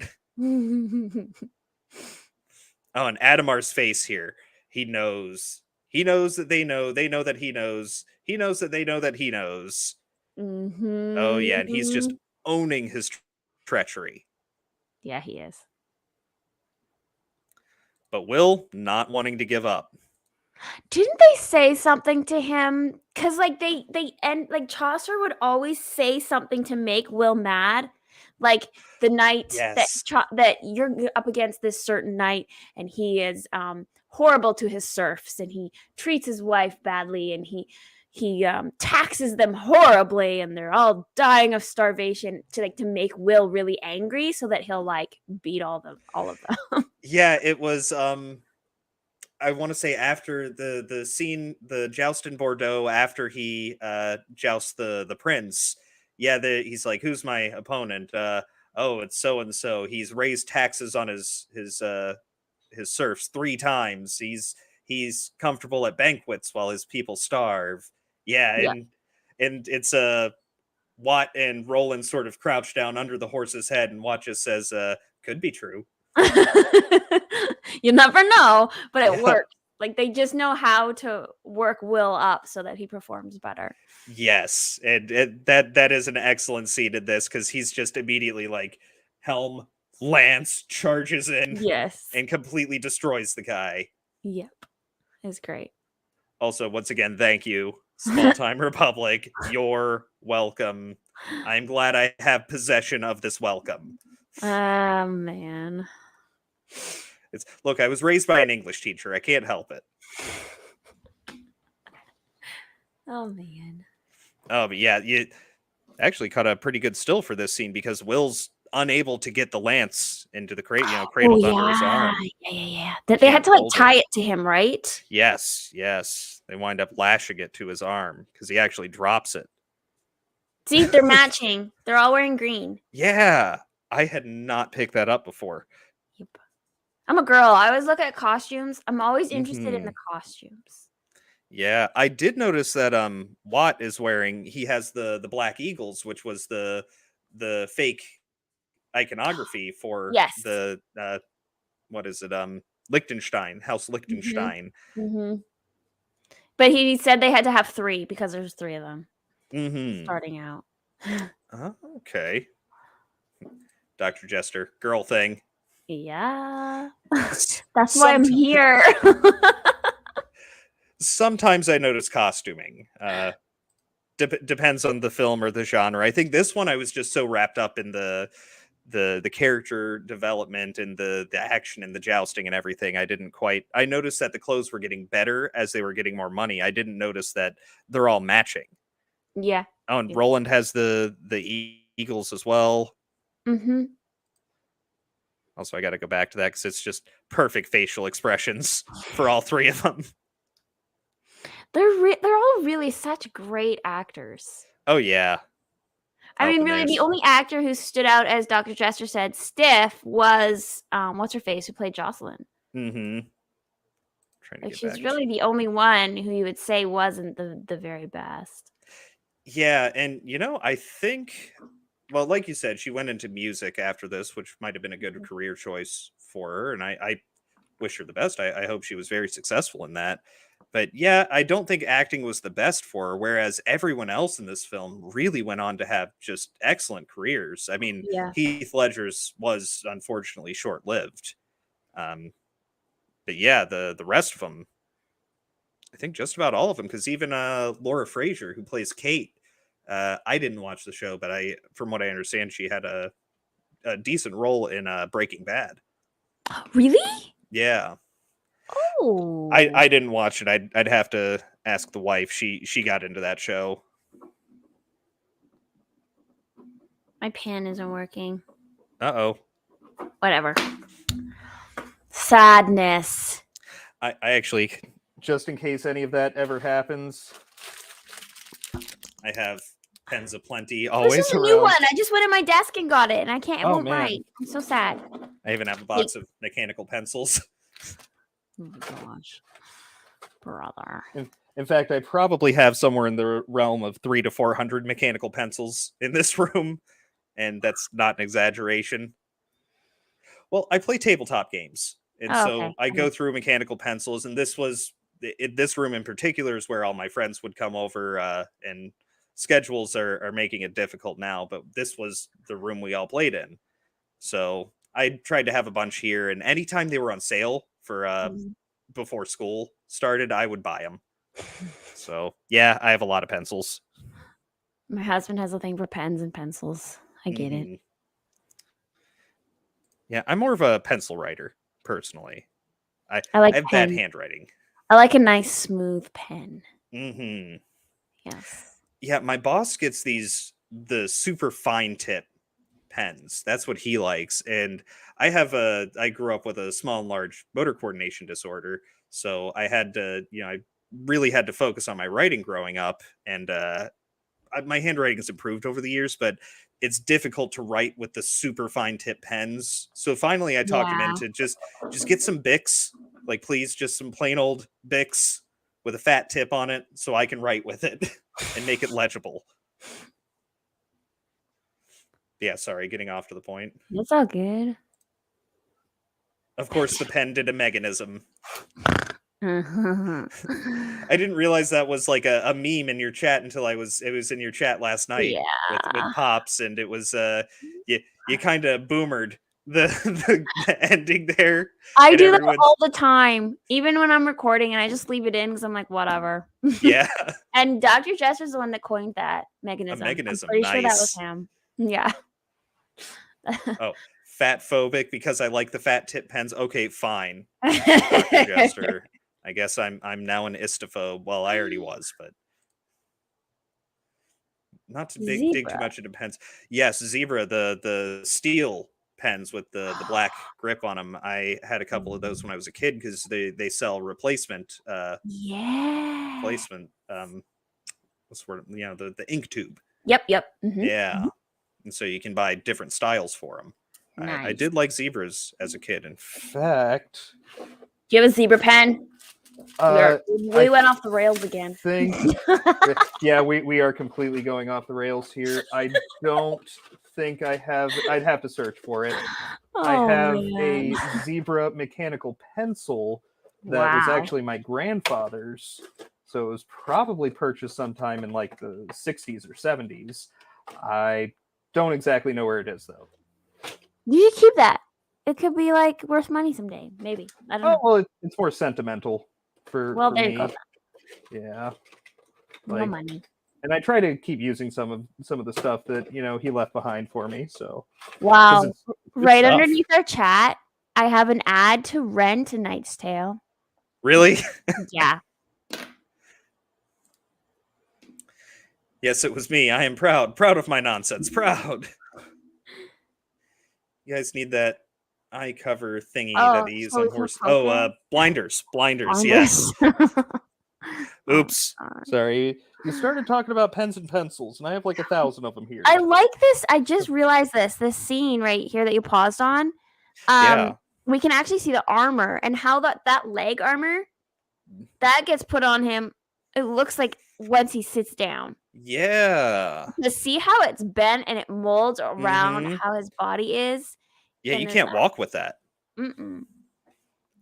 Oh, and Adamar's face here. He knows. He knows that they know. They know that he knows. He knows that they know that he knows. Oh yeah, and he's just owning his treachery. Yeah, he is. But Will not wanting to give up. Didn't they say something to him? Because like they end like Chaucer would always say something to make Will mad. Like the night Yes. that you're up against this certain knight, and he is horrible to his serfs, and he treats his wife badly, and he taxes them horribly, and they're all dying of starvation, to make Will really angry so that he'll like beat all of them. Yeah, it was I want to say after the scene, the joust in Bordeaux, after he jousts the prince. Yeah, he's like, who's my opponent? Oh, it's so and so. He's raised taxes on his serfs 3 times. He's comfortable at banquets while his people starve. Yeah, Yeah. and it's Watt and Roland sort of crouch down under the horse's head, and Watt just says, could be true. You never know, but it Yeah. works. Like they just know how to work Will up so that he performs better. Yes, and that is an excellent scene in this, because he's just immediately like helm, lance, charges in, Yes. and completely destroys the guy. Yep. It's great. Also, once again, thank you, Small Time Republic. You're welcome. I'm glad I have possession of this welcome. Man. Look, I was raised by an English teacher. I can't help it. Oh man. Oh, but yeah, you actually cut a pretty good still for this scene, because Will's unable to get the lance into the cradled under his arm. Yeah. They had to like tie it to him, right? Yes. They wind up lashing it to his arm because he actually drops it. See, they're matching. They're all wearing green. Yeah, I had not picked that up before. Yep. I'm a girl. I always look at costumes. I'm always interested in the costumes. Yeah, I did notice that Watt is wearing, he has the Black Eagles, which was the fake iconography for the what is it? Liechtenstein, House Liechtenstein. Mm-hmm. But he said they had to have 3 because there's 3 of them starting out. Okay. Dr. Jester, girl thing. Yeah. That's why I'm here. Sometimes I notice costuming. Depends on the film or the genre. I think this one I was just so wrapped up in the character development and the action and the jousting and everything. I noticed that the clothes were getting better as they were getting more money. I didn't notice that they're all matching. Yeah. Oh, and Roland has the eagles as well. Mm-hmm. Also, I got to go back to that because it's just perfect facial expressions for all 3 of them. They're all really such great actors. Oh yeah. I mean, really, the only actor who stood out, as Dr. Chester said, stiff, was what's her face, who played Jocelyn. Mm-hmm. Like, she's really the only one who you would say wasn't the very best. Yeah, and I think, well, like you said, she went into music after this, which might have been a good career choice for her, and I wish her the best. I hope she was very successful in that. But yeah, I don't think acting was the best for her, whereas everyone else in this film really went on to have just excellent careers. I mean, Heath Ledger's was unfortunately short-lived. But yeah, the rest of them, I think just about all of them, because even Laura Fraser, who plays Kate, I didn't watch the show, but from what I understand, she had a decent role in Breaking Bad. Really? Yeah. Oh. I didn't watch it. I'd have to ask the wife. She got into that show. My pen isn't working. Uh-oh. Whatever. sadness. I actually, just in case any of that ever happens, I have pens aplenty This always is a around. new one. I just went in my desk and got it, and I can't. It Oh, won't man. write. I'm so sad. I even have a box of mechanical pencils. Oh my gosh, brother. In fact, I probably have somewhere in the realm of 300 to 400 mechanical pencils in this room, and that's not an exaggeration. Well, I play tabletop games, and Oh, so okay. I go through mechanical pencils, and this room in particular is where all my friends would come over, and schedules are making it difficult now, but this was the room we all played in. So I tried to have a bunch here, and anytime they were on sale for before school started, I would buy them. So yeah, I have a lot of pencils. My husband has a thing for pens and pencils. I get it. Yeah, I'm more of a pencil writer personally. I like have bad pen. handwriting. I like a nice smooth pen. Mm-hmm. Yes. Yeah, my boss gets the super fine tip pens. That's what he likes. And I grew up with a small and large motor coordination disorder. So I had to, I really had to focus on my writing growing up. And my handwriting has improved over the years, but it's difficult to write with the super fine tip pens. So finally I talked him into just get some Bics, like please, just some plain old Bics with a fat tip on it so I can write with it and make it legible. Yeah, sorry, getting off to the point. It's all good. Of course, the pen did a mechanism. I didn't realize that was like a meme in your chat until it was in your chat last night with Pops, and it was you kind of boomered the ending there. I do that all the time, even when I'm recording, and I just leave it in because I'm like, whatever. Yeah. And Dr. Jester's the one that coined that mechanism. A mechanism, I'm pretty sure that nice. was him. Yeah. Oh, fat phobic because I like the fat tip pens. Okay, fine. Dr. Jester. I guess I'm now an istophobe. Well, I already was, but not to dig too much into pens. Yes, Zebra, the steel pens with the black grip on them. I had a couple of those when I was a kid because they sell replacement. Replacement. What's the word? The ink tube. Yep. Mm-hmm. Yeah, and so you can buy different styles for them. Nice. I did like zebras as a kid. In fact, do you have a zebra pen? We went off the rails again. Yeah, we are completely going off the rails here. I don't think I have. I'd have to search for it. I have a zebra mechanical pencil that was actually my grandfather's. So it was probably purchased sometime in like the 60s or 70s. I don't exactly know where it is though. You should keep that. It could be like worth money someday. Maybe. I don't know. Well, it's more sentimental for there me. You go. Yeah. No money. And I try to keep using some of the stuff that he left behind for me. So wow. It's right stuff. Underneath our chat, I have an ad to rent A Knight's Tale. Really? Yeah. Yes, it was me. I am proud of my nonsense. Proud. You guys need that eye cover thingy that they use on horse. Blinders. Yes. Oops. Sorry. You started talking about pens and pencils, and I have like 1,000 of them here. I like this. I just realized this scene right here that you paused on. We can actually see the armor and how that leg armor that gets put on him. It looks like once he sits down. Yeah. To see how it's bent and it molds around how his body is. Yeah, you can't walk with that. You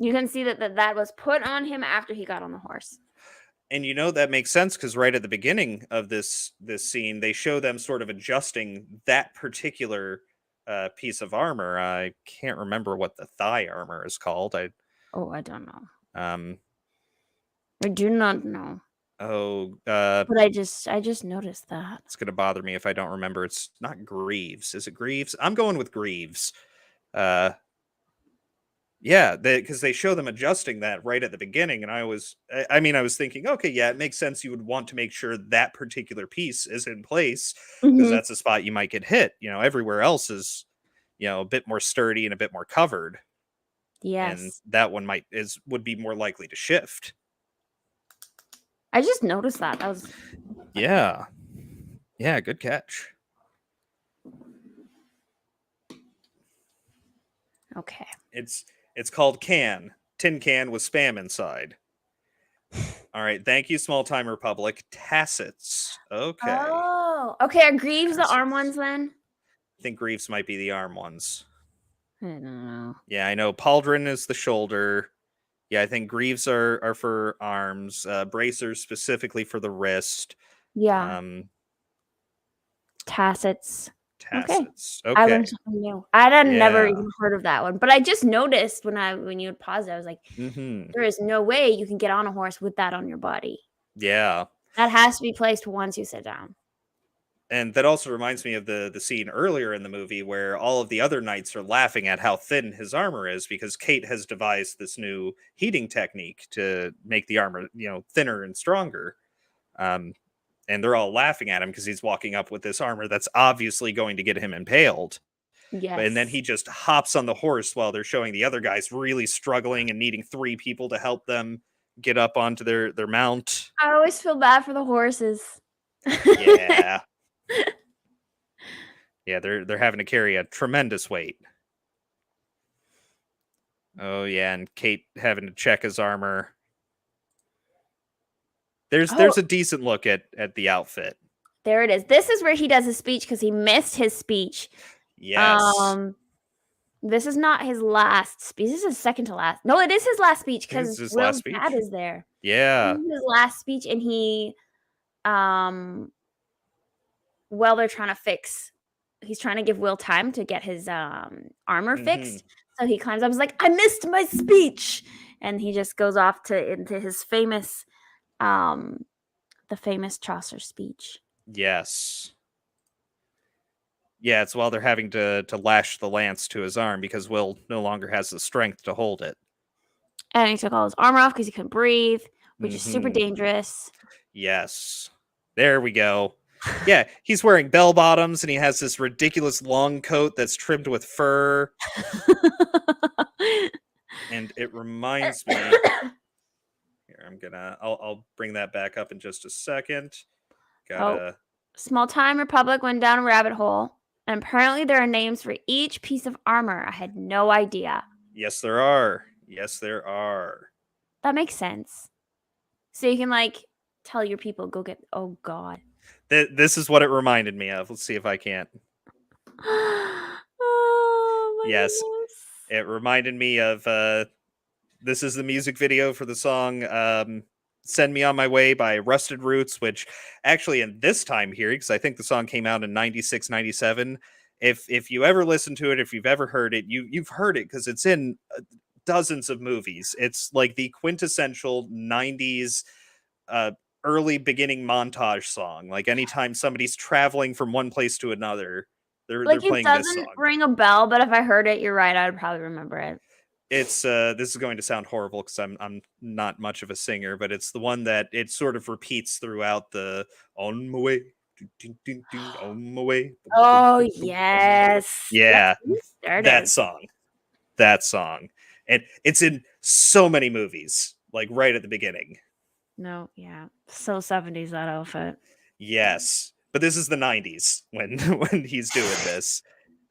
can see that was put on him after he got on the horse. And that makes sense because right at the beginning of this scene, they show them sort of adjusting that particular piece of armor. I can't remember what the thigh armor is called. I don't know. I do not know. But I just noticed that. It's gonna bother me if I don't remember. It's not Greaves. Is it Greaves? I'm going with Greaves. Yeah, because they show them adjusting that right at the beginning, and I was thinking, okay, yeah, it makes sense. You would want to make sure that particular piece is in place because that's a spot you might get hit. Everywhere else is, a bit more sturdy and a bit more covered. and Yes. that one would be more likely to shift. I just noticed that. That was Yeah. Yeah, good catch. okay. It's called tin can with spam inside. All right, thank you, Small Time Republic. Tacits. Okay. Oh, okay. Are Greaves the arm Tacits. ones then? I think Greaves might be the arm ones. I don't know. Yeah, I know Pauldron is the shoulder. Yeah, I think Greaves are for arms. Bracers specifically for the wrist. Yeah. Tacits. Okay. Tacits. I Okay. learned something new. I had never Yeah. even heard of that one, but I just noticed when you would pause it, I was like, Mm-hmm. there is no way you can get on a horse with that on your body. Yeah. That has to be placed once you sit down. And that also reminds me of the scene earlier in the movie where all of the other knights are laughing at how thin his armor is because Kate has devised this new heating technique to make the armor, thinner and stronger. And they're all laughing at him because he's walking up with this armor that's obviously going to get him impaled. And then Yes. he just hops on the horse while they're showing the other guys really struggling and needing 3 people to help them get up onto their mount. I always feel bad for the horses. Yeah. Yeah, they're having to carry a tremendous weight. Oh yeah, and Kate having to check his armor. There's a decent look at the outfit. There it is. This is where he does his speech because he missed his speech. Yes. This is not his last speech. This is his second to last. No, it is his last speech because his Will's last speech. dad is there. Yeah. This is his last speech, and well, they're trying to fix. He's trying to give Will time to get his armor fixed. So he climbs up. He's like, "I missed my speech," and he just goes off into his famous, the famous Chaucer speech. Yes. Yeah, it's while they're having to lash the lance to his arm because Will no longer has the strength to hold it. And he took all his armor off because he couldn't breathe, which is super dangerous. Yes. There we go. Yeah, he's wearing bell bottoms and he has this ridiculous long coat that's trimmed with fur. And it reminds me. Here, I'll bring that back up in just a second. Small Time Republic went down a rabbit hole, and apparently there are names for each piece of armor. I had no idea. Yes, there are. Yes, there are. That makes sense. So you can tell your people go get. Oh God. This is what it reminded me of. Let's see if I can't. Oh my Yes, goodness. it reminded me of. This is the music video for the song "Send Me on My Way" by Rusted Roots, which actually in this time here, because I think the song came out in 96, 97. If you ever listen to it, if you've ever heard it, you've heard it because it's in dozens of movies. It's like the quintessential 90s early beginning montage song. Like anytime somebody's traveling from one place to another, they're It playing this doesn't song. ring a bell, but if I heard it, you're right. I'd probably remember it. It's this is going to sound horrible because I'm not much of a singer, but it's the one that it sort of repeats throughout the "On My Way, on my way." Oh yes. Yeah, That song, and it's in so many movies, like right at the beginning. No, yeah, so 70s that outfit. Yes, but this is the 90s when he's doing this.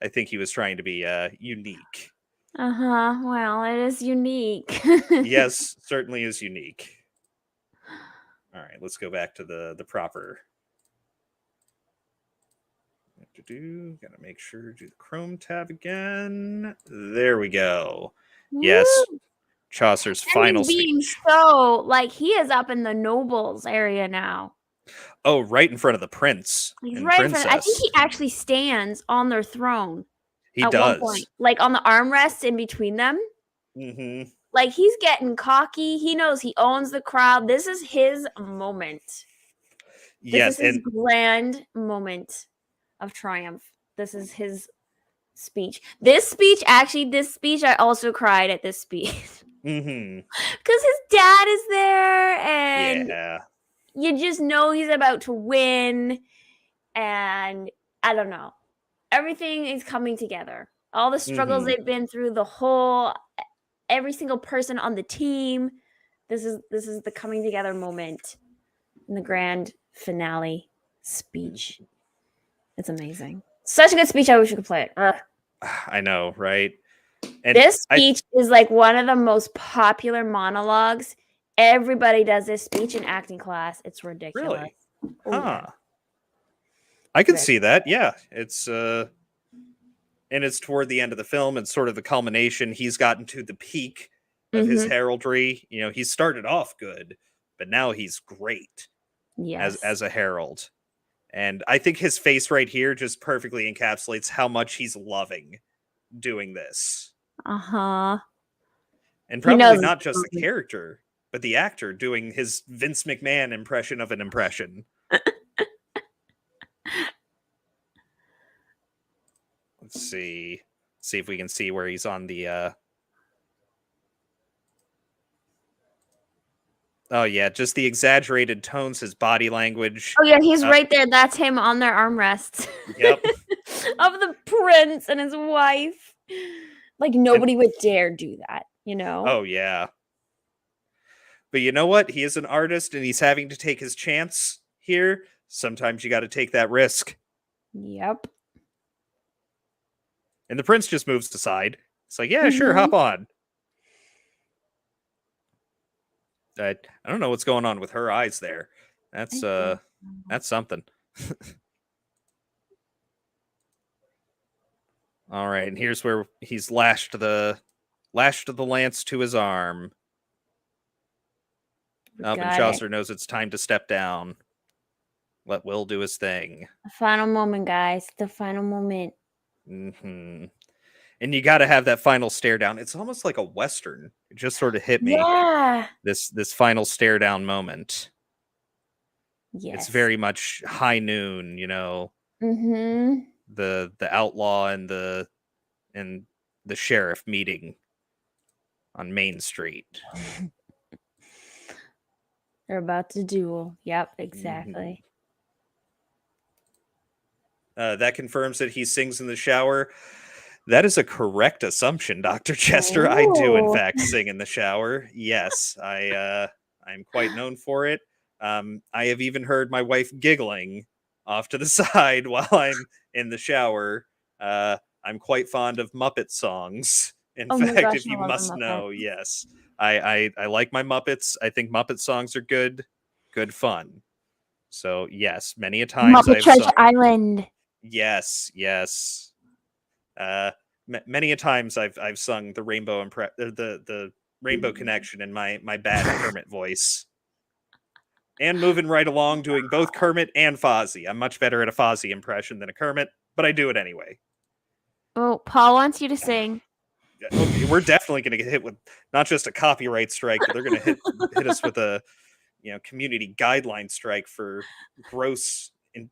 I think he was trying to be unique. Well, it is unique. Yes, certainly is unique. All right, let's go back to the proper. Gotta make sure to do the Chrome tab again. There we go. Yes, Woo! Chaucer's And final he's being speech. so he is up in the nobles area now. Oh, right in front of the prince. He's and right in princess. front. I think he actually stands on their throne. He at does. one point, on the armrests in between them. Mm-hmm. He's getting cocky. He knows he owns the crowd. This is his moment. Yes, this is his grand moment of triumph. This is his speech. This speech, I also cried at this speech. Mm-hmm. Because his dad is there, and yeah, you just know he's about to win. And I don't know. Everything is coming together. All the struggles they've been through, the whole every single person on the team. This is the coming together moment in the grand finale speech. It's amazing. Such a good speech. I wish you could play it. Ugh. I know, right? And This speech is like one of the most popular monologues. Everybody does this speech in acting class. It's ridiculous. Really? Oh, Huh. yeah. I can Right. see that. Yeah. It's and it's toward the end of the film. It's sort of the culmination. He's gotten to the peak of his Mhm. heraldry. You know, he started off good, but now he's great Yes. as a herald. And I think his face right here just perfectly encapsulates how much he's loving doing this. Uh-huh. And He knows probably it's not just the coming. character, but the actor doing his Vince McMahon impression of an impression. Let's see. See if we can see where he's on the Oh yeah, just the exaggerated tones, his body language. Oh, yeah, he's Uh, right there. That's him on their armrests. Yep. Of the prince and his wife. Like, And, nobody would dare do that, you know? oh yeah. But you know what? He is an artist and he's having to take his chance here. Sometimes you got to take that risk. Yep. And the prince just moves aside. It's like, yeah, sure, hop on. I don't know what's going on with her eyes there. That's something. All right, and here's where he's lashed the lance to his arm. Up, and Chaucer knows it's time to step down. Let Will do his thing. The final moment, guys. The final moment. Mm-hmm. And you got to have that final stare down. It's almost like a Western. It just sort of hit me. Yeah. This final stare down moment. Yes. It's very much high noon, you know. Mm-hmm. The outlaw and the sheriff meeting on Main Street. They're about to duel. Yep, exactly. That confirms that he sings in the shower. That is a correct assumption, Dr. Chester. I do, in fact, sing in the shower. Yes, I'm quite known for it. I have even heard my wife giggling off to the side while I'm in the shower. I'm quite fond of Muppet songs. In fact, if you must know, yes. I like my Muppets. I think Muppet songs are good fun. So, yes, many a times Muppet Treasure Island. Yes. Many a times I've sung the Rainbow the Rainbow Connection in my bad Kermit voice. And moving right along, doing both Kermit and Fozzie. I'm much better at a Fozzie impression than a Kermit, but I do it anyway. Oh, Paul wants you to sing. Okay, we're definitely going to get hit with not just a copyright strike, but they're going to hit us with a community guideline strike for gross and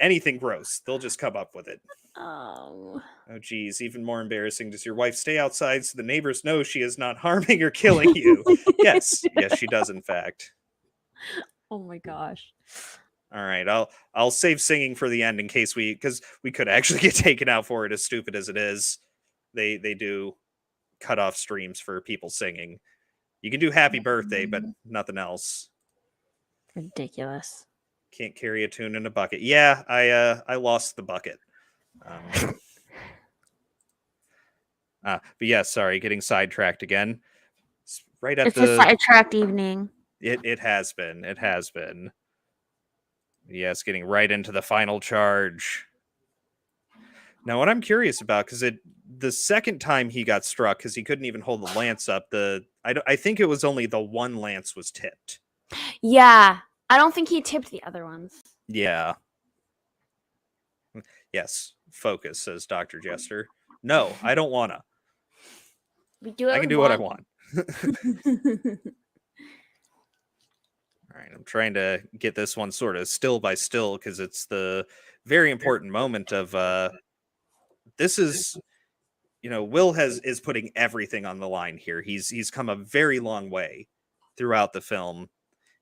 anything gross. They'll just come up with it. Oh, geez, even more embarrassing. Does your wife stay outside so the neighbors know she is not harming or killing you? Yes, she does, in fact. Oh my gosh. All right, I'll save singing for the end in case because we could actually get taken out for it, as stupid as it is. They do cut off streams for people singing. You can do Happy Birthday, but nothing else. Ridiculous. Can't carry a tune in a bucket. Yeah, I lost the bucket. But yeah, sorry, getting sidetracked again. It's a sidetracked evening. It has been. It has been. Yes, getting right into the final charge. Now, what I'm curious about, because the second time he got struck, because he couldn't even hold the lance up, I think it was only the one lance was tipped. Yeah, I don't think he tipped the other ones. Yeah. Yes, focus, says Dr. Jester. No, I don't wanna. I can do what I want. All right, I'm trying to get this one sort of still by still because it's the very important moment of this is Will is putting everything on the line here. He's come a very long way throughout the film.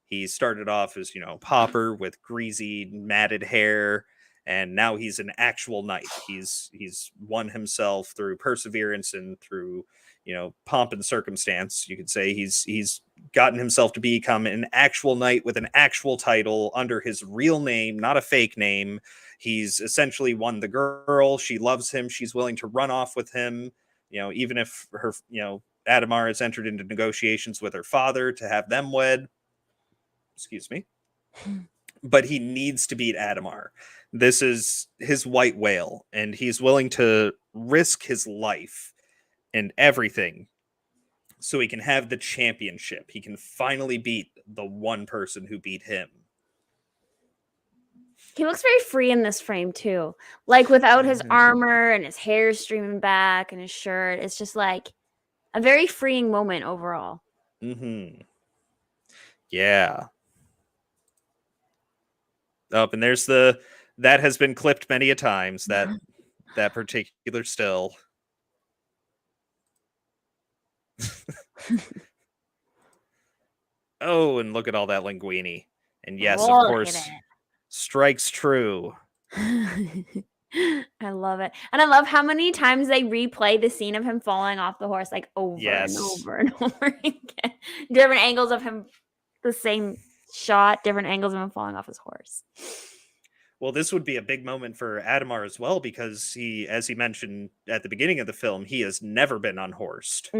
He started off as Pauper with greasy matted hair, and now he's an actual knight. He's won himself through perseverance and through, pomp and circumstance. You could say he's gotten himself to become an actual knight with an actual title under his real name, not a fake name. He's essentially won the girl. She loves him. She's willing to run off with him, even if her, Adamar has entered into negotiations with her father to have them wed. Excuse me. But he needs to beat Adamar. This is his white whale, and he's willing to risk his life and everything so he can have the championship. He can finally beat the one person who beat him. He looks very free in this frame too. Like without his armor and his hair streaming back and his shirt. It's just like a very freeing moment overall. Yeah. And there's that has been clipped many a times, that particular still. Oh, and look at all that linguine. And yes, of course, strikes true. I love it. And I love how many times they replay the scene of him falling off the horse, like over and over and over again. Different angles of him, the same shot, different angles of him falling off his horse. Well, this would be a big moment for Adamar as well, because he, as he mentioned at the beginning of the film, he has never been unhorsed.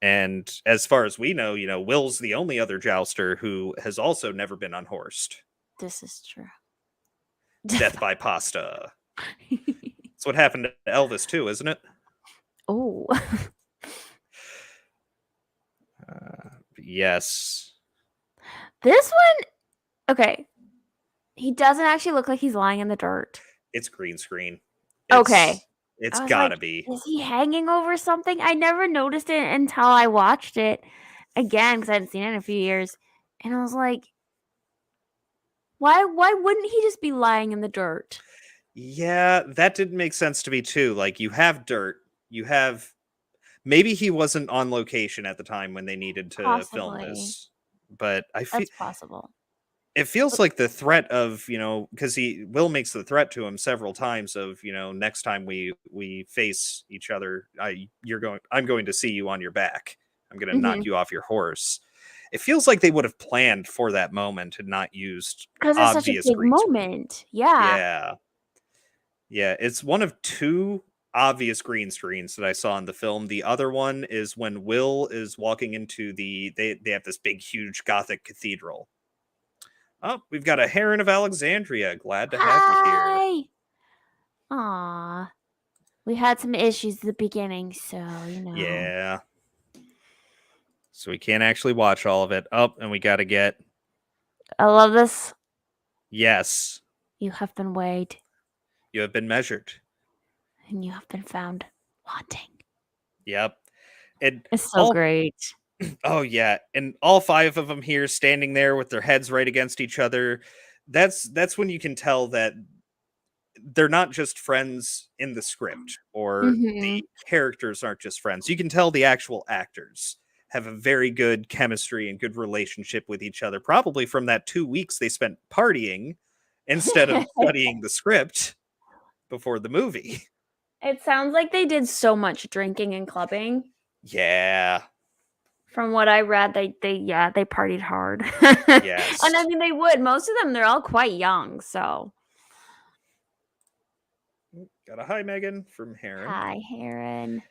And as far as we know, Will's the only other jouster who has also never been unhorsed. This is true. Death by pasta. That's what happened to Elvis too, isn't it? Oh. Yes. This one, okay. He doesn't actually look like he's lying in the dirt. It's green screen. It's gotta be. Is he hanging over something? I never noticed it until I watched it again because I hadn't seen it in a few years. And I was like, why wouldn't he just be lying in the dirt? Yeah, that didn't make sense to me too. Like, you have dirt. You have... Maybe he wasn't on location at the time when they needed to film this. But I feel... That's possible. It feels like the threat of, because Will makes the threat to him several times of, next time we face each other, I'm going to see you on your back. I'm going to knock you off your horse. It feels like they would have planned for that moment and not used because it's such a big moment. Yeah. It's one of two obvious green screens that I saw in the film. The other one is when Will is walking into they have this big, huge Gothic cathedral. Oh, we've got a Heron of Alexandria. Glad to have you here. Aw. We had some issues at the beginning, so, Yeah. So we can't actually watch all of it. Oh, and we got to get... I love this. Yes. You have been weighed. You have been measured. And you have been found wanting. Yep. It's so great. Oh, yeah. And all five of them here standing there with their heads right against each other. That's when you can tell that they're not just friends in the script, or the characters aren't just friends. You can tell the actual actors have a very good chemistry and good relationship with each other, probably from that 2 weeks they spent partying instead of studying the script before the movie. It sounds like they did so much drinking and clubbing. Yeah. From what I read, they partied hard. Yes. And I mean, they would. Most of them, they're all quite young, so. Got a hi, Megan, from Heron. Hi, Heron.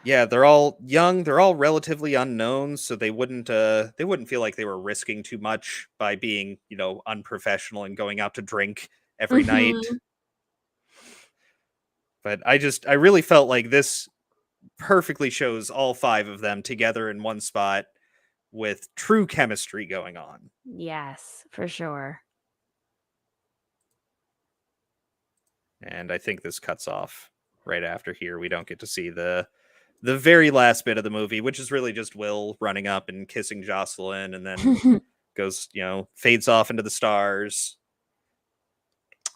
Yeah, they're all young. They're all relatively unknown, so they wouldn't feel like they were risking too much by being, unprofessional and going out to drink every night. But I really felt like this perfectly shows all five of them together in one spot with true chemistry going on. Yes, for sure. And I think this cuts off right after here. We don't get to see the very last bit of the movie, which is really just Will running up and kissing Jocelyn, and then goes, fades off into the stars.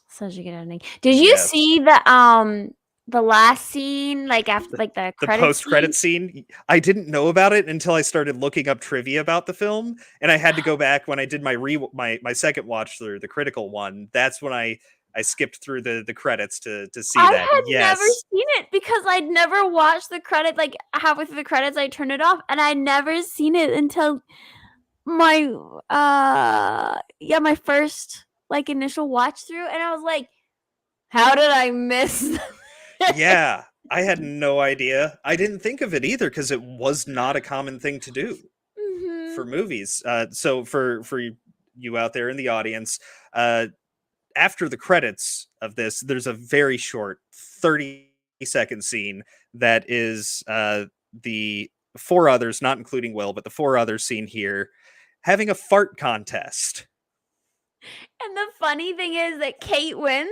Such a good ending. Did you see the last scene, like after the post-credit scene? I didn't know about it until I started looking up trivia about the film, and I had to go back when I did my second watch through, the critical one. That's when I I skipped through the credits to see I that. had Yes. never seen it because I'd never watched the credit. Like halfway through the credits, I turned it off, and I'd never seen it until my my first like initial watch through, and I was like, how did I miss? Yeah, I had no idea. I didn't think of it either because it was not a common thing to do for movies. So for you out there in the audience, after the credits of this, there's a very short 30-second scene that is the four others, not including Will, but the four others seen here, having a fart contest. And the funny thing is that Kate wins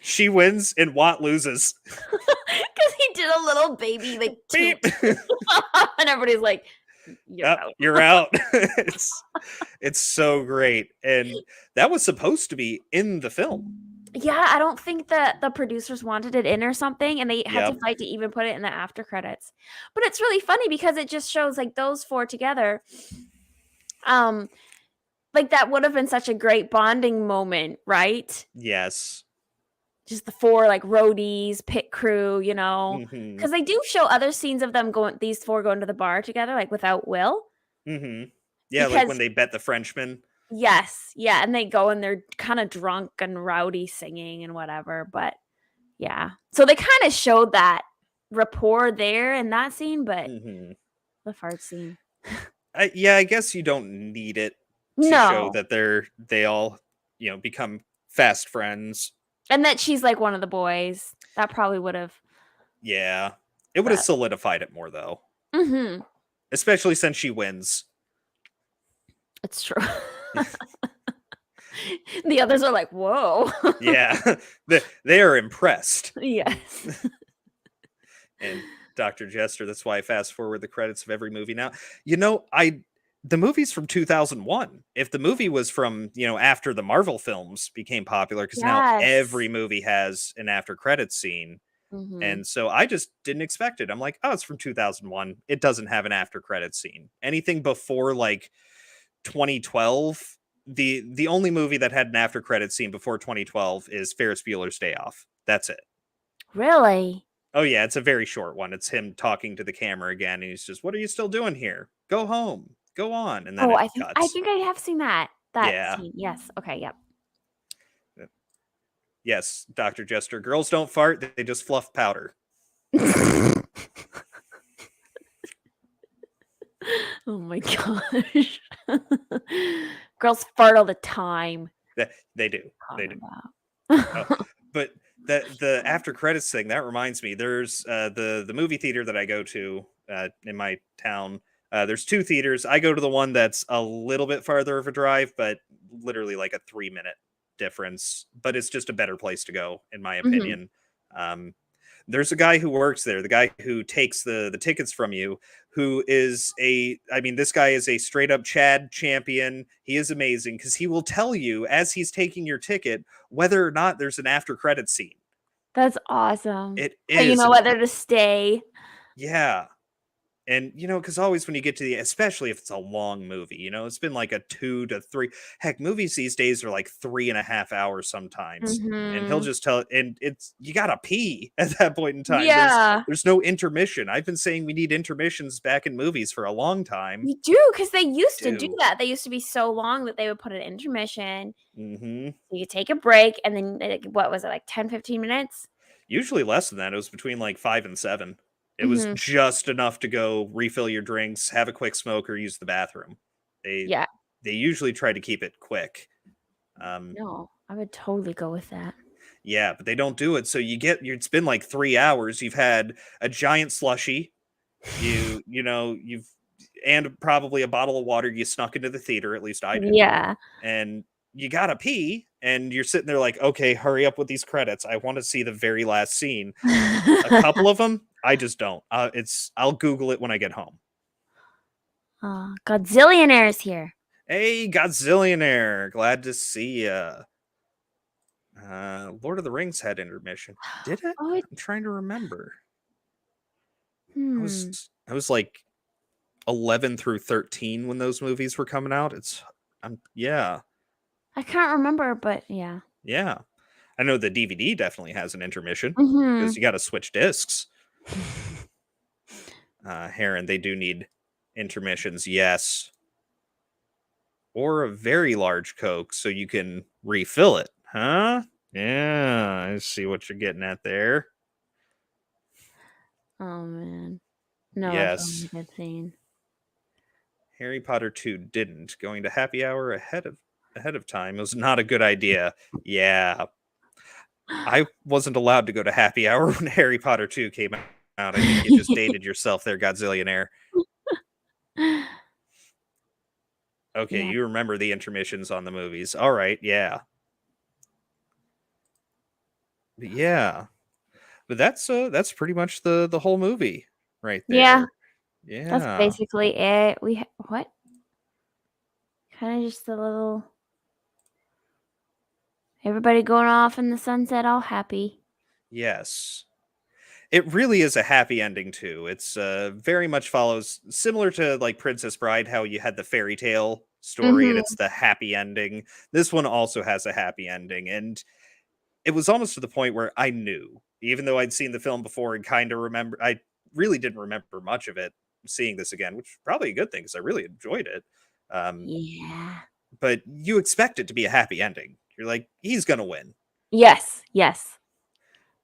She wins and Watt loses. because he did a little baby like Beep. toot. And everybody's like, you're Yep, out. you're out. It's so great. And that was supposed to be in the film. Yeah, I don't think that the producers wanted it in or something, and they had to Yep. fight to even put it in the after credits. But it's really funny because it just shows like those four together. Like that would have been such a great bonding moment, right? Yes. Just the four like roadies, pit crew, you know, Mm-hmm. because they do show other scenes of them going, these four going to the bar together, like without Will. Mm-hmm. Yeah, like Because- when they bet the Frenchman. Yes, yeah, and they go and they're kind of drunk and rowdy singing and whatever, but yeah. So they kind of showed that rapport there in that scene, but Mm-hmm. the fart scene. I guess you don't need it to show No. that they all, become fast friends. And that she's like one of the boys. That probably would have. Yeah. It would have But- solidified it more though. Mm-hmm. Especially since she wins. It's true. The others are like, whoa. Yeah. they are impressed. Yes. And Dr. Jester, that's why I fast forward the credits of every movie now. The movie's from 2001. If the movie was from, after the Marvel films became popular, because now Yes. every movie has an after credits scene. Mhm. And so I just didn't expect it. I'm like, oh, it's from 2001. It doesn't have an after credits scene. Anything before like 2012, the only movie that had an after credits scene before 2012 is Ferris Bueller's Day Off. That's it. Really? Oh yeah, it's a very short one. It's him talking to the camera again, and he's just, "What are you still doing here? Go home. Go on." And then Oh, it I cuts. think I have seen that. That Yeah. scene. Yes. Okay. Yep. Yes, Dr. Jester. Girls don't fart; they just fluff powder. Oh my gosh. Girls fart all the time. They do. They do. About. But the after credits thing, that reminds me, there's the movie theater that I go to in my town. There's two theaters. I go to the one that's a little bit farther of a drive, but literally like a 3-minute difference. But it's just a better place to go, in my opinion. There's a guy who works there, the guy who takes the tickets from you, who is this guy is a straight up Chad champion. He is amazing because he will tell you as he's taking your ticket whether or not there's an after credit scene. That's awesome. It So you is. know whether to stay. Yeah. And, because always when you get to especially if it's a long movie, it's been like a 2 to 3. Heck, movies these days are like 3.5 hours sometimes. And he'll just tell, and you gotta pee at that point in time. Yeah. There's no intermission. I've been saying we need intermissions back in movies for a long time. You do, because they used to do Do. that. They used to be so long that they would put an intermission. Mm-hmm. You take a break, and then what was it, like 10, 15 minutes? Usually less than that. It was between like 5 and 7. It was just enough to go refill your drinks, have a quick smoke, or use the bathroom. They usually try to keep it quick. No, I would totally go with that. Yeah, but they don't do it. So it's been like 3 hours. You've had a giant slushie. You've and probably a bottle of water you snuck into the theater. At least I did. Yeah. And you gotta pee, and you're sitting there like, okay, hurry up with these credits. I want to see the very last scene. A couple of them, I just don't. I'll Google it when I get home. Godzillionaire is here. Hey, Godzillionaire, glad to see ya. Lord of the Rings had intermission. Did it? Oh, I'm trying to remember. hmm. I was like 11 through 13 when those movies were coming out. Yeah. I can't remember, but yeah. Yeah. I know the DVD definitely has an intermission Mhm. because you got to switch discs. Heron, they do need intermissions, yes. Or a very large Coke so you can refill it, huh? Yeah, I see what you're getting at there. Oh man. No, that's Yes. a good scene. Harry Potter 2 didn't. Going to happy hour ahead of time was not a good idea. Yeah. I wasn't allowed to go to happy hour when Harry Potter 2 came out. I think you just dated yourself there, Godzillionaire. Okay, Yeah. you remember the intermissions on the movies. All right, yeah. But yeah. But that's pretty much the whole movie right Yeah. there. That's Yeah. basically it. What? Kind of just a little. Everybody going off in the sunset, all happy. Yes. It really is a happy ending too. It's very much follows similar to like Princess Bride, how you had the fairy tale story and Mhm. it's the happy ending. This one also has a happy ending, and it was almost to the point where I knew, even though I'd seen the film before and kind of remember, I really didn't remember much of it. Seeing this again, which is probably a good thing because I really enjoyed it. Yeah. But you expect it to be a happy ending. You're like, he's gonna win. Yes. Yes.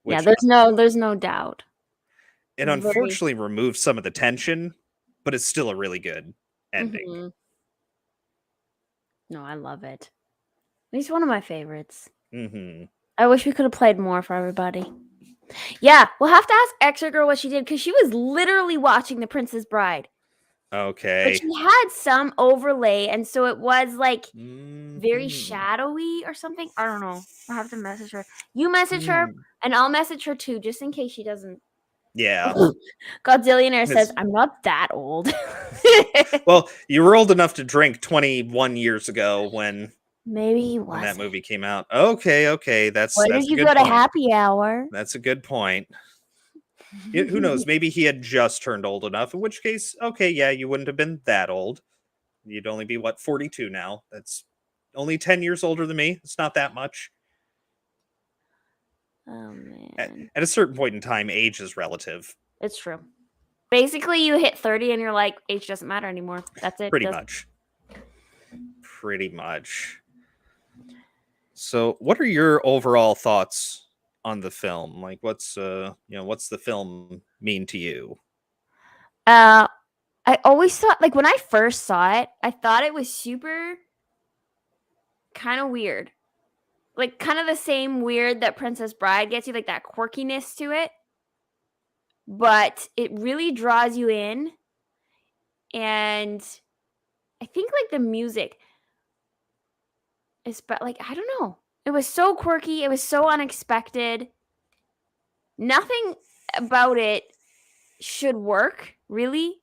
Yeah. Which There's no doubt. it It's very. unfortunately removes some of the tension, but it's still a really good ending. Mhm. No, I love it. He's one of my favorites. Mm-hmm. I wish we could have played more for everybody. Yeah, we'll have to ask Extra Girl what she did because she was literally watching The Princess Bride. But Okay. she had some overlay, and so it was like very Mhm. shadowy or something. I don't know. I'll have to message her. You message her, Mm. and I'll message her too, just in case she doesn't. Yeah. Godzillionaire says, It's- I'm not that old. Well, you were old enough to drink 21 years ago when Maybe he that wasn't. movie came out. Okay, that's Where that's did a you good go to point. happy hour? That's a good point. Who knows? Maybe he had just turned old enough. In which case, okay, yeah, you wouldn't have been that old. You'd only be 42 now. That's only 10 years older than me. It's not that much. Oh man, At a certain point in time, age is relative. it's true. Basically, you hit 30 and you're like, age doesn't matter anymore. That's it. Pretty Doesn't- much. Pretty much. So, what are your overall thoughts on the film? Like, what's what's the film mean to you? I always thought, like, when I first saw it, I thought it was super kind of weird. Like, kind of the same weird that Princess Bride gets you, like that quirkiness to it. But it really draws you in. And I think, like, the music is, but, like, I don't know. It was so quirky. It was so unexpected. Nothing about it should work, really.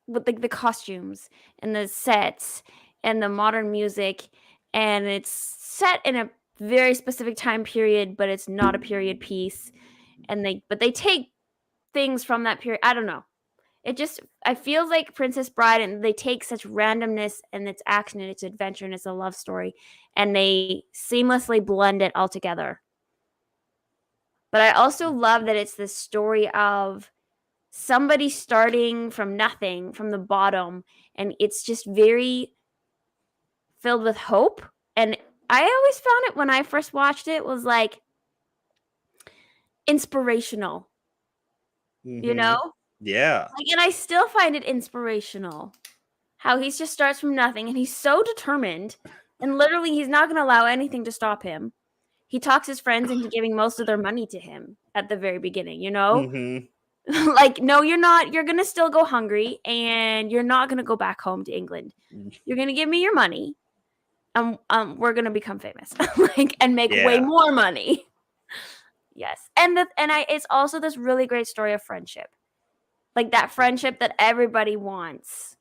With like the costumes and the sets and the modern music, and it's set in a very specific time period, but it's not a period piece. And they take things from that period. I don't know. I feel like Princess Bride, and they take such randomness and its action and its adventure and it's a love story, and they seamlessly blend it all together. But I also love that it's the story of somebody starting from nothing, from the bottom, and it's just very filled with hope. And I always found it when I first watched it was like inspirational, you Mhm. know? Yeah. Like, and I still find it inspirational how he just starts from nothing and he's so determined, and literally he's not going to allow anything to stop him. He talks his friends into giving most of their money to him at the very beginning, you know? Mhm. Like, no, you're not. You're going to still go hungry, and you're not going to go back home to England. You're going to give me your money. We're going to become famous, like, and make way Yeah. more money. Yes. It's also this really great story of friendship. Like that friendship that everybody wants.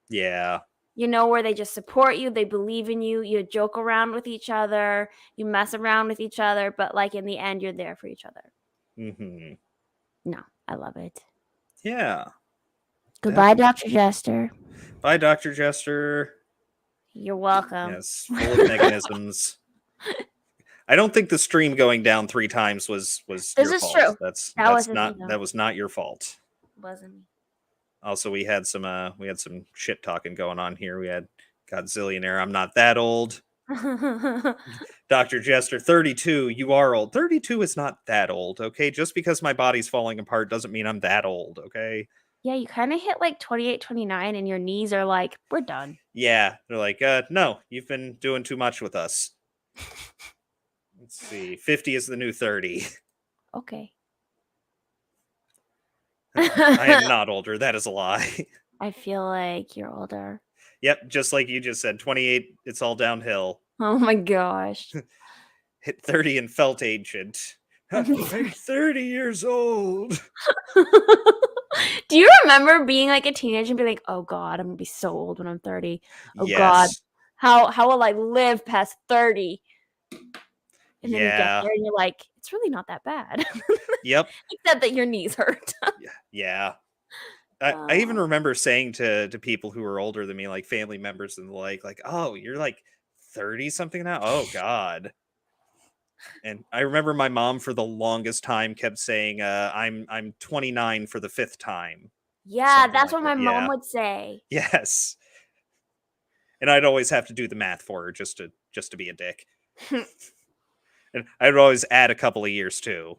Yeah. You know, where they just support you, they believe in you, you joke around with each other, you mess around with each other, but like in the end, you're there for each other. Mhm. No, I love it. Yeah. Goodbye, Dr. Jester. Bye, Dr. Jester. You're welcome. Yes, full of mechanisms. I don't think the stream going down 3 times was This your is fault. true. That's That wasn't me, though. that was not your fault. Wasn't me. Also, we had some shit talking going on here. We had Godzillionaire. I'm not that old. Dr. Jester, 32. You are old. 32 is not that old, okay? Just because my body's falling apart doesn't mean I'm that old, okay? Yeah, you kind of hit like 28, 29, and your knees are like, we're done. Yeah, they're like, no, you've been doing too much with us. Let's see. 50 is the new 30. Okay. I am not older. That is a lie. I feel like you're older. Yep, just like you just said, 28, it's all downhill. Oh my gosh. Hit 30 and felt ancient. I'm 30 years old. Do you remember being like a teenager and be like, oh God, I'm gonna be so old when I'm 30. Oh God, Yes. how will I live past 30? And then you get Yeah. there and you're like, it's really not that bad. Yep. Except that your knees hurt. Yeah. I even remember saying to people who were older than me, like family members and the like, oh, you're like 30 something now? Oh God. And I remember my mom for the longest time kept saying, I'm 29 for the 5th time. Yeah, Something that's like what my that. mom Yeah. would say. Yes. And I'd always have to do the math for her just to be a dick. And I'd always add a couple of years too.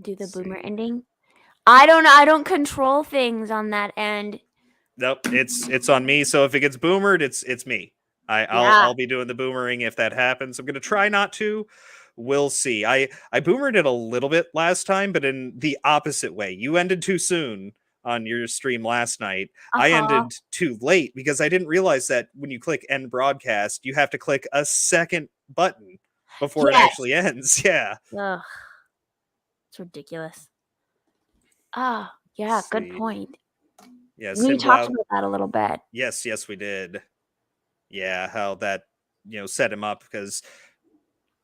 Do the Let's boomer see. ending. I don't control things on that end. Nope, it's on me. So if it gets boomered, it's me. I'll be doing the boomering if that happens. I'm gonna try not to. We'll see. I boomered it a little bit last time, but in the opposite way. You ended too soon on your stream last night. I ended too late because I didn't realize that when you click end broadcast, you have to click a second button before it actually ends. Yeah. Ugh. It's ridiculous. Ah, yeah, Let's good see. point. Yes, We Sim talked Blau- about that a little bit. Yes, we did. Yeah, how that set him up because,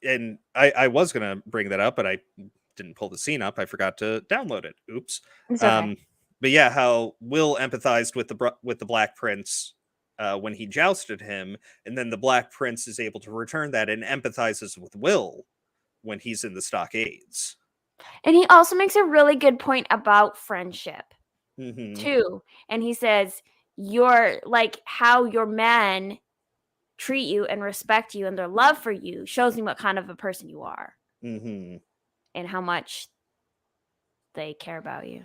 and I was gonna bring that up, but I didn't pull the scene up. I forgot to download it. Oops. It's okay. But yeah, how Will empathized with the Black Prince when he jousted him, and then the Black Prince is able to return that and empathizes with Will when he's in the stockades. And he also makes a really good point about friendship Mm-hmm. too. And he says, you're like how your men treat you and respect you and their love for you shows me what kind of a person you are. Mm-hmm. And how much they care about you.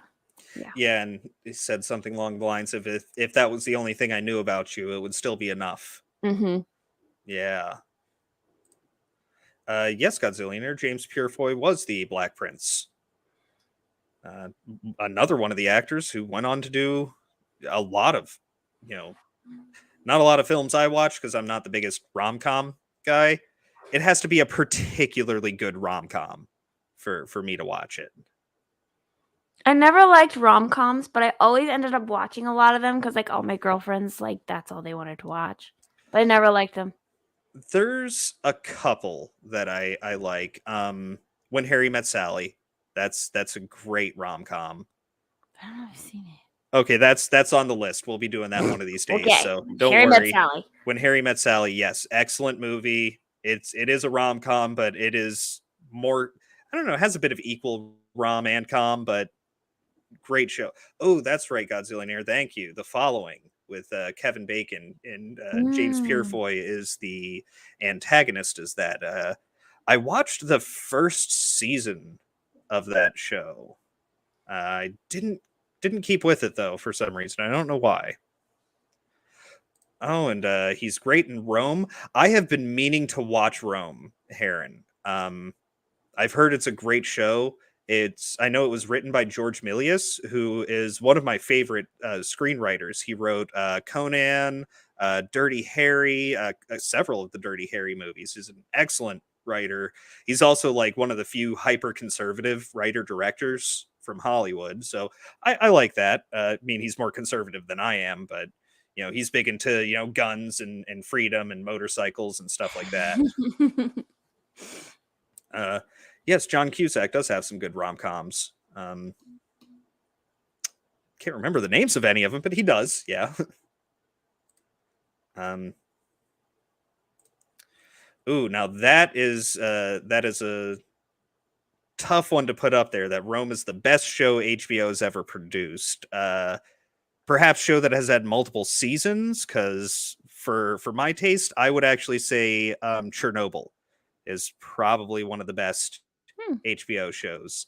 Yeah. Yeah, and he said something along the lines of if that was the only thing I knew about you, it would still be enough. Mm-hmm. Yeah. Yes, Godzillionaire, James Purefoy was the Black Prince. Another one of the actors who went on to do a lot of, not a lot of films I watch because I'm not the biggest rom-com guy. It has to be a particularly good rom-com for me to watch it. I never liked rom-coms, but I always ended up watching a lot of them because like all my girlfriends, like that's all they wanted to watch. But I never liked them. There's a couple that I like. When Harry Met Sally. That's a great rom-com. I don't know if I've seen it. Okay, that's on the list. We'll be doing that one of these days. Okay. So don't Harry worry. Met Sally. When Harry Met Sally, yes, excellent movie. It is a rom-com, but it is more, I don't know, it has a bit of equal rom and com, but great show. Oh, that's right, Godzillionaire. Thank you. The Following with Kevin Bacon and James Purefoy is the antagonist. Is that I watched the first season of that show. I didn't keep with it though for some reason. I don't know why. Oh, and he's great in Rome. I have been meaning to watch Rome, Heron. I've heard it's a great show. I know it was written by George Milius, who is one of my favorite screenwriters. He wrote Conan, Dirty Harry, several of the Dirty Harry movies. He's an excellent writer. He's also like one of the few hyper conservative writer directors from Hollywood. So I like that. I mean, he's more conservative than I am, but he's big into, guns and freedom and motorcycles and stuff like that. Yes, John Cusack does have some good rom-coms. Can't remember the names of any of them, but he does. Yeah. Ooh, now that is a tough one to put up there. That Rome is the best show HBO has ever produced. Perhaps show that has had multiple seasons, because for my taste, I would actually say Chernobyl is probably one of the best HBO shows.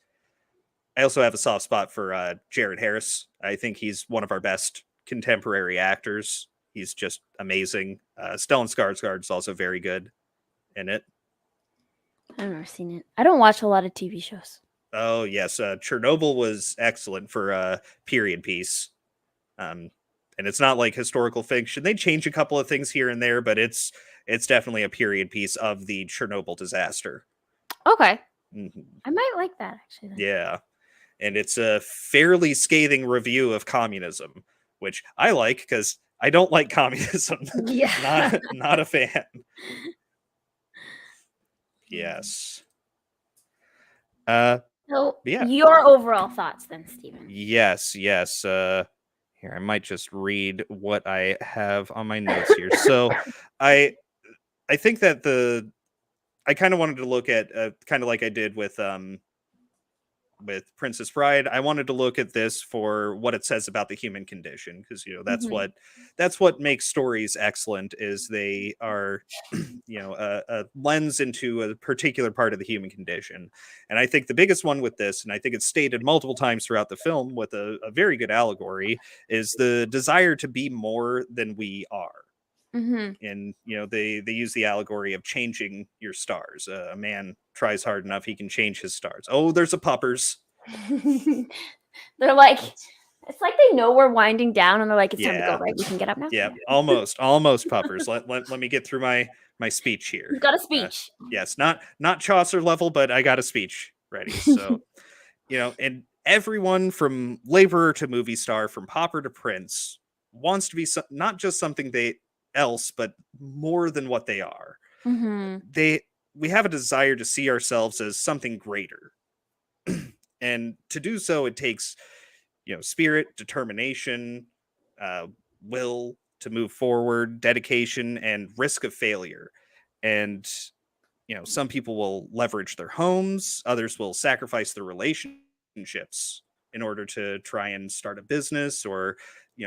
I also have a soft spot for Jared Harris. I think he's one of our best contemporary actors. He's just amazing. Stellan Skarsgård is also very good in it. I've never seen it. I don't watch a lot of TV shows. Oh yes, Chernobyl was excellent for a period piece. And it's not like historical fiction. They change a couple of things here and there, but it's definitely a period piece of the Chernobyl disaster. Okay. Mhm. I might like that, actually. Then. Yeah. And it's a fairly scathing review of communism, which I like because I don't like communism. Yeah. not a fan. Yes. So, yeah. your overall thoughts then, Stephen? Yes. Here, I might just read what I have on my notes here. So I think that I kind of wanted to look at kind of like I did with Princess Bride. I wanted to look at this for what it says about the human condition, because that's what makes stories excellent, is they are a lens into a particular part of the human condition. And I think the biggest one with this, and I think it's stated multiple times throughout the film with a very good allegory, is the desire to be more than we are. And they use the allegory of changing your stars. A man tries hard enough, he can change his stars. Oh, there's a puppers. They're like, it's like they know we're winding down, and they're like, it's time to go, right? We can get up now. Yeah, almost puppers. let me get through my speech here. You've got a speech. Yes, not Chaucer level, but I got a speech ready. So and everyone from laborer to movie star, from pauper to prince, wants to be not just something else, but more than what they are. We have a desire to see ourselves as something greater. And to do so, it takes spirit, determination, will to move forward, dedication, and risk of failure. And some people will leverage their homes, others will sacrifice their relationships in order to try and start a business, or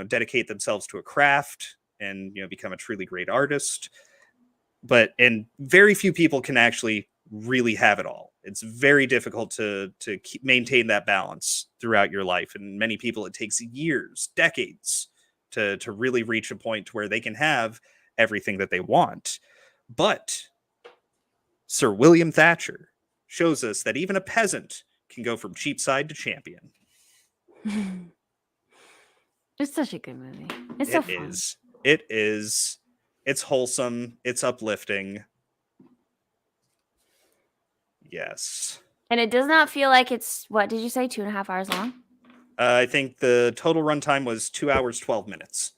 dedicate themselves to a craft and become a truly great artist. And very few people can actually really have it all. It's very difficult to maintain that balance throughout your life, and many people it takes years, decades to really reach a point where they can have everything that they want. But Sir William Thatcher shows us that even a peasant can go from cheapside to champion. It's such a good movie. It's so fun. It is. It's wholesome. It's uplifting. Yes. And it does not feel like it's, what did you say, 2.5 hours long? I think the total runtime was 2 hours, 12 minutes.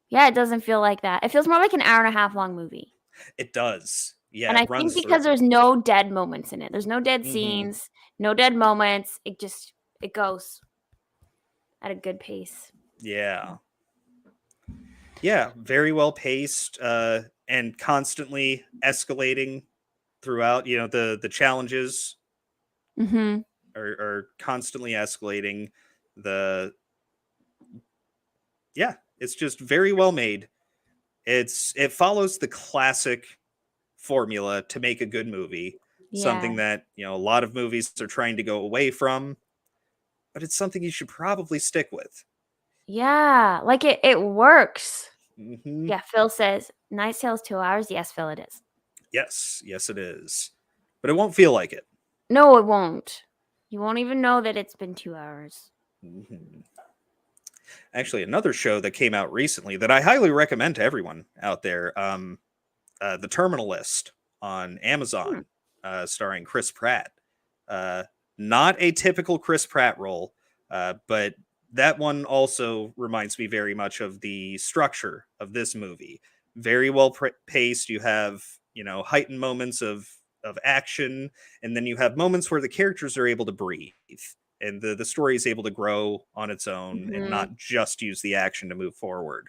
Yeah, it doesn't feel like that. It feels more like an 1.5 hour long movie. It does. Yeah. And I think because there's no dead moments in it. There's no dead scenes, no dead moments. It goes at a good pace. Yeah. Yeah, very well paced, and constantly escalating throughout. The challenges are constantly escalating. It's just very well made. It follows the classic formula to make a good movie. Yeah. Something that a lot of movies are trying to go away from, but it's something you should probably stick with. Yeah, like it works. Mm-hmm. Yeah, Phil says, Night Tales 2 hours. Yes, Phil, it is. Yes, it is. But it won't feel like it. No, it won't. You won't even know that it's been 2 hours. Mm-hmm. Actually, another show that came out recently that I highly recommend to everyone out there, The Terminal List on Amazon, starring Chris Pratt. Not a typical Chris Pratt role, but that one also reminds me very much of the structure of this movie. Very well paced. You have, heightened moments of action, and then you have moments where the characters are able to breathe, and the story is able to grow on its own and not just use the action to move forward.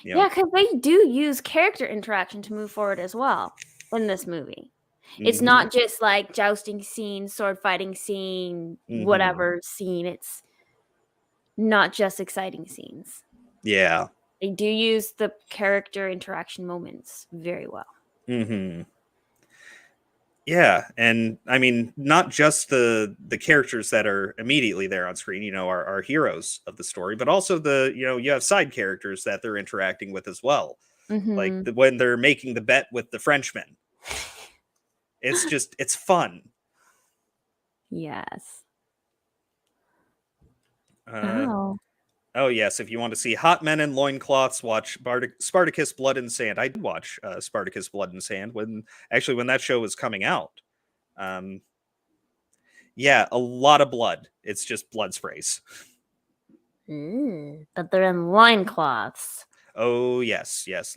You know, Yeah, because they do use character interaction to move forward as well in this movie. It's mhm, not just like jousting scene, sword fighting scene, mhm. whatever scene. It's not just exciting scenes. Yeah. They do use the character interaction moments very well. Hmm. Yeah, and I mean, not just the characters that are immediately there on screen, are heroes of the story, but also you have side characters that they're interacting with as well. Like Mm-hmm. when they're making the bet with the Frenchman, it's fun. Yes. Uh, Oh. oh yes, if you want to see hot men in loincloths, watch Spartacus: Blood and Sand. I did watch Spartacus: Blood and Sand when that show was coming out. Um, yeah, a lot of blood. It's just blood sprays. But they're in loincloths. Oh yes, yes.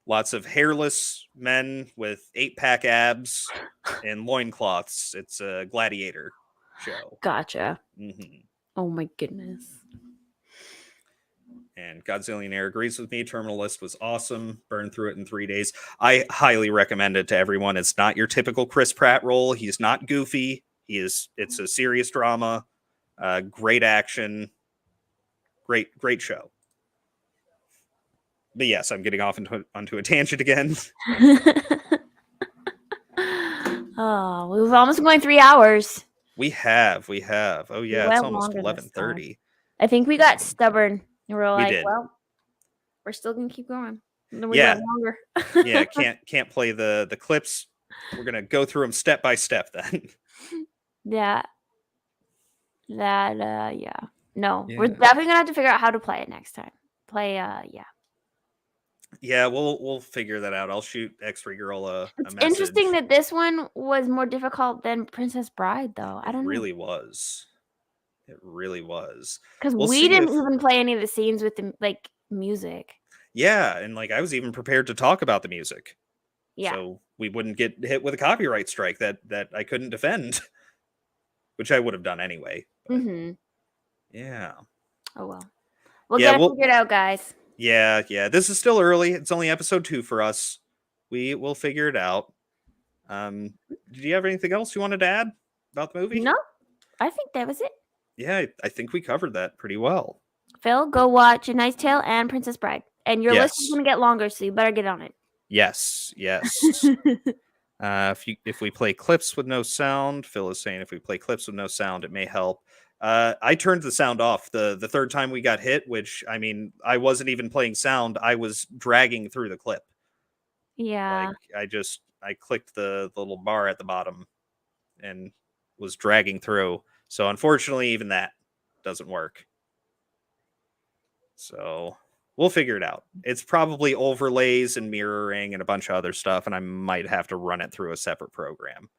Lots of hairless men with 8-pack abs and loincloths. It's a gladiator show. Gotcha. Hmm. Oh my goodness. And Godzillionaire agrees with me. Terminal List was awesome. Burned through it in 3 days. I highly recommend it to everyone. It's not your typical Chris Pratt role. He's not goofy. It's a serious drama. Great action. Great show. But yes, I'm getting off onto a tangent again. Oh, we've almost going 3 hours. We have. Oh yeah, it's went almost longer this 11:30. I think we got stubborn. And we're like, did. well, we're still gonna keep going. And then we Yeah. went longer. Yeah, can't play the clips. We're gonna go through them step by step then. Yeah. Yeah. No, we're Yeah. definitely gonna have to figure out how to play it next time. Yeah. Yeah, we'll figure that out. I'll shoot X-Ray Girl a It's message. interesting that this one was more difficult than Princess Bride, though. I don't It know. really was. It really was. Because We'll we see didn't if- even play any of the scenes with the music. Yeah, and like I was even prepared to talk about the music. Yeah. So we wouldn't get hit with a copyright strike that I couldn't defend. Which I would have done anyway. But Mm-hmm. yeah. Oh well. We'll Yeah, get it figured out, guys. Yeah. This is still early. It's only episode 2 for us. We'll figure it out. Did you have anything else you wanted to add about the movie? No, I think that was it. Yeah, I think we covered that pretty well. Phil, go watch A Knight's Tale and Princess Bride. And your list is Yes. going to get longer, so you better get on it. Yes. If we play clips with no sound, Phil is saying if we play clips with no sound, it may help. I turned the sound off the third time we got hit, which I mean, I wasn't even playing sound. I was dragging through the clip. Yeah. Like I clicked the little bar at the bottom and was dragging through. So unfortunately, even that doesn't work. So we'll figure it out. It's probably overlays and mirroring and a bunch of other stuff, and I might have to run it through a separate program.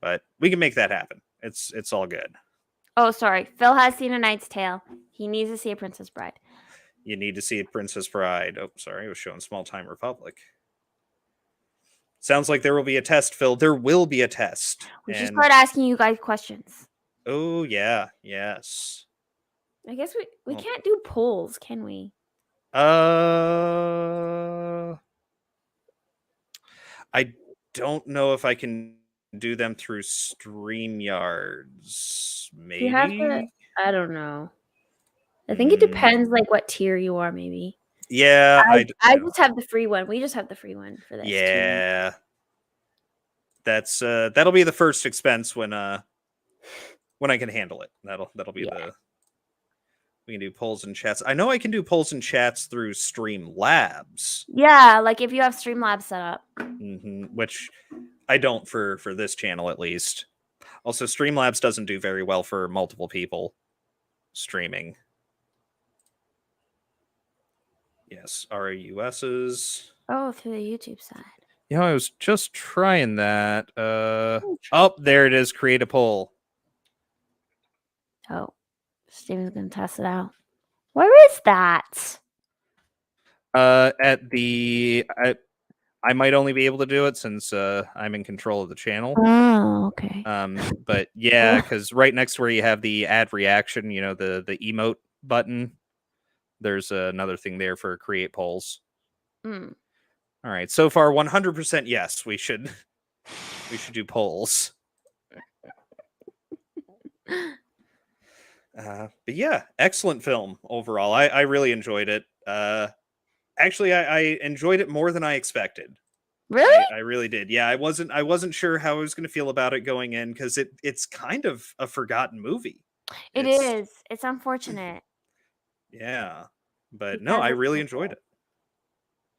But we can make that happen. It's all good. Oh, sorry. Phil has seen A Knight's Tale. He needs to see A Princess Bride. You need to see Princess Bride. Oh, sorry, I was showing Small Time Republic. Sounds like there will be a test, Phil. There will be a test. We should start asking you guys questions. Oh yeah, yes. I guess we can't do polls, can we? I don't know if I can do them through StreamYards. Maybe. You have to. I don't know. I think it depends, like what tier you are. Maybe. Yeah, I just have the free one. We just have the free one for this. Yeah. That's that'll be the first expense when I can handle it. That'll be we can do polls and chats. I know I can do polls and chats through Streamlabs. Yeah, like if you have Streamlabs set up. Which I don't for this channel at least. Also, Streamlabs doesn't do very well for multiple people streaming. Yes, RAUS's. Oh, through the YouTube side. Yeah, I was just trying that. Oh, there it is. Create a poll. Oh, Steven's gonna test it out. Where is that? At the I might only be able to do it since I'm in control of the channel. Oh, okay. But yeah, because right next to where you have the add reaction, the emote button, there's another thing there for create polls. Mm. All right, so far 100% yes. We should do polls. But yeah, excellent film overall. I really enjoyed it. Actually, I enjoyed it more than I expected. Really? I really did. Yeah, I wasn't sure how I was going to feel about it going in because it's kind of a forgotten movie. It is. It's unfortunate. Yeah, but no, Because I it's really so enjoyed it.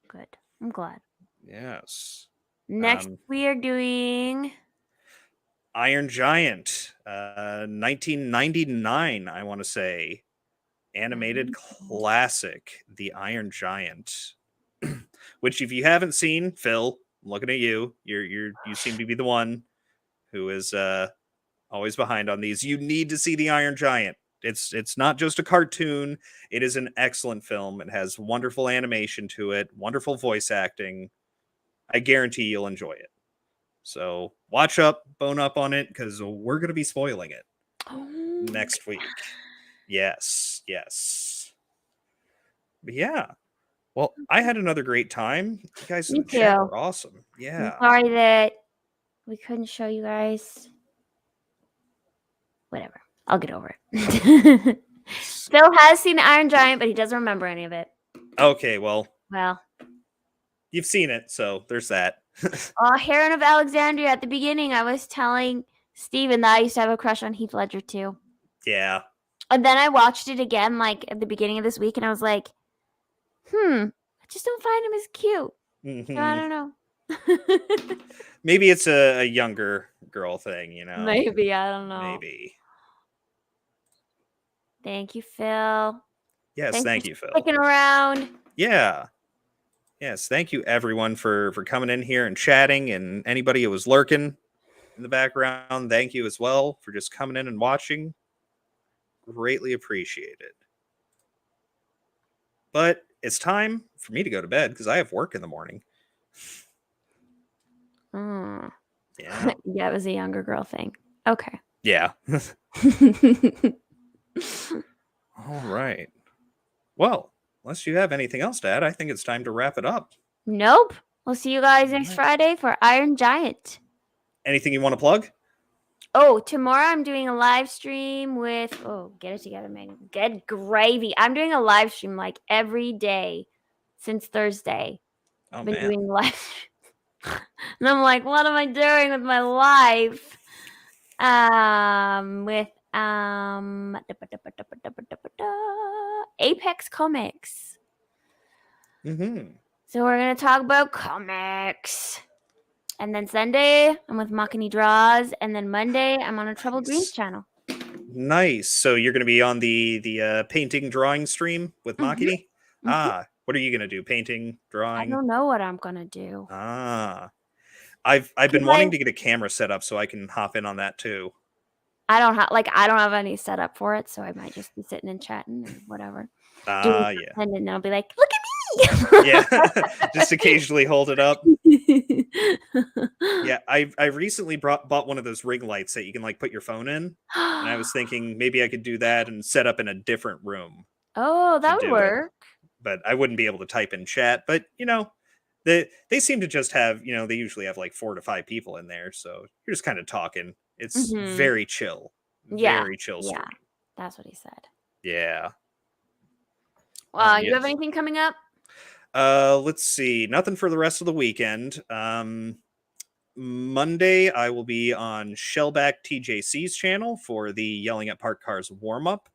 Good. I'm glad. Yes. Next, we are doing Iron Giant, 1999, I want to say. Animated classic, The Iron Giant. Which, if you haven't seen, Phil, I'm looking at you. You seem to be the one who is always behind on these. You need to see The Iron Giant. It's not just a cartoon. It is an excellent film. It has wonderful animation to it, wonderful voice acting. I guarantee you'll enjoy it. So watch up, bone up on it, because we're going to be spoiling it next week. Yes. But yeah. Well, I had another great time. You guys in the chat were awesome. Yeah. I'm sorry that we couldn't show you guys. Whatever. I'll get over it. Phil has seen Iron Giant, but he doesn't remember any of it. Okay, well, Well, you've seen it, so there's that. Heron of Alexandria, at the beginning, I was telling Steven that I used to have a crush on Heath Ledger too. Yeah. And then I watched it again, like at the beginning of this week, and I was like, I just don't find him as cute. Mm-hmm. I don't know. Maybe it's a younger girl thing, you know? Maybe, I don't know. Maybe. Thank you, Phil. Yes, thank you, Phil. Sticking around. Yeah. Yes, thank you everyone for coming in here and chatting, and anybody who was lurking in the background, thank you as well for just coming in and watching. Greatly appreciated. But it's time for me to go to bed because I have work in the morning. Yeah. Yeah, it was a younger girl thing. Okay. Yeah. All right. Well, unless you have anything else to add, I think it's time to wrap it up. Nope. We'll see you guys next Friday for Iron Giant. Anything you want to plug? Oh, tomorrow I'm doing a live stream with... Oh, get it together, man. Get gravy. I'm doing a live stream like every day since Thursday. Oh, I've been man. doing live streams. And I'm like, what am I doing with my life? With Apex Comics. Mm-hmm. So we're gonna talk about comics. And then Sunday, I'm with Makani Draws, and then Monday, I'm on a Troubled Greens channel. Nice. So you're going to be on the painting drawing stream with Makini? Mm-hmm. What are you going to do? Painting, drawing? I don't know what I'm gonna do. I've been wanting to get a camera set up so I can hop in on that too. I don't have any setup for it, so I might just be sitting and chatting or whatever. Yeah. And then I'll be like, look at me. Yeah. Just occasionally hold it up. Yeah, I recently bought one of those ring lights that you can like put your phone in, and I was thinking maybe I could do that and set up in a different room. Oh, that would work. But I wouldn't be able to type in chat. But you know, they seem to just have, you know, they usually have like 4 to 5 people in there, so you're just kind of talking. It's very chill. Very chill stream. Yeah, that's what he said. Yeah. You have anything coming up? Let's see. Nothing for the rest of the weekend. Monday, I will be on Shellback TJC's channel for the Yelling at Park Cars warm-up.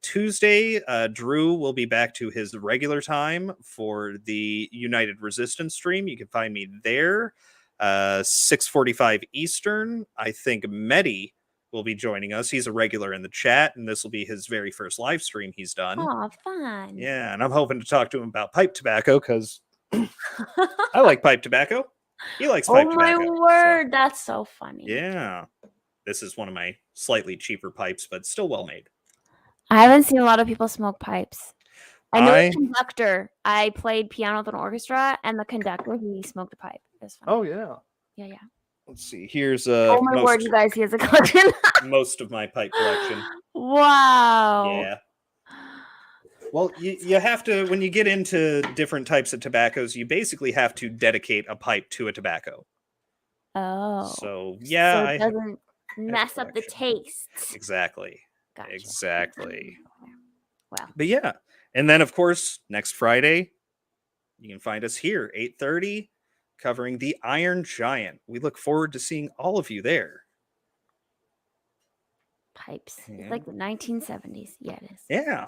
Tuesday, Drew will be back to his regular time for the United Resistance stream. You can find me there, 6:45 Eastern. I think Medi will be joining us. He's a regular in the chat, and this will be his very first live stream he's done. Oh, fun. Yeah, and I'm hoping to talk to him about pipe tobacco, because I like pipe tobacco. He likes pipe tobacco. Oh, my word. So. That's so funny. Yeah. This is one of my slightly cheaper pipes, but still well made. I haven't seen a lot of people smoke pipes. I know the conductor. I played piano with an orchestra, and the conductor, he smoked a pipe. It was fun. Oh, yeah. Yeah. Let's see. Here's oh my word, you guys! He has a collection. Most of my pipe collection. Wow. Yeah. Well, you have to, when you get into different types of tobaccos, you basically have to dedicate a pipe to a tobacco. Oh. So, yeah, So I it have doesn't mess up the collection. taste. Exactly. Gotcha. Exactly. Wow. But yeah. And then, of course, next Friday, you can find us here, 8:30, covering The Iron Giant. We look forward to seeing all of you there. Pipes. Yeah. It's like the 1970s. Yeah, it is. Yeah.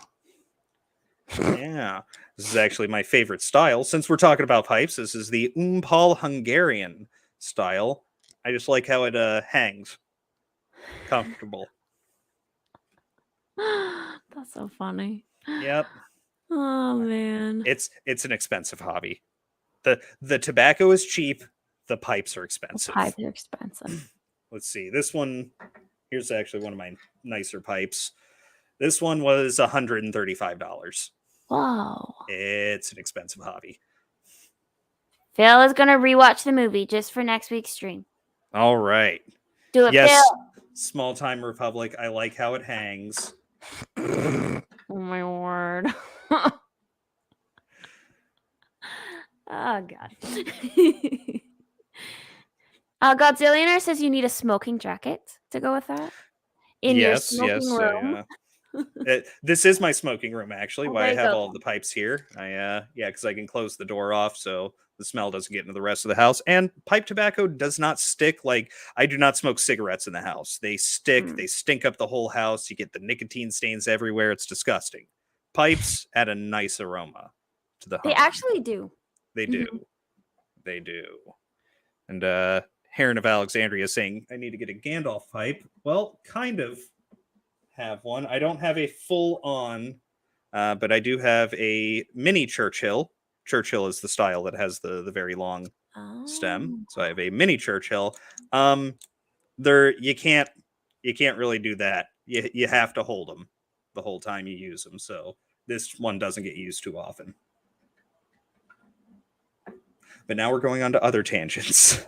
Yeah. This is actually my favorite style. Since we're talking about pipes, this is the Umpal Hungarian style. I just like how it hangs. Comfortable. That's so funny. Yep. Oh man. It's an expensive hobby. The tobacco is cheap, the pipes are expensive. Pipes are expensive. Let's see. This one, here's actually one of my nicer pipes. This one was $135. Wow. It's an expensive hobby. Phil is gonna rewatch the movie just for next week's stream. All right. Do it, Yes, Phil. Small Time Republic. I like how it hangs. Oh my word. Oh god. Godzillionaire says you need a smoking jacket to go with that. In your smoking room. This is my smoking room, actually. Oh, Why I there you have go. all of the pipes here. Because I can close the door off so the smell doesn't get into the rest of the house. And pipe tobacco does not stick. Like, I do not smoke cigarettes in the house. They stick. They stink up the whole house. You get the nicotine stains everywhere. It's disgusting. Pipes add a nice aroma to the home. They actually do. They do. They do. And Heron of Alexandria is saying, I need to get a Gandalf pipe. Well, kind of have one. I don't have a full-on, but I do have a mini Churchill. Churchill is the style that has the very long stem. So I have a mini Churchill. You can't really do that. You have to hold them the whole time you use them. So this one doesn't get used too often. But now we're going on to other tangents.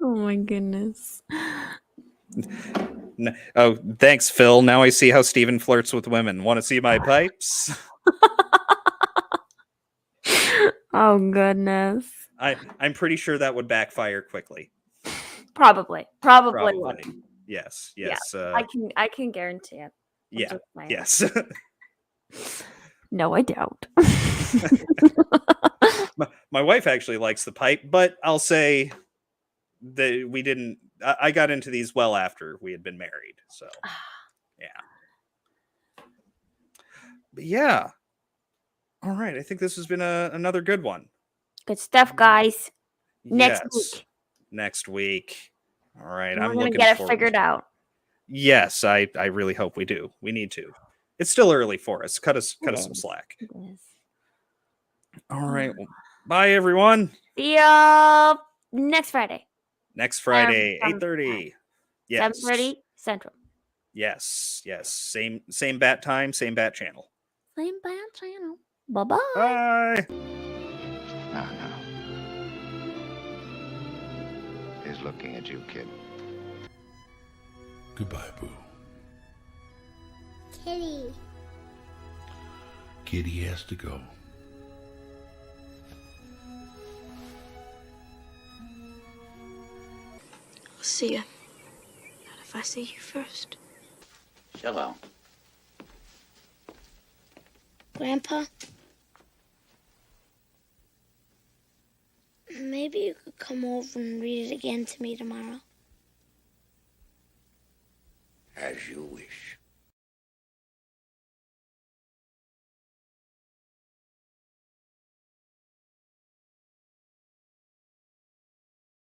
Oh my goodness. Oh, thanks, Phil. Now I see how Steven flirts with women. Want to see my pipes? Oh goodness. I'm pretty sure that would backfire quickly. Probably. Yes. Yeah, I can guarantee it. Yeah. Yes. No, I don't. My wife actually likes the pipe, but I'll say that we didn't. I got into these well after we had been married. So, yeah. But yeah. All right. I think this has been another good one. Good stuff, guys. Next week. Next week. All right. We're I'm gonna looking get it forward figured to it. out. Yes, I really hope we do. We need to. It's still early for us. Cut us some slack. It is. All right. Well, bye everyone. See ya next Friday. Next Friday, 8:30. Yes. 7:30 Central. Yes. Same bat time, same bat channel. Same bat channel. Bye-bye. Bye. Now. He's looking at you, kid. Goodbye, Boo. Kitty. Kitty has to go. I'll see you. Not if I see you first. Hello. Grandpa? Maybe you could come over and read it again to me tomorrow. As you wish.